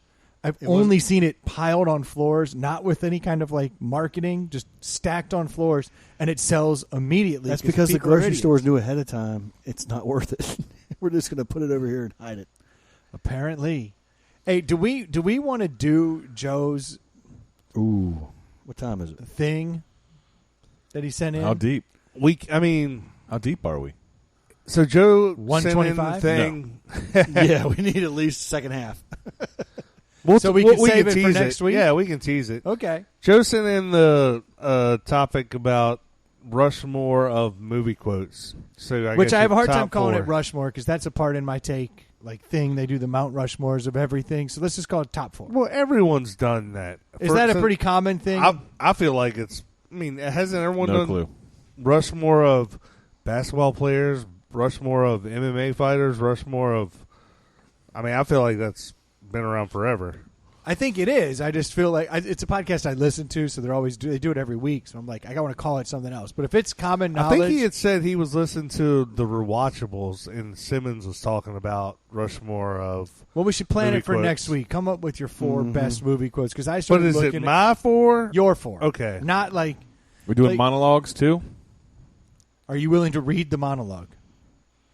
D: I've
C: It
D: only seen it piled on floors, not with any kind of like marketing, just stacked on floors, and it sells immediately.
C: That's because the
D: people are
C: grocery
D: idiots.
C: stores knew ahead of time it's not worth it. We're just going to put it over here and hide it.
D: Apparently. Hey, do we want to do Joe's
C: Ooh, what time is it?
D: thing that he sent in?
A: How deep? How deep are we?
B: So Joe sent in the
D: 125?
B: thing.
C: Yeah, we need at least second half.
D: So we can save it for
B: tease
D: next week?
B: Yeah, we can tease it.
D: Okay.
B: Joe sent in the topic about Rushmore of movie quotes. So
D: Which
B: guess
D: I have a
B: your
D: hard time
B: top
D: calling
B: 4.
D: it Rushmore because that's a part in my take thing. They do the Mount Rushmores of everything. So let's just call it top 4.
B: Well, everyone's done that.
D: Is that a pretty common thing?
B: I feel like it's. I mean, hasn't everyone
A: No
B: done
A: clue.
B: Rushmore of basketball players, Rushmore of MMA fighters, Rushmore of. I mean, I feel like that's been around forever.
D: I think it is. I just feel like it's a podcast I listen to, so they do it every week. So I'm like, I want to call it something else. But if it's common knowledge,
B: I think he had said he was listening to the Rewatchables, and Simmons was talking about Rushmore of.
D: well, we should plan
B: movie
D: it for
B: quotes.
D: next week. Come up with your 4 best movie quotes because I
B: But
D: started
B: is it
D: looking
B: my 4?
D: at your 4.
B: Okay.
D: Not like,
A: We're doing
D: Like-
A: monologues too?
D: are you willing to read the monologue?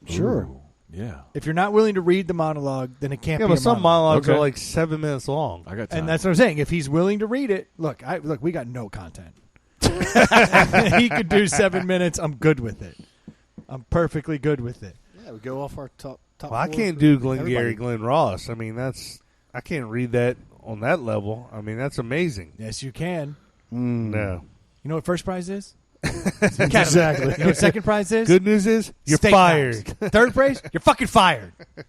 C: Sure.
A: Ooh, yeah.
D: If you're not willing to read the monologue, then it can't
B: Yeah,
D: be
B: but
D: a
B: some
D: monologue.
B: monologues
A: Okay.
B: are like 7 minutes long.
A: I got time.
D: And that's what I'm saying. If he's willing to read it, look, we got no content. He could do 7 minutes. I'm good with it. I'm perfectly good with it.
C: Yeah, we go off our top.
B: Well, I
C: 4
B: can't
C: for
B: do Glenn
C: everybody.
B: Gary, Glenn Ross. I mean, I can't read that on that level. I mean, that's amazing.
D: Yes, you can.
B: No.
D: You know what first prize is?
C: Exactly.
D: You know what second prize is?
B: Good news is you're
D: Steak
B: fired.
D: knives. Third prize, you're fucking fired.
C: What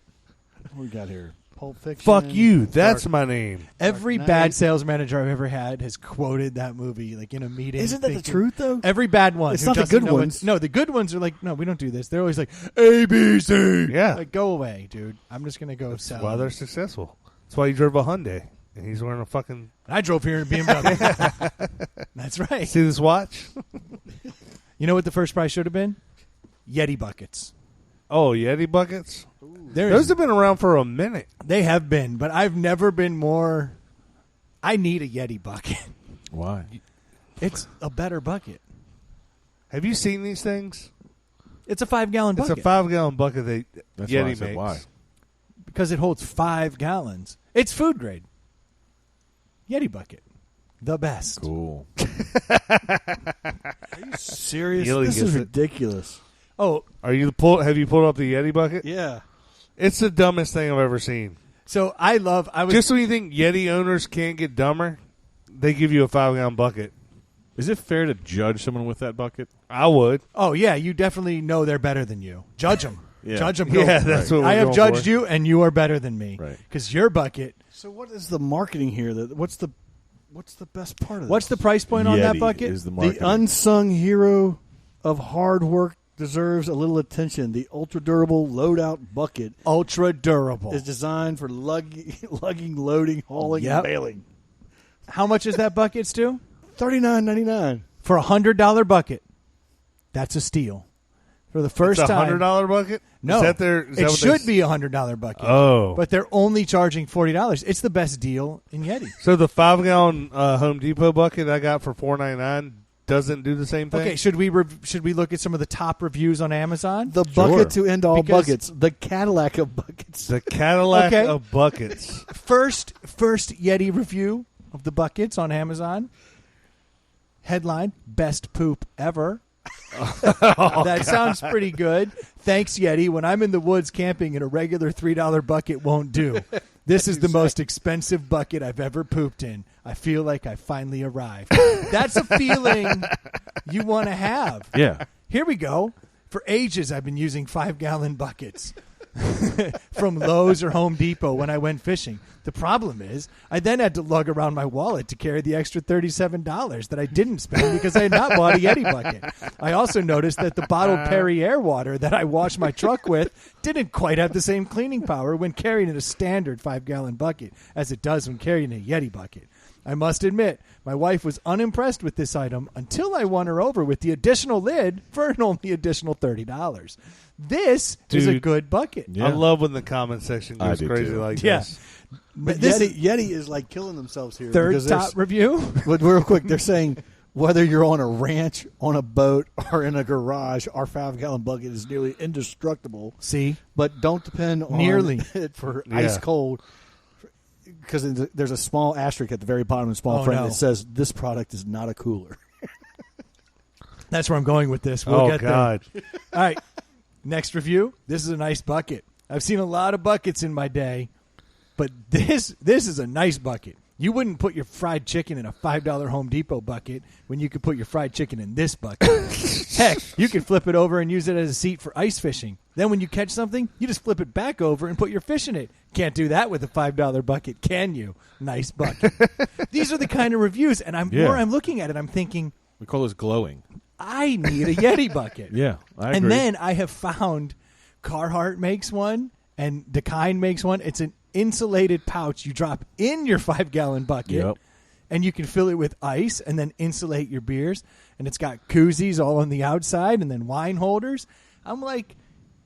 C: we got here? Pulp Fiction.
B: Fuck you. That's
C: Dark-
B: my name.
D: Every
C: Knight.
D: bad sales manager I've ever had has quoted that movie like in a meeting.
C: Isn't that the
D: thinking-
C: truth though?
D: Every bad one.
C: It's
D: who
C: not the
D: doesn't
C: good
D: know what-
C: ones.
D: No, the good ones are like, no, we don't do this. They're always like, ABC.
B: Yeah.
D: Like, go away, dude. I'm just going to go
B: That's
D: sell.
B: why they're successful. That's why you drove a Hyundai, and he's wearing a fucking...
D: I drove here in a BMW. That's right.
B: See this watch?
D: You know what the first prize should have been? Yeti buckets.
B: Oh, Yeti buckets? Those have been around for a minute.
D: They have been, but I've never been more... I need a Yeti bucket.
A: Why?
D: It's a better bucket.
B: Have you seen these things?
D: It's a 5-gallon bucket.
B: It's a 5-gallon bucket that
A: That's
B: Yeti
A: why I said
B: makes.
A: why.
D: Because it holds 5 gallons. It's food grade. Yeti bucket. The best.
A: Cool.
C: Are you serious?
B: Yeti
C: This
B: gets
C: is
B: it.
C: ridiculous.
D: Oh,
B: Have you pulled up the Yeti bucket?
C: Yeah.
B: It's the dumbest thing I've ever seen.
D: so I was
B: Just when you think Yeti owners can't get dumber, they give you a 5-gallon bucket.
A: Is it fair to judge someone with that bucket?
B: I would.
D: Oh, yeah, you definitely know they're better than you. Judge them.
A: Yeah.
D: Judge them.
B: Yeah, that's what we're
D: I have
B: going
D: judged
B: for.
D: you, and you are better than me.
A: Right.
D: Because your bucket...
C: So what is the marketing here? What's the best part of
D: What's the
C: this?
D: price point on that
A: Yeti
D: bucket?
A: is the
C: The
A: marketing.
C: unsung hero of hard work deserves a little attention. The ultra durable loadout bucket
D: Ultra durable.
C: is designed for lugging, loading, hauling,
D: Yep.
C: and bailing.
D: How much is that bucket, Stu?
C: $39.99.
D: For a $100 bucket. That's a steal. For the first
B: It's a
D: time.
B: $100 bucket?
D: No.
B: Is that their, is that
D: it
B: what
D: should
B: they,
D: be a $100 bucket.
B: Oh.
D: But they're only charging $40. It's the best deal in Yeti.
B: So the 5-gallon Home Depot bucket I got for $4.99 doesn't do the same thing?
D: Okay, should we look at some of the top reviews on Amazon?
C: The bucket to end all
D: Because-
C: buckets. The Cadillac of buckets.
B: The Cadillac
D: Okay.
B: of buckets.
D: First Yeti review of the buckets on Amazon. Headline, best poop ever. That sounds pretty good. Thanks, Yeti. When I'm in the woods camping and a regular $3 bucket won't do. This is the most expensive bucket I've ever pooped in. I feel like I finally arrived. That's a feeling you want to have.
A: Yeah.
D: Here we go. For ages, I've been using 5-gallon buckets from Lowe's or Home Depot when I went fishing. The problem is, I then had to lug around my wallet to carry the extra $37 that I didn't spend because I had not bought a Yeti bucket. I also noticed that the bottled Perrier water that I washed my truck with didn't quite have the same cleaning power when carrying in a standard 5-gallon bucket as it does when carrying a Yeti bucket. I must admit, my wife was unimpressed with this item until I won her over with the additional lid for an only additional $30. This is a
B: Dude.
D: good bucket.
A: Yeah.
B: I love when the comment section
A: I
B: goes
A: do
B: crazy
A: too.
B: like
D: Yeah.
B: this.
C: But
D: this
C: Yeti is like killing themselves here.
D: Third
C: because
D: top review.
C: But real quick, they're saying whether you're on a ranch, on a boat, or in a garage, our 5-gallon bucket is nearly indestructible.
D: See?
C: But don't depend on
D: Nearly.
C: it for
B: Yeah.
C: ice cold, because there's a small asterisk at the very bottom of the small
D: Oh,
C: print
D: no.
C: that says this product is not a cooler.
D: That's where I'm going with this. We'll
B: Oh,
D: get
B: God.
D: there. All right. Next review. This is a nice bucket. I've seen a lot of buckets in my day, but this is a nice bucket. You wouldn't put your fried chicken in a $5 Home Depot bucket when you could put your fried chicken in this bucket. Heck, you could flip it over and use it as a seat for ice fishing. Then when you catch something, you just flip it back over and put your fish in it. Can't do that with a $5 bucket, can you? Nice bucket. These are the kind of reviews, and more I'm looking at it, I'm thinking,
A: We call this glowing.
D: I need a Yeti bucket.
A: Yeah, I agree.
D: And then I have found Carhartt makes one and Dakine makes one. It's an insulated pouch you drop in your 5-gallon bucket.
A: Yep.
D: And you can fill it with ice and then insulate your beers. And it's got koozies all on the outside and then wine holders. I'm like,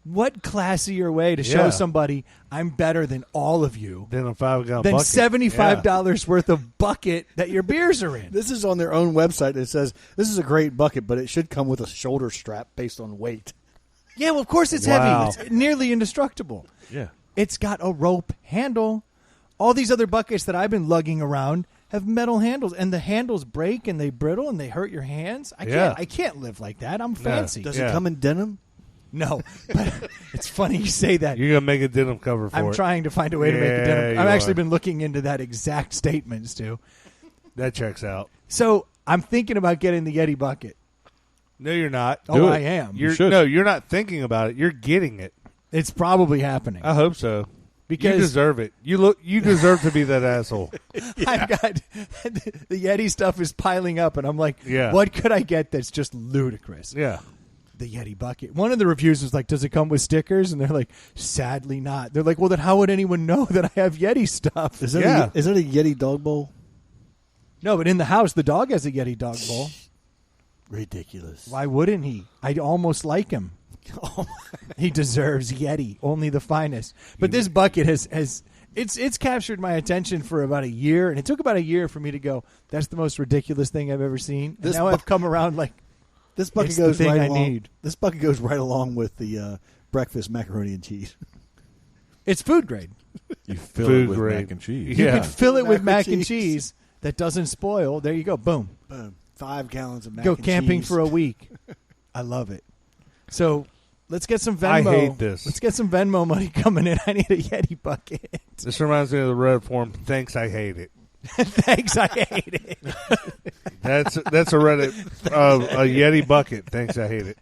D: what classier way to show
B: Yeah.
D: somebody I'm better than all of you
B: Then a 5-gallon
D: than
B: bucket.
D: $75 worth of bucket that your beers are in?
C: This is on their own website. It says this is a great bucket, but it should come with a shoulder strap based on weight.
D: Yeah, well, of course it's
B: Wow.
D: heavy. It's nearly indestructible.
A: Yeah.
D: It's got a rope handle. All these other buckets that I've been lugging around have metal handles, and the handles break and they brittle and they hurt your hands. I can't live like that. I'm fancy.
C: Does
B: Yeah.
C: it come in denim?
D: No, but it's funny you say that.
B: You're going to make a denim cover for
D: I'm
B: it.
D: trying to find a way to make a
B: Yeah,
D: denim.
B: you
D: I've actually
B: are.
D: been looking into that exact statement, Stu.
B: That checks out.
D: So I'm thinking about getting the Yeti bucket.
B: No, you're not.
D: Oh,
A: Do
D: I
A: it.
D: am.
A: You should.
B: No, you're not thinking about it. You're getting it.
D: It's probably happening.
B: I hope so.
D: Because
B: you deserve it. You deserve to be that asshole.
D: I've got the Yeti stuff is piling up, and I'm like,
B: Yeah.
D: what could I get that's just ludicrous?
B: Yeah.
D: the Yeti bucket. One of the reviews was like, does it come with stickers? And they're like, sadly not. They're like, well, then how would anyone know that I have Yeti stuff?
C: Is that a Yeti dog bowl?
D: No, but in the house, the dog has a Yeti dog bowl.
C: Ridiculous.
D: Why wouldn't he? I almost like him. He deserves Yeti, only the finest. But this bucket has it's captured my attention for about a year, and it took about a year for me to go, that's the most ridiculous thing I've ever seen. And now I've come around like,
C: this bucket
D: it's
C: goes
D: the thing
C: right
D: I
C: along.
D: need.
C: This bucket goes right along with the breakfast macaroni and cheese.
D: It's food grade.
A: You fill
B: Food
A: it with
B: grade.
A: mac and cheese.
D: You
B: Yeah.
D: can fill it with mac and
C: cheese.
D: cheese that doesn't spoil. There you go. Boom.
C: Boom. 5 gallons of mac
D: Go
C: and
D: camping
C: cheese.
D: for a week. I love it. So let's get some Venmo.
B: I hate this.
D: Let's get some Venmo money coming in. I need a Yeti bucket.
B: This reminds me of the red form. Thanks, I hate it.
D: Thanks, I hate it.
B: That's a Reddit a Yeti bucket. Thanks, I hate it.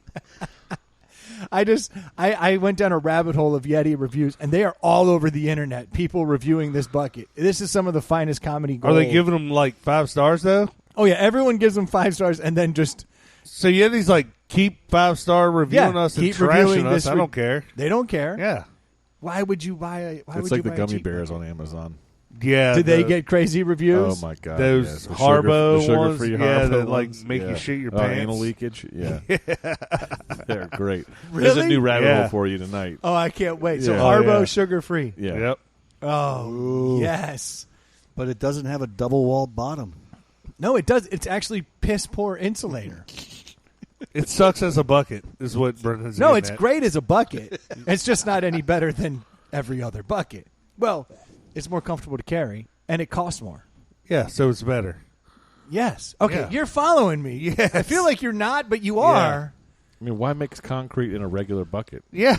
D: I went down a rabbit hole of Yeti reviews, and they are all over the internet. People reviewing this bucket. This is some of the finest comedy gold.
B: Are they giving them like 5 stars though?
D: Oh yeah, everyone gives them 5 stars, and then just
B: So Yeti's like, keep 5-star reviewing us and
D: keep reviewing
B: trashing
D: this
B: us. I don't care.
D: They don't care.
B: Yeah,
D: Why would you buy a? Why
A: It's
D: would
A: like
D: you
A: the
D: buy a
A: gummy
D: cheap
A: bears
D: bucket?
A: on Amazon.
B: yeah.
D: Did they get crazy reviews?
A: Oh my god!
B: those
A: yes. The
B: Harbo
A: the
B: ones?
A: sugar-free
B: Yeah,
A: Harbo
B: that, like,
A: ones.
B: make you
A: Yeah.
B: shit your
A: Oh,
B: pants?
A: anal leakage. Yeah, they're great.
D: Really?
A: There's a new rabbit
B: Yeah.
A: hole for you tonight.
D: Oh, I can't wait. So
A: Yeah.
D: Harbo
B: yeah.
D: sugar free.
A: Yeah.
B: Yep.
D: Oh
C: Ooh.
D: yes.
C: But it doesn't have a double-walled bottom.
D: No, it does. It's actually piss poor insulator.
B: It sucks as a bucket, is what Brendan's
D: No,
B: getting
D: it's
B: at.
D: great as a bucket. It's just not any better than every other bucket. Well, it's more comfortable to carry, and it costs more.
B: Yeah, so it's better.
D: Yes. Okay,
B: Yeah.
D: you're following me.
B: Yes.
D: I feel like you're not, but you are.
A: I mean, why mix concrete in a regular bucket?
B: Yeah.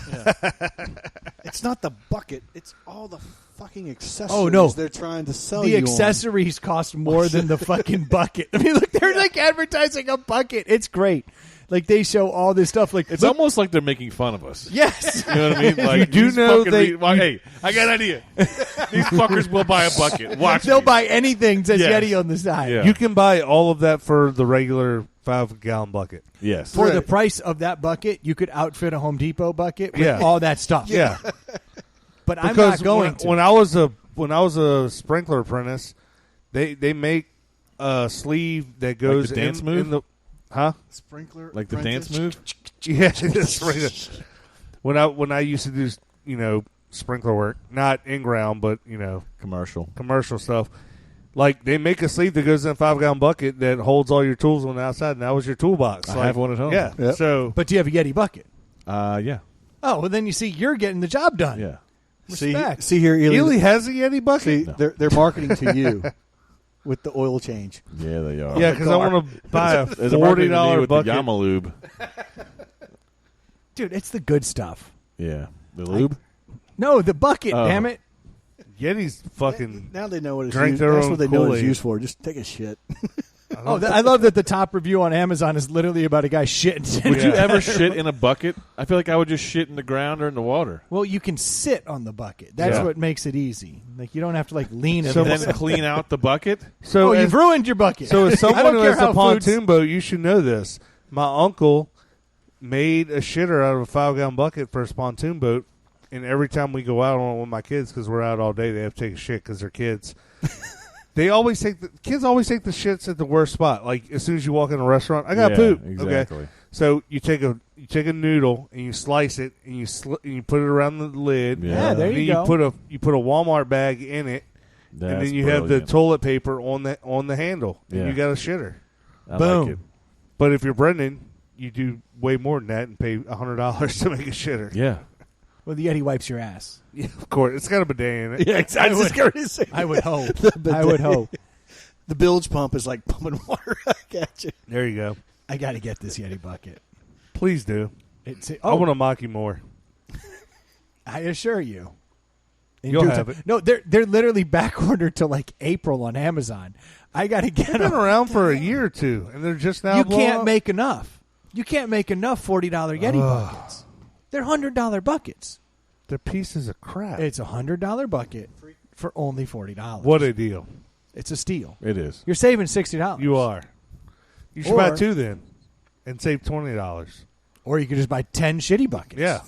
C: It's not the bucket. It's all the fucking accessories
D: Oh, no.
C: they're trying to sell
D: The
C: you
D: accessories cost more than the fucking bucket. I mean, look, they're like advertising a bucket. It's great. Like they show all this stuff. Like
A: It's
D: look-
A: almost like they're making fun of us.
D: yes.
A: You know what I mean? Like,
B: You do
A: these
B: know
A: fucking
B: they-
A: hey, I got an idea. These fuckers will buy a bucket. Watch
D: They'll
A: me.
D: buy anything says
A: Yes.
D: Yeti on the side.
A: Yeah.
B: You can buy all of that for the regular 5-gallon bucket.
A: Yes.
D: For the
C: Right.
D: price of that bucket, you could outfit a Home Depot bucket with
B: Yeah.
D: all that stuff.
B: Yeah.
D: But I'm
B: Because
D: not going to.
B: when I was a sprinkler apprentice, they make a sleeve that goes
A: the dance
B: in,
A: move?
B: in the
C: Sprinkler.
A: Like the dance move?
B: Yeah, that's right. When I used to do sprinkler work, not in ground, but
A: Commercial.
B: commercial stuff. Like they make a sleeve that goes in a 5-gallon bucket that holds all your tools on the outside, and that was your toolbox.
A: I
B: Like,
A: have one at home.
B: Yeah.
C: Yep.
B: So
D: But do you have a Yeti bucket?
A: Yeah.
D: Oh, well, then you see, you're getting the job done.
A: Yeah.
D: Respect.
C: See here, Ely.
B: Ely has a Yeti bucket.
C: See, they're marketing to you with the oil change.
A: Yeah, they are.
B: Yeah, because I want to buy a
A: There's a marketing to me
B: $40
A: with
B: bucket.
A: the Yamalube.
D: Dude, it's the good stuff.
A: Yeah. The lube?
D: No, the bucket,
A: Oh.
D: damn it.
B: Yeti's fucking.
C: Now they know what it's
B: Drink
C: used.
B: their
C: That's
B: own
C: what they know it's
B: Kool-Aid.
C: used for. Just take a shit.
D: Oh, I love that the top review on Amazon is literally about a guy shitting.
A: Would you ever shit in a bucket? I feel like I would just shit in the ground or in the water.
D: Well, you can sit on the bucket. That's
A: Yeah.
D: what makes it easy. Like you don't have to like lean.
A: So
D: against
A: then
D: it.
A: clean out the bucket?
B: So
D: Oh,
B: as,
D: you've ruined your bucket.
B: so as
D: I
B: someone
D: don't
B: who
D: care
B: has
D: how
B: a
D: food's-
B: pontoon boat, you should know this. My uncle made a shitter out of a 5-gallon bucket for his pontoon boat, and every time we go out on it with my kids, because we're out all day, they have to take a shit because they're kids. Kids always take the shits at the worst spot. Like as soon as you walk in a restaurant, I got
A: Yeah,
B: poop.
A: exactly.
B: Okay, so you take a noodle and you slice it and you put it around the lid.
A: Yeah,
D: there
B: And
D: you
B: then
D: go.
B: you put a Walmart bag in it, and
A: That's
B: then you have the
A: brilliant.
B: toilet paper on the handle, and
A: Yeah.
B: you got a shitter.
A: I
D: Boom.
A: like it.
B: But if you're Brendan, you do way more than that and pay $100 to make a shitter.
A: Yeah.
D: Well, the Yeti wipes your ass.
B: Yeah, of course, it's got a bidet in it.
C: Yeah, exactly.
D: I would- I would hope. I would hope.
C: The bilge pump is like pumping water back at you.
B: There you go.
D: I got to get this Yeti bucket.
B: Please do.
D: It's,
B: I want to mock you more.
D: I assure you. In
B: You'll
D: due
B: have
D: time.
B: it.
D: No, they're literally back ordered to like April on Amazon. I got to get
B: They've been
D: them.
B: around for a year or two, and they're just now.
D: You
B: blowing
D: can't
B: up.
D: make enough. You can't make enough $40 Yeti buckets. They're $100 buckets.
B: They're pieces of crap.
D: It's a $100 bucket for only $40.
B: What a deal!
D: It's a steal.
A: It is.
D: You're saving $60.
B: You are. You should
D: Or-
B: buy two then, and save $20.
D: Or you could just buy 10 shitty buckets.
B: Yeah.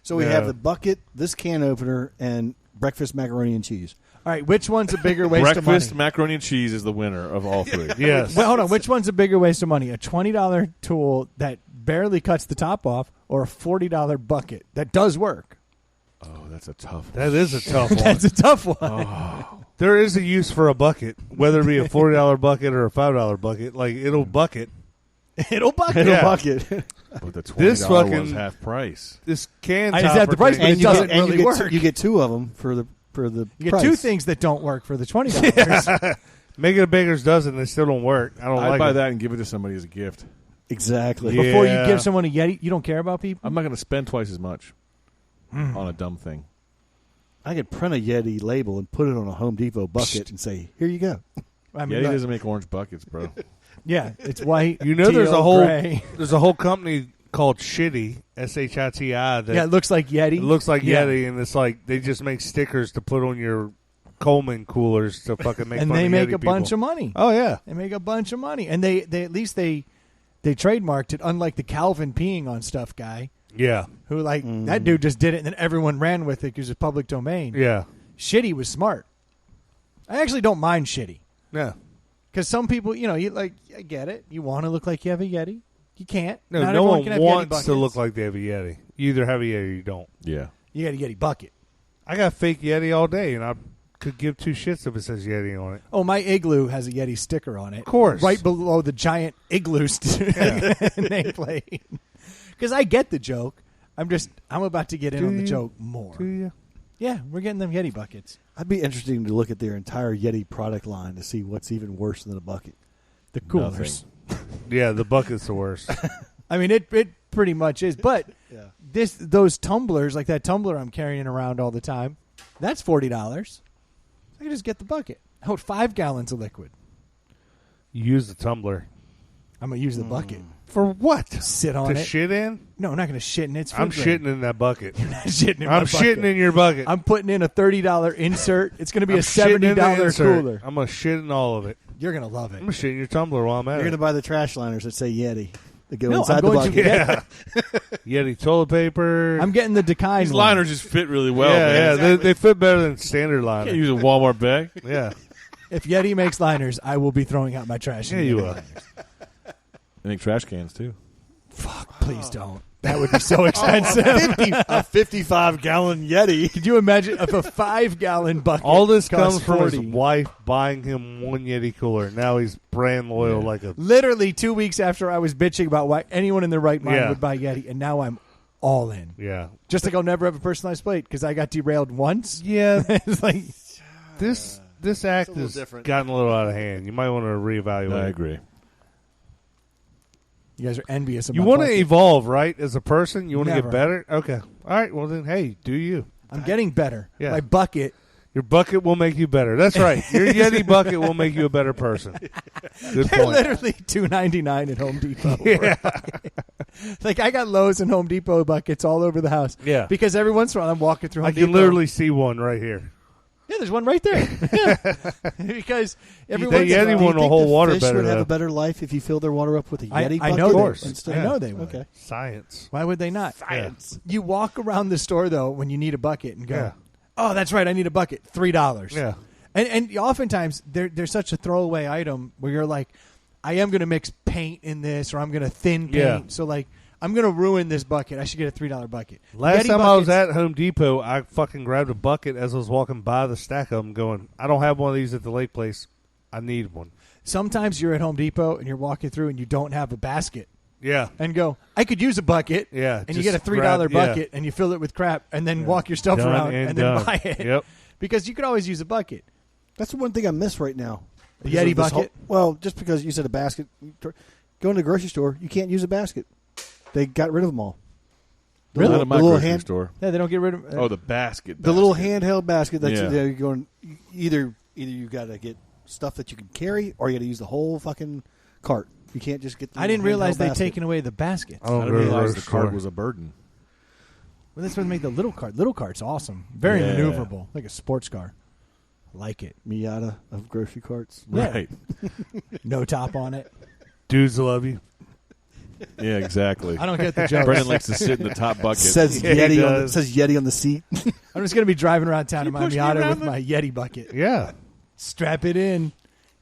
C: So we have the bucket, this can opener, and breakfast macaroni and cheese.
D: All right, which one's a bigger waste of money?
A: Breakfast macaroni and cheese is the winner of all three.
B: Yes.
D: Well, hold on. Which one's a bigger waste of money? A $20 tool that barely cuts the top off, or a $40 bucket that does work?
A: Oh, that's a tough one.
B: That is a tough one.
D: That's a tough one.
A: Oh.
B: There is a use for a bucket, whether it be a $40 bucket or a $5 bucket. Like, it'll bucket.
D: It'll bucket.
B: Yeah.
C: Bucket.
A: But the $20
B: This fucking-
A: one's half price.
B: This can
D: I just
B: topper
D: have the price,
B: thing-
D: but it doesn't
C: and
D: really
C: you
D: work.
C: you get two of them for the
D: You get
C: price.
D: two things that don't work for the $20.
B: Make it a baker's dozen. They still don't work. I don't
A: I'd
B: like
A: buy
B: it.
A: that and give it to somebody as a gift.
C: Exactly.
B: Yeah.
D: Before you give someone a Yeti, you don't care about people?
A: I'm not going to spend twice as much on a dumb thing.
C: I could print a Yeti label and put it on a Home Depot bucket and say, "Here you go."
D: I mean,
A: Yeti doesn't make orange buckets, bro.
D: yeah, it's white.
B: You know, there's
D: teal,
B: a whole
D: gray.
B: there's a whole company called Shitty, SHITI. That
D: Yeah, it looks like Yeti.
B: it looks like
D: Yeah.
B: Yeti, and it's like they just make stickers to put on your Coleman coolers to fucking make.
D: And
B: fun
D: they
B: of
D: make
B: Yeti
D: a bunch
B: people.
D: of money.
B: Oh yeah,
D: They make a bunch of money, and they at least they trademarked it. Unlike the Calvin peeing on stuff guy,
B: yeah,
D: who that dude just did it, and then everyone ran with it because it's public domain.
B: yeah,
D: Shitty was smart. I actually don't mind Shitty
B: yeah.
D: because some people, you like, I get it. You want to look like you have a Yeti, you can't.
B: No,
D: Not
B: no
D: everyone
B: one
D: can have Yeti
B: wants to
D: buckets.
B: look like they have a Yeti. You either have a Yeti or you don't.
A: Yeah.
D: You got a Yeti bucket.
B: I got fake Yeti all day, and I could give two shits if it says Yeti on it.
D: Oh, my igloo has a Yeti sticker on it. Of
B: course.
D: Right below the giant igloo nameplate. Because I get the joke. I'm about to get in
B: Do
D: on the
B: you?
D: joke more.
B: Do you?
D: Yeah, we're getting them Yeti buckets.
C: I'd be interesting to look at their entire Yeti product line to see what's even worse than a bucket.
D: The coolers.
B: Yeah, the bucket's the worst.
D: I mean, it pretty much is. But
C: Yeah.
D: those tumblers, like that tumbler I'm carrying around all the time, that's $40. I can just get the bucket. I hold 5 gallons of liquid.
B: You use the tumbler.
D: I'm going to use the bucket.
B: For what?
D: Sit on
B: To
D: it.
B: shit in?
D: No, I'm not going to shit in it. It's
B: I'm
D: food grade.
B: shitting in that bucket.
D: You're not shitting in
B: I'm
D: my
B: shitting
D: bucket.
B: in your bucket.
D: I'm putting in a $30 insert. It's going to be
B: I'm
D: a
B: shitting in the
D: $70
B: insert.
D: cooler.
B: I'm going to shit in all of it.
D: You're going to love
B: I'm
D: it.
B: going to shit in your tumbler while I'm at
C: You're going to
B: it.
C: buy the trash liners that say Yeti that go
D: No,
C: inside
D: I'm
C: the
D: going to
C: bucket.
D: get-
B: Yeah. Yeti toilet paper.
D: I'm getting the Decine
A: These
D: one.
A: liners just fit really well,
B: yeah,
A: man.
B: they fit better than standard
A: You
B: liner.
A: can't use a Walmart bag.
B: Yeah.
D: If Yeti makes liners, I will be throwing out my trash.
B: Yeah,
D: in
B: you
D: Yeti
B: will.
D: liners.
A: They make trash cans, too.
D: Fuck, please don't. That would be so expensive.
C: A 55-gallon Yeti.
D: Could you imagine if a 5-gallon bucket?
B: All this
D: costs
B: comes from his
D: 40?
B: wife buying him one Yeti cooler. Now he's brand loyal like a...
D: Literally 2 weeks after I was bitching about why anyone in their right mind
B: Yeah.
D: would buy Yeti, and now I'm all in.
B: Yeah.
D: Just like I'll never have a personalized plate because I got derailed once.
B: Yeah.
D: It's like
B: This act
C: little
B: has
C: different.
B: gotten a little out of hand. You might want to reevaluate.
A: I agree.
D: you guys are envious of
B: You
D: my
B: want to
D: bucket.
B: evolve, right? As a person, you want to
D: Never.
B: get better. Okay, all right. Well, then, hey, do you?
D: I'm getting better.
B: Yeah.
D: My bucket.
B: Your bucket will make you better. That's right. Your Yeti bucket will make you a better person. Good
D: They're
B: point.
D: literally $2.99 at Home Depot.
B: Yeah.
D: Like I got Lowe's and Home Depot buckets all over the house.
B: Yeah.
D: Because every once in a while I'm walking through Home
B: I can
D: Depot.
B: literally see one right here.
D: Yeah, there's one right there. Yeah. Because every
B: That
D: once in a
B: Yeti
D: while,
B: one will hold water
C: fish
B: better.
C: would have
B: though.
C: a better life if you fill their water up with a
D: I
C: Yeti
D: know
C: bucket.
D: they
B: Of course.
C: instead
D: I
C: of-
D: know they would.
C: Okay.
B: Science.
D: Why would they not?
B: Science.
D: You walk around the store though when you need a bucket and go,
B: Yeah.
D: "Oh, that's right, I need a bucket. $3."
B: Yeah.
D: And oftentimes they're such a throwaway item where you're like, I am going to mix paint in this, or I'm going to thin paint.
B: Yeah.
D: So like, I'm going to ruin this bucket. I should get a $3 bucket.
B: Last
D: Yeti
B: time I was
D: buckets-
B: at Home Depot, I fucking grabbed a bucket as I was walking by the stack of them going, I don't have one of these at the lake place. I need one.
D: Sometimes you're at Home Depot and you're walking through and you don't have a basket.
B: Yeah.
D: And go, I could use a bucket.
B: Yeah,
D: And you
B: just
D: get a $3
B: grab- yeah.
D: bucket and you fill it with crap and then walk your stuff
B: Done
D: around
B: and
D: and then
B: done.
D: buy it.
B: Yep.
D: Because you could always use a bucket.
C: That's the one thing I miss right now.
D: A
C: Because
D: Yeti
C: of this
D: bucket?
C: well, just because you said a basket. Go into the grocery store, you can't use a basket. They got rid of them all. The
A: Not
C: little,
A: at my
C: the little
A: grocery
C: hand,
A: store.
D: Yeah, they don't get rid of
A: Oh, the basket.
C: the little handheld basket. That's
A: Yeah.
C: you're going. Either you got to get stuff that you can carry, or you got to use the whole fucking cart. You can't just get. The
D: I didn't
C: little
D: realize
C: handheld
D: they'd
C: basket.
D: taken away the baskets.
B: I don't
A: I
B: go
A: didn't
B: to the
A: realize the
B: grocery
A: cart
B: store.
A: was a burden.
D: Well, that's what made the little cart. Little cart's awesome. Very
A: Yeah.
D: maneuverable, like a sports car. Like it.
C: Miata of grocery carts.
D: Yeah.
A: Right.
D: No top on it.
B: Dudes love you.
A: Yeah, exactly.
D: I don't get the joke.
A: Brendan likes to sit in the top bucket.
C: Says Yeti on the seat.
D: I'm just going to be driving around town in my
B: push me
D: Miata
B: around
D: with my Yeti bucket.
B: Yeah.
D: Strap it in.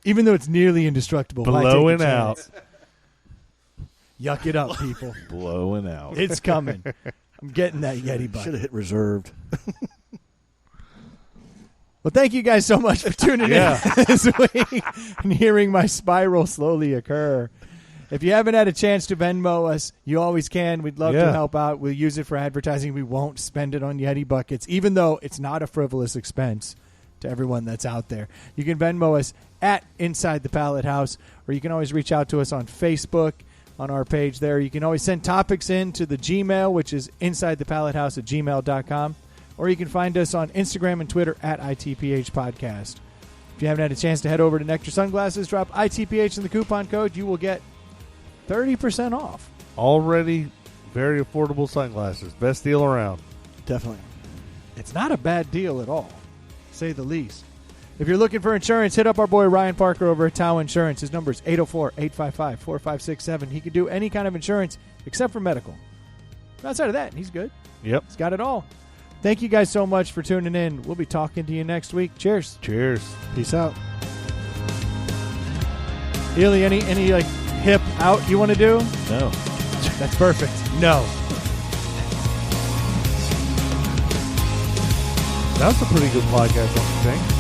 D: Even though it's nearly indestructible.
B: Blowing out.
D: Yuck it up, people.
A: Blowing out.
D: It's coming. I'm getting that Yeti bucket.
C: Should have hit reserved.
D: Well, thank you guys so much for tuning in this week and hearing my spiral slowly occur. If you haven't had a chance to Venmo us, you always can. We'd love to help out. We'll use it for advertising. We won't spend it on Yeti buckets, even though it's not a frivolous expense to everyone that's out there. You can Venmo us at Inside the Pallet House, or you can always reach out to us on Facebook on our page there. You can always send topics in to the Gmail, which is insidethepallethouse@gmail.com. Or you can find us on Instagram and Twitter at ITPH Podcast. If you haven't had a chance to head over to Nectar Sunglasses, drop ITPH in the coupon code. You will get 30% off.
B: Already very affordable sunglasses. Best deal around.
C: Definitely.
D: It's not a bad deal at all, to say the least. If you're looking for insurance, hit up our boy Ryan Parker over at Tao Insurance. His number is 804-855-4567. He can do any kind of insurance except for medical. Outside of that, he's good.
B: Yep.
D: He's got it all. Thank you guys so much for tuning in. We'll be talking to you next week. Cheers.
B: Cheers.
C: Peace out.
D: Ely, any like hip out you want to do?
A: No.
D: That's perfect. No.
B: That's a pretty good podcast, don't you think?